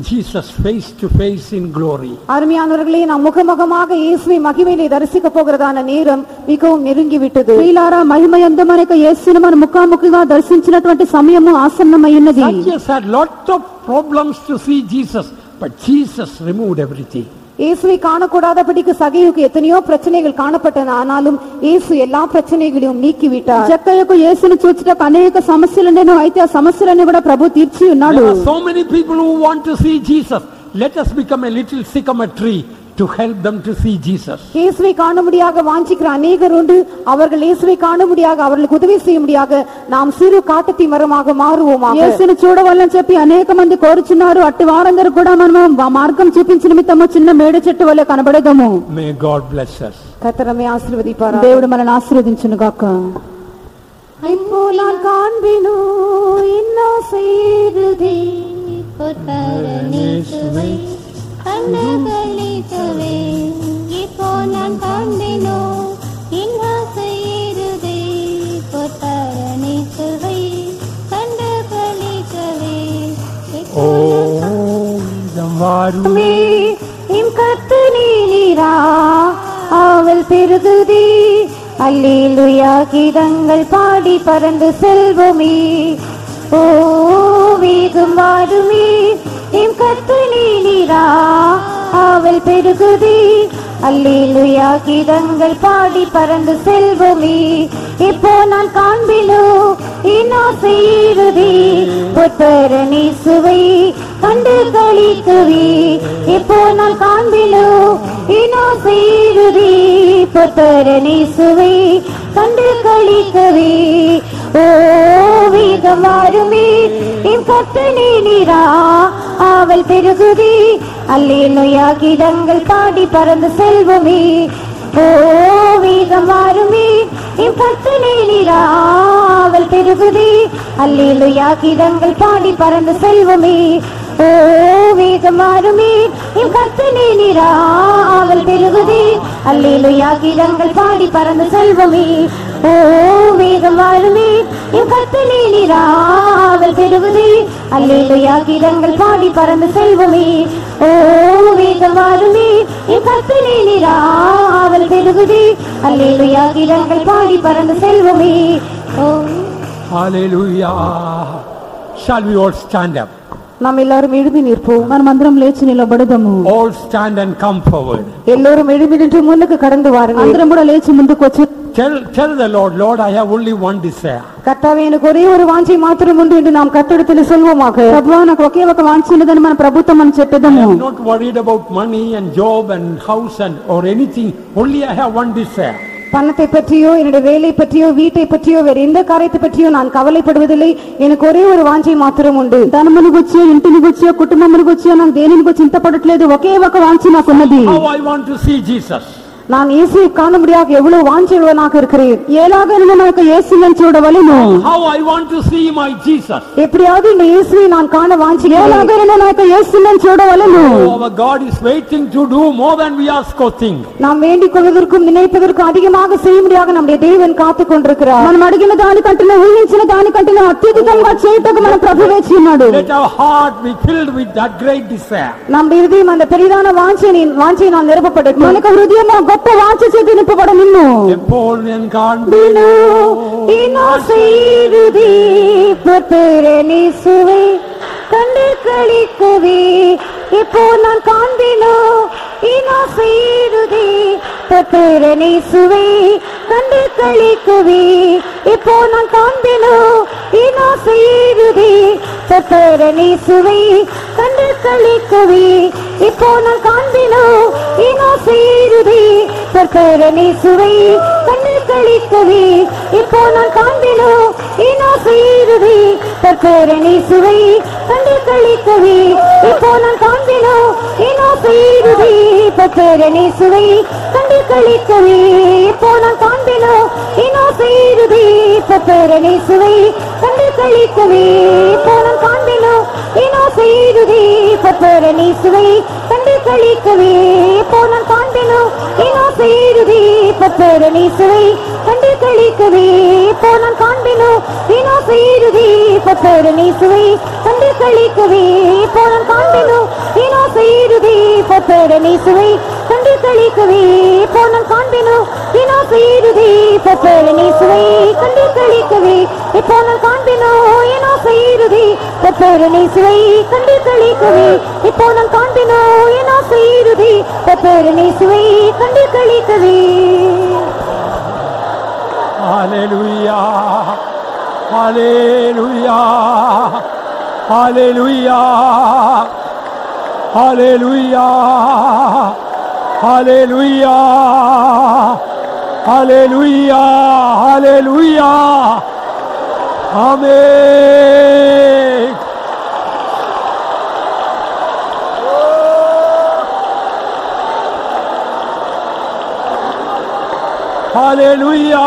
Jesus face to face in glory. அருமையானவர்களே, நாம் முகமுகமாக இயேசுவை மகிமையிலே தரிசிக்க போகிறதான நேரம் மிகவும் நெருங்கி விட்டது. ప్రియులారా, మహిమయందు మనకు యేసును మనం ముఖాముఖిగా దర్శించినటువంటి సమయము ఆసన్నమైనది. Zacchaeus had lot of problems to see Jesus, but Jesus removed everything. இயேசுவை காணக்கூடாதபடிக்கு சகேயுக்கு எத்தனையோ பிரச்சனைகள் காணப்பட்டன, ஆனாலும் இயேசு எல்லா பிரச்சனைகளையும் நீக்கிவிட்டார். జక్కయ్యకు యేసును చూచుటకు అనేక సమస్యలు ఉండేను, అయితే ఆ సమస్యలన్నీ కూడా ప్రభు తీర్చి ఉన్నాడు. There are so many people who want to see Jesus. Let us become a little sycamore tree to help them to see Jesus. இயேசுவை காணும்படியாக வாஞ்சிக்கிற அநேகர் உண்டு. அவர்கள் இயேசுவை காணும்படியாக அவர்களுக்கு உதவி செய்யும்படியாக நாம் சிறு காட்டுத்தி மரமாக மாறுவோமாக. యేసును చూడవాలని చెప్పి అనేక మంది కోరుచున్నారు. అట్టి వారందరూ కూడా మనం మార్గం చూపించిన నిమిత్తము చిన్న మేడ చెట్టు వలె కనబడేదము. May God bless us. கர்த்தர் நம்மை ஆசீர்வதிப்பாராக. దేవుడు మనల్ని ఆశీర్వదించును గాక. இப்போ நான் காண்பினோ என்ன செய்தே பொற்பரனேசுவை கண்டகளித்தவே இப்போ நான் காண்பினோ என்ன செய்தே பொற்பரனேசுவை கண்டகளித்தவே மே இம் கர்த்தனீரா அவள் பெருகுதி அல்லேலூயா கீதங்கள் பாடி பறந்து செல்வோமே. ஓ வேகம் வாருமே எம் கர்த்தனீரா அவள் பெருகுதி அல்லேலூயா கீதங்கள் பாடி பறந்து செல்வோமே. இப்போ நான் காண்பினோ என்ன செய்தே பொற்பரனேசுவை கண்டு களிக்கவே. இப்போ நான் காண்பினோ என்ன செய்தே பொற்பரனேசுவை கண்டு களிக்கவே. ஓ வேகம் வாருமே எம் கர்த்தனீரா அவள் பெருகுதி அல்லேலூயா கீதங்கள் பாடி பறந்து செல்வோமே. ஓ வேகம் வாருமே எம் கர்த்தனீரா அவள் பெருகுதி அல்லேலூயா கீதங்கள் பாடி பறந்து செல்வோமே. ஓ வேகம் வாருமே எம் கர்த்தனீரா அவள் பெருகுதி அல்லேலூயா கீதங்கள் பாடி பறந்து செல்வோமே. ஓ வேகம் வாருமே எம் கர்த்தனீரா அவள் பெருகுதி அல்லேலூயா கீதங்கள் பாடி பறந்து செல்வோமே. ஓ வேகம் வாருமே எம் கர்த்தனீரா அவள் பெருகுதி அல்லேலூயா கீதங்கள் பாடி பறந்து செல்வோமே. Hallelujah. Shall we all stand up? நாம் எல்லாரும் எழுதி நிற்போம். మనమందరం లేచి నిలబడదాము. All stand and come forward. எல்லோரும் எழுதி நின்று முன்னுக்கு கடந்து வாருங்கள். అందరం కూడా లేచి ముందుకు వచ్చి Tell the Lord, Lord, I have only one desire. கர்த்தாவே, எனக்கு ஒரே ஒரு வாஞ்சை மாத்திரம் உண்டு என்று நாம் கர்த்தரிடத்தில் சொல்வோமாக. ప్రభువా, నాకు ఒకే ఒక వాంఛ ఉన్నదని మన ప్రభుత్వం మనం I చెప్పేదము. am not worried about money and job and house and or anything. Only I have one desire. பணத்தை பற்றியோ என்னுடைய வேலை பற்றியோ வீட்டை பற்றியோ வேற எந்த காரியத்தை பற்றியோ நான் கவலைப்படுவதில்லை. எனக்கு ஒரே ஒரு வாஞ்சை மாத்திரம் உண்டு. ధనమును గురించి, ఇంటిని గురించి, కుటుంబమును గురించి నాకు దేనిని గురించి చింతపడట్లేదు. ఒకే ఒక వాంఛ నాకు ఉన్నది. How I want to see Jesus. நான் இயேசுவை காணும்படியாக எவ்வளவு வாஞ்சையுள்ளவனாக இருக்கிறேன். ఎలాగైనా నాకు యేసుని చూడవలెను. How I want to see my Jesus. எப்படியாவது இந்த இயேசுவை நான் காண வாஞ்சிக்கிறேன். ఎలాగైనా నాకు యేసుని చూడవలెను. Our God is waiting to do more than we ask or think. நாம் வேண்டிக் கொள்வதற்கும் நினைப்பதற்கும் அதிகமாக செய்யும்படியாக நம்முடைய தேவன் காத்துக் கொண்டிருக்கிறார். మనం అడిగిన దానికంటే ఊహించిన దానికంటే అత్యధికంగా చేయుటకు మన ప్రభు వేచి ఉన్నాడు. Let our heart be filled with that great desire. நம்முடைய இதயம் அந்த பெரிதான வாஞ்சை நான் நிரப்பப்படட்டும். మనకు హృదయం గొప్ప వాంఛ చేతి నింపబడ నిన్ను எப்பொழுதும் காண்பினோ என்ன செய்தே பொற்பரனேசுவை கண்டு களிக்கவே. இப்போ நான் காண்பினோ என்ன செய்தே பொற்பரனேசுவை கண்டு களிக்கவே. இப்போ நான் காண்பினோ என்ன செய்தே பொற்பரனேசுவை கண்டு களிக்கவே. இப்போ நான் காண்பினோ என்ன செய்தே பொற்பரனேசுவை கண்டு கழிக்கவே இப்போ நான் காண்பினோ ஏனோ செய்யுதே தற்பேரணி சுவை கண்டு கழிக்கவே இப்போ நான் காண்பினோ ஏனோ செய்யுதே தற்பேரணி சுவை கண்டு கழிக்கவே இப்போ நான் காண்பினோ ஏனோ செய்யுதே தற்பேரணி சுவை கண்டு கழிக்கவே இப்போ நான் காண்பினோ ஏனோ செய்யுதே தற்பேரணி சுவை கண்டு கழிக்கவே இப்போ நான் காண்பினோ ஏனோ செய்யுதே தற்பேரணி சுவை கண்டு கழிக்கவே இப்போ நான் காண்பினோ ஏனோ செய்யுதே தற்பேரணி சுவை கண்டு கழிக்கவே இப்போ நான் காண்பினோ ஏனோ செய்யுதே தற்பேரணி சுவை கண்டு கழிக்கவே இப்போ நான் காண்பினோ ஏனோ செய்யுதே தற்பேரணி சுவை கண்டு கழிக்கவே இப்போ நான் காண்பினோ ஏனோ செய்யுதே தற்பேரணி சுவை கண்டு கழிக்கவே இப்போ நான் காண்பினோ ஏனோ செய்யுதே தற்பேரணி சுவை கண்டு கழிக்கவே. Hallelujah, hallelujah, hallelujah, hallelujah, hallelujah, hallelujah, hallelujah, amen. Hallelujah,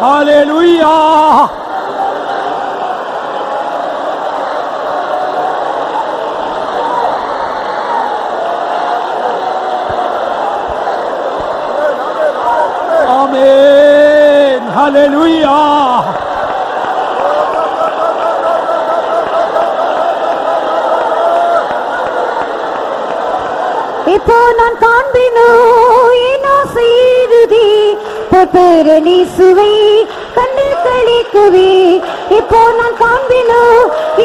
hallelujah. Amen, hallelujah. இப்போ நான் காண்பினோ ஏனோ செய்யுதே தற்பேரணி சுவை கண்டு கழிக்கவே இப்போ நான் காண்பினோ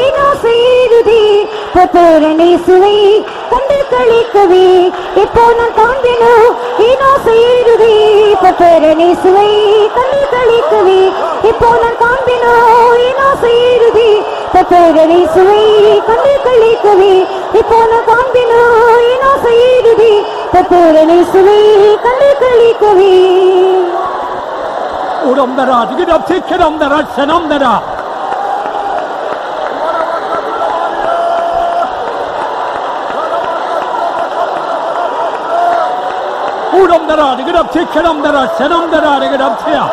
ஏனோ செய்யுதே தற்பேரணி சுவை கண்டு கழிக்கவே இப்போ நான் காண்பினோ ஏனோ செய்யுதே தற்பேரணி சுவை கண்டு கழிக்கவே இப்போ நான் காண்பினோ ஏனோ செய்யுதே தற்பேரணி சுவை கண்டு கழிக்கவே இப்போ நான் காண்பினோ ஏனோ செய்யுதே தற்பேரணி சுவை கண்டு கழிக்கவே. Uramdara, digidap tikkiramdara, senamdara. Uramdara, digidap tikkiramdara, senamdara, digidap tiya.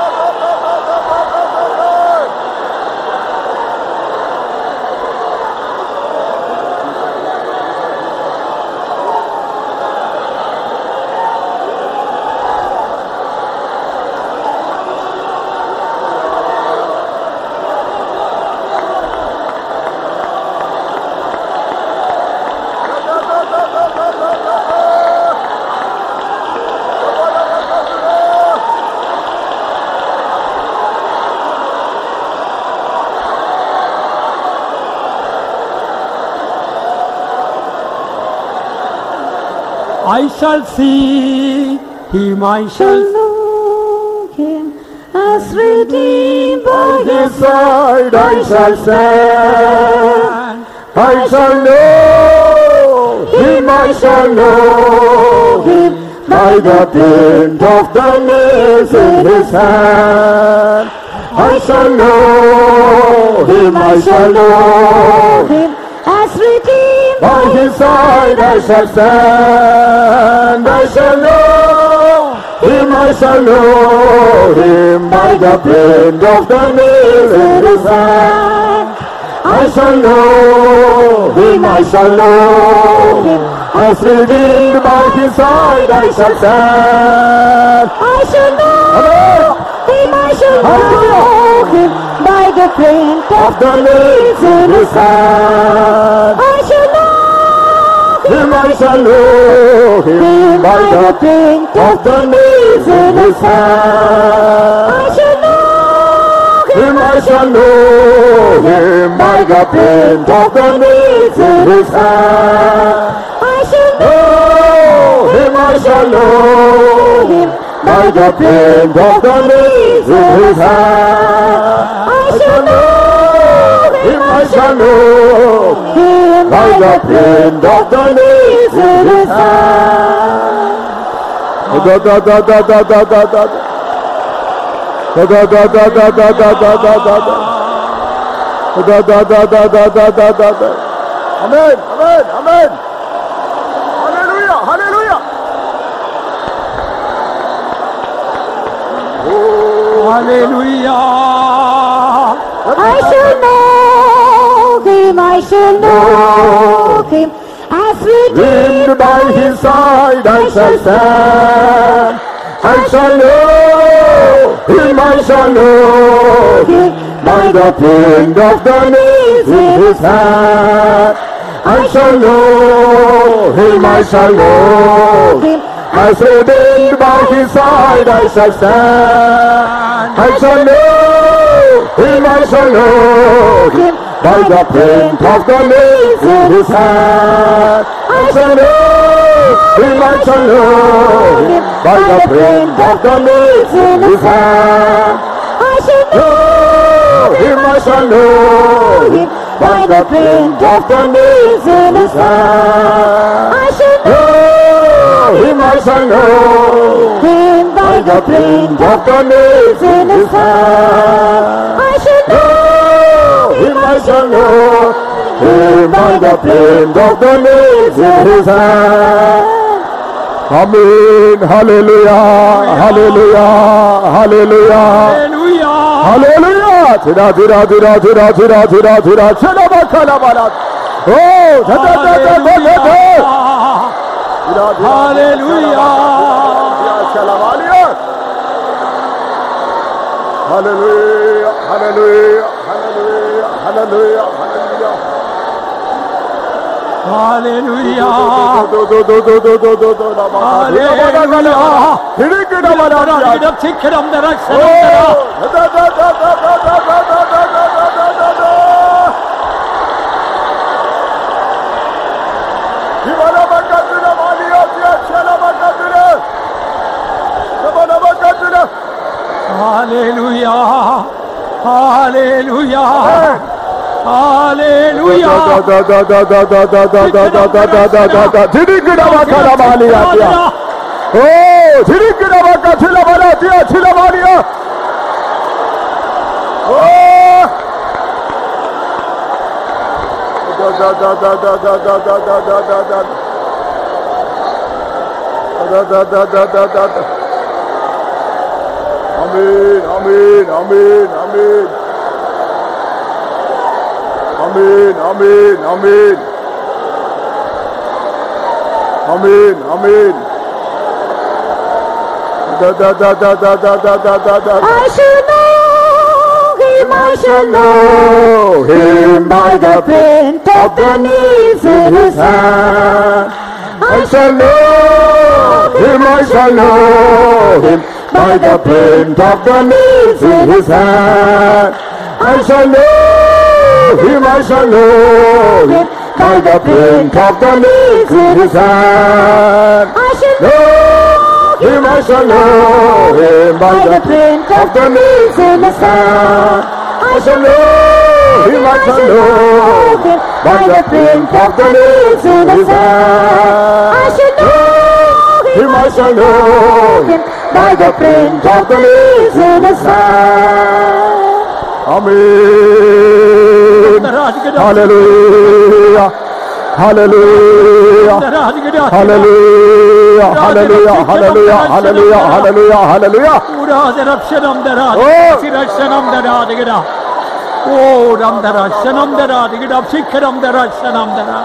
I shall see him, I shall know him as redeemed by His side I shall stand. I shall know him, I shall know him by the print of the nails in his hand. I shall know him, I shall know him as redeemed by his side I shall stand. I shall know him, I shall know him by the print of the nails in his hand. I shall know him, I shall know him as redeemed by his side I shall stand. I shall know him, I shall know him by the print Of the nails in his hand. I shall know Him I shall know him by the print of the nails in his hand. I shall know Him I shall know him by the print of the nails in his hand. I shall Oh, him I shall know him by the print of the nails in his hand. I shall know Him I shall know him by the print of the nails in his hand. Da da da da da da da da. Da da da da da da da da da da da. Da da da da da da da da da. Amen. Amen. Amen. Hallelujah. Hallelujah. Hallelujah. I shall know him, I shall know him. As Redeemed by his side I shall stand. I shall know him, I shall know him. By the print of the nails in his hand. I shall know him, I shall know him. As redeemed by his side I shall stand. I shall know him, I shall know him. By the print of the nails in his hand. I shall know him, I shall know him. By the print of the nails in his hand. I shall know Him I shall know him. By the print of the nails in his hand. I shall know him, I shall know him by the print of the nails in his hand. I shall know him, I shall know him by the print of the nails in his hand. Amen. Hallelujah. Hallelujah. Hallelujah. Hallelujah. Hallelujah. Tira tira tira tira tira tira tira tira bakala balat. Oh, da da da da da da da. Hallelujah. Hallelujah. Hallelujah. Hallelujah. Hallelujah. Hallelujah. Hallelujah. Hallelujah. Do do do do do do do do do. Hallelujah. Tirikida balat. Tikram dara Oh, da da da da da da da da da da da da da. Himala bakatuna maliya diye çela bakatuna. Sabana bakatuna. Hallelujah. Hallelujah. Hallelujah. Da da da da da da da da da da da da da da da. Tirikida bakana maliya diye. Oh, tirikida bakatuna maliya diye çela maliya. Oh. Da da da da da da da da da da da da. Da da da da da da da. Amen, amen, amen, amen. Amen, amen, amen. Amen, amen. Da da da da da da da da da da. I shall know him, I shall know him by the print of the nails in his hand. I shall know him, I shall know him by the print of the nails in his hand. I shall know him, I shall know him by the print of the nails in his hand. I shall Know him, I shall know him by the print of the nails in his hand. I shall know him, I shall know him by the print of the nails in his hand. I shall know Him I shall know him by the print of the nails in his hand. Amen. Hallelujah. Hallelujah. Hallelujah. Hallelujah. Hallelujah. Hallelujah. Hallelujah. Hallelujah. Oh, Ramdara, Shanamdara, Digidab, Shikaramdara, Shanamdara.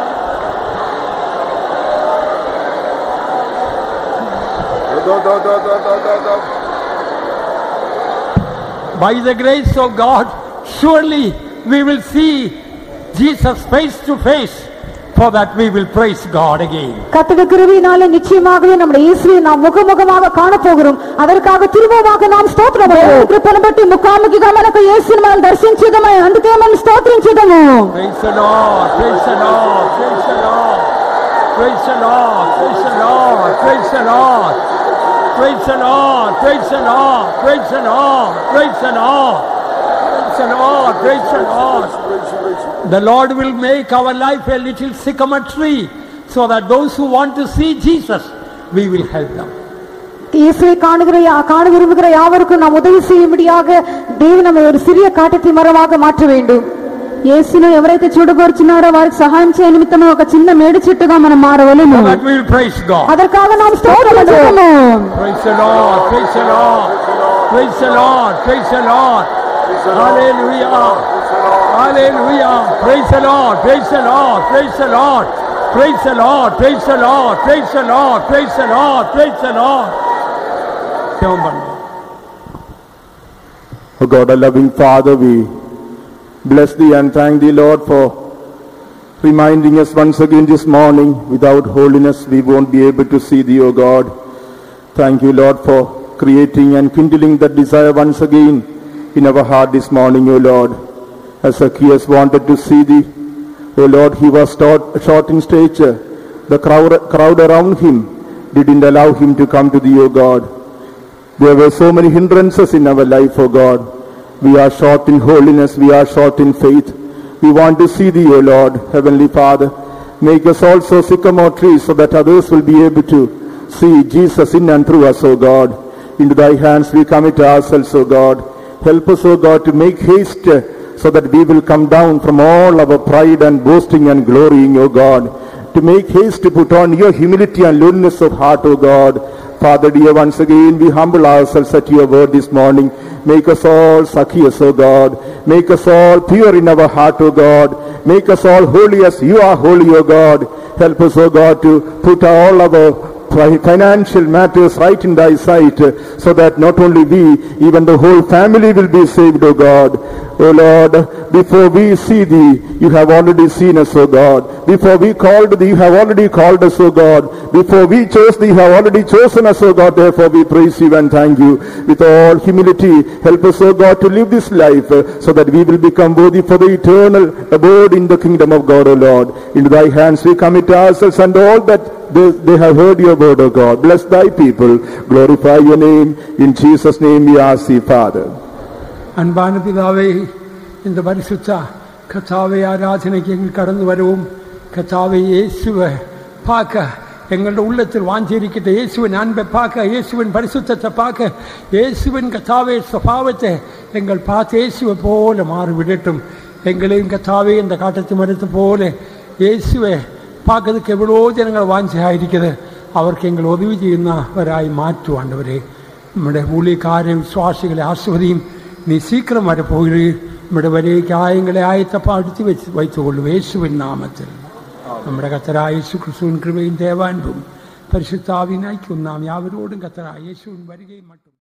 By the grace of God, surely we will see Jesus face to face, for that we will praise God again. கர்த்தருடைய கிருபையினாலே நிச்சயமாகவே நம்முடைய இயேசுவை நாம் முகமுகமாக காண போகிறோம். அதற்காக திரும்பமாக நாம் స్తోత్రం చేద్దాము. కృపను బట్టి ముఖాముఖిగా మనకు యేసుని మనం దర్శించుదాము. అందుకే మనం స్తోత్రం చేద్దాము. Praise the Lord, praise the Lord, praise the Lord. Praise the Lord, praise the Lord, praise the Lord. Praise the Lord, praise the Lord, praise the Lord, praise the Lord. Praise the Lord, praise the Lord. The Lord will make our life a little sycamore tree, so that those who want to see Jesus, we will help them. இயேசுவை காண விரும்புகிற யாவருக்கும் நாம் உதவி செய்யும்படியாக தேவன் நம்மை ஒரு சிறிய காட்டத்தி மரமாக மாற்ற வேண்டும். యేసును ఎవరైతే చూడగోరుచున్నారో వారికి సహాయం చేయ నిమిత్తము ఒక చిన్న మేడి చెట్టుగా మనం మారవలెను. அதற்காக நாம் ஸ்தோத்திரம் பண்ணுவோம். Praise the Lord, praise the Lord, praise the Lord, praise the Lord. Hallelujah, hallelujah, praise the Lord, praise the Lord, praise the Lord, praise the Lord, praise the Lord, praise the Lord, praise the Lord, praise the Lord. Oh God, our loving Father, we bless thee and thank thee, Lord, for reminding us once again this morning. Without holiness we won't be able to see thee, O God. Thank you, Lord, for creating and kindling that desire once again in our heart this morning, O Lord. As Zacchaeus wanted to see thee, O Lord, he was short in stature. The crowd around him didn't allow him to come to thee, O God. There were so many hindrances in our life, O God. We are short in holiness, we are short in faith. We want to see thee, O Lord. Heavenly Father, make us also sycamore trees so that others will be able to see Jesus in and through us, O God. Into thy hands we commit ourselves, O God. Help us, O God, to make haste so that we will come down from all our pride and boasting and glorying, O God. To make haste to put on your humility and lowliness of heart, O God. Father dear, once again we humble ourselves at your word this morning. Make us all Zacchaeus, O God. Make us all pure in our heart, O God. Make us all holy as you are holy, O God. Help us, O God, to put all our financial matters right in thy sight, so that not only we, even the whole family will be saved, O God. O Lord, before we see thee, you have already seen us, O God. Before we called thee, you have already called us, O God. Before we chose thee, you have already chosen us, O God. Therefore we praise you and thank you. With all humility, help us, O God, to live this life so that we will become worthy for the eternal abode in the kingdom of God, O Lord. Into thy hands we commit ourselves and all that they have heard your word, O God. Bless thy people. Glorify your name. In Jesus' name we ask thee, Father. அன்பான பிதாவே, இந்த பரிசுத்த கர்த்தாவே ஆராதனைக்கு எங்கள் கடந்து வருவோம். கர்த்தாவே, இயேசுவை பார்க்க எங்களுடைய உள்ளத்தில் வாஞ்சியிருக்கிற இயேசுவின் அன்பை பார்க்க, இயேசுவின் பரிசுத்தத்தை பார்க்க, இயேசுவின் கர்த்தாவே சுபாவத்தை எங்கள் பார்த்து இயேசுவை போல மாறிவிடட்டும். எங்களையும் கர்த்தாவே இந்த காட்டத்து மரத்தை போல இயேசுவை பார்க்கறதுக்கு எவ்வளோ ஜனங்கள் வாஞ்சியாயிருக்கிறது. அவருக்கு எங்கள் உதவி ചെയ്യുന്നവരായി മാറ്റും ആண்டവരെ. നമ്മുടെ ஊழியக்கார വിശ്വാസികളെ ആസ്വദിയും. நீ சீக்கிரம் வரப்போகிறீர். നമ്മുടെ വലിയ காயங்களை ஆயத்தப்படுத்தி வைத்துக்கொள்ளும் இயேசுவின் நாமத்தில். നമ്മുടെ കർത്താവായ യേശു ക്രിസ്തുവിൻ കൃപയും ദൈവാൻപും പരിശുദ്ധാവിൻ ഐക്യവും നാം യാവരോടും കർത്താവായ യേശുവിൻ വരികയും മറ്റും